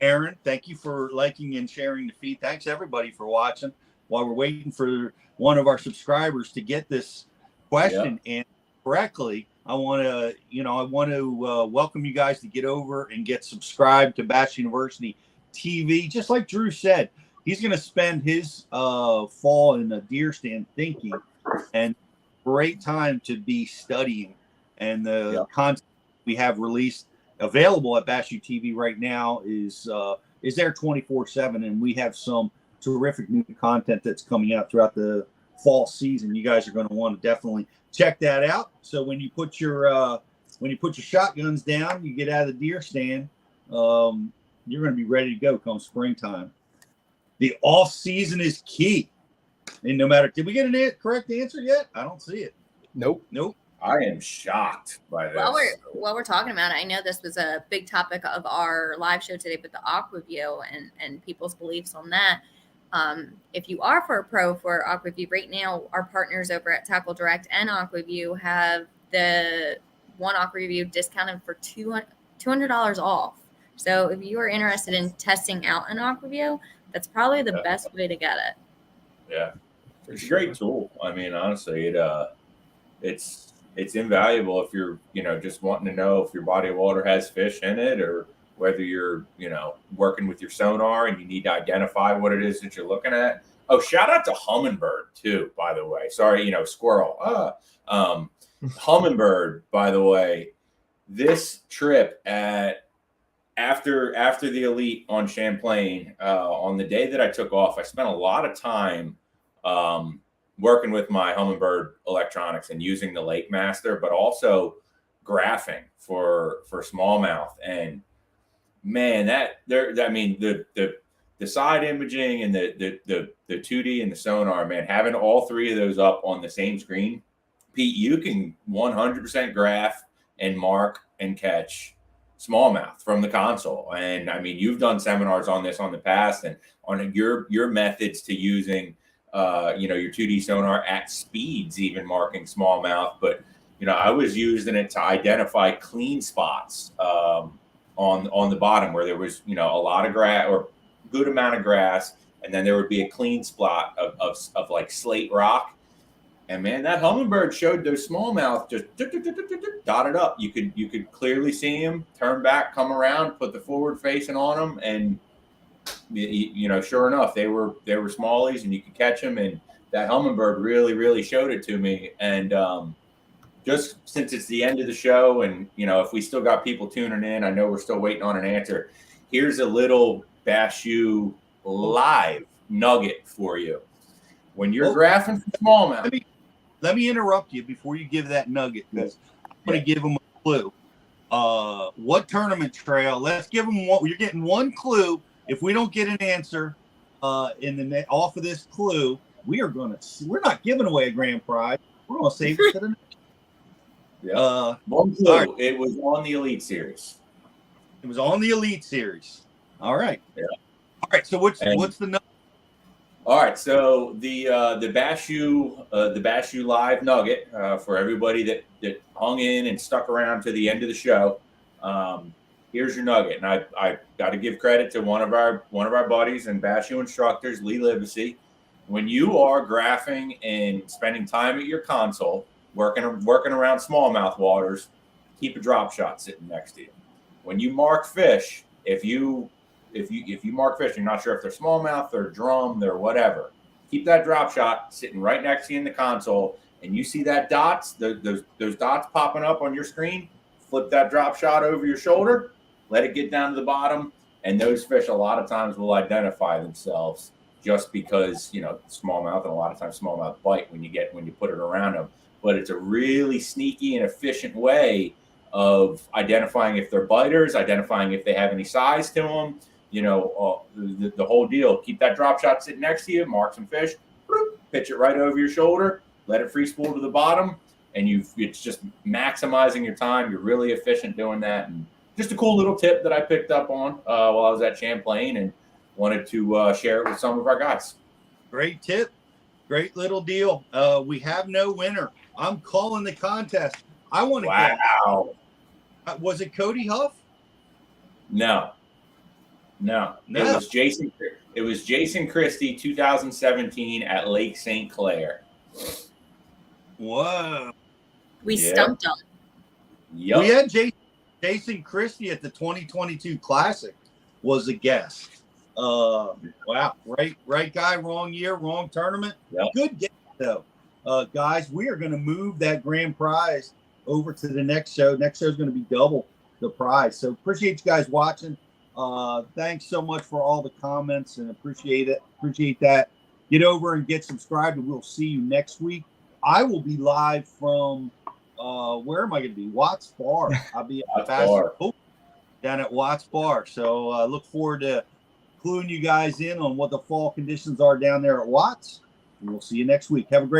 Aaron, thank you for liking and sharing the feed. Thanks everybody for watching. While we're waiting for one of our subscribers to get this question answered correctly, I want to welcome you guys to get over and get subscribed to Bash University TV. Just like Drew said, he's going to spend his fall in a deer stand thinking, and great time to be studying. And the content we have released available at Bash U TV right now is there 24/7, and we have some terrific new content that's coming out throughout the fall season. You guys are going to want to definitely check that out. So when you put your shotguns down, you get out of the deer stand, you're going to be ready to go come springtime. The off season is key, and no matter, did we get a correct answer yet? I don't see it. Nope. I am shocked by this. While we're talking about it, I know this was a big topic of our live show today, but the AquaView and people's beliefs on that. If you are for a pro for AquaView right now, our partners over at Tackle Direct and AquaView have the one AquaView discounted for $200 off. So if you are interested in testing out an AquaView, that's probably the best way to get it. Yeah, it's a great tool. I mean, honestly, it's invaluable if you're, just wanting to know if your body of water has fish in it, or whether you're, working with your sonar and you need to identify what it is that you're looking at. Oh, shout out to Humminbird too, by the way. Sorry, squirrel. Humminbird, by the way, this trip after the Elite on Champlain, on the day that I took off, I spent a lot of time working with my Humminbird electronics and using the Lake Master, but also graphing for smallmouth. And man, the side imaging and the 2D and the sonar, man, having all three of those up on the same screen, Pete, you can 100% graph and mark and catch smallmouth from the console. And I mean, you've done seminars on this on the past, and on your methods to using your 2D sonar at speeds, even marking smallmouth. But I was using it to identify clean spots on the bottom where there was a lot of grass or good amount of grass, and then there would be a clean spot of like slate rock. And man, that Humminbird showed those smallmouth just dotted up. You could clearly see them turn back, come around, put the forward facing on them, and sure enough, they were smallies, and you could catch them. And that Humminbird really showed it to me. And just since it's the end of the show, and if we still got people tuning in, I know we're still waiting on an answer. Here's a little Bash U live nugget for you. When you're graphing for smallmouth. Let me interrupt you before you give that nugget, because I'm going to give them a clue. What tournament trail? Let's give them one. You're getting one clue. If we don't get an answer off of this clue, we're not giving away a grand prize. We're going to save it to the next. Yeah. One clue. Right. It was on the Elite Series. It was on the Elite Series. All right. Yeah. All right. So what's the nugget? All right, so the Bash U live nugget for everybody that hung in and stuck around to the end of the show. Here's your nugget, and I got to give credit to one of our buddies and Bash U instructors, Lee Livesey. When you are graphing and spending time at your console, working around smallmouth waters, keep a drop shot sitting next to you. When you mark fish, if you mark fish, you're not sure if they're smallmouth, they're drum, they're whatever, keep that drop shot sitting right next to you in the console, and you see that those dots popping up on your screen, flip that drop shot over your shoulder, let it get down to the bottom, and those fish a lot of times will identify themselves just because, smallmouth, and a lot of times smallmouth bite when you put it around them. But it's a really sneaky and efficient way of identifying if they're biters, identifying if they have any size to them. The whole deal. Keep that drop shot sitting next to you, mark some fish, pitch it right over your shoulder, let it free spool to the bottom, and it's just maximizing your time. You're really efficient doing that. And just a cool little tip that I picked up on while I was at Champlain. And wanted to share it with some of our guys. Great tip. Great little deal. We have no winner. I'm calling the contest. I want to guess. Wow. Was it Cody Huff? No. It was Jason. It was Jason Christie, 2017 at Lake St. Clair. Whoa. We stumped him. Yep. We had Jason Christie at the 2022 Classic was a guest. Wow. Right guy, wrong year, wrong tournament. Yep. Good guess, though. Guys, we are going to move that grand prize over to the next show. Next show is going to be double the prize. So appreciate you guys watching. Thanks so much for all the comments and appreciate it. Appreciate that. Get over and get subscribed, and we'll see you next week. I will be live from where am I going to be? Watts Bar. I'll be at down at Watts Bar. So look forward to cluing you guys in on what the fall conditions are down there at Watts. And we'll see you next week. Have a great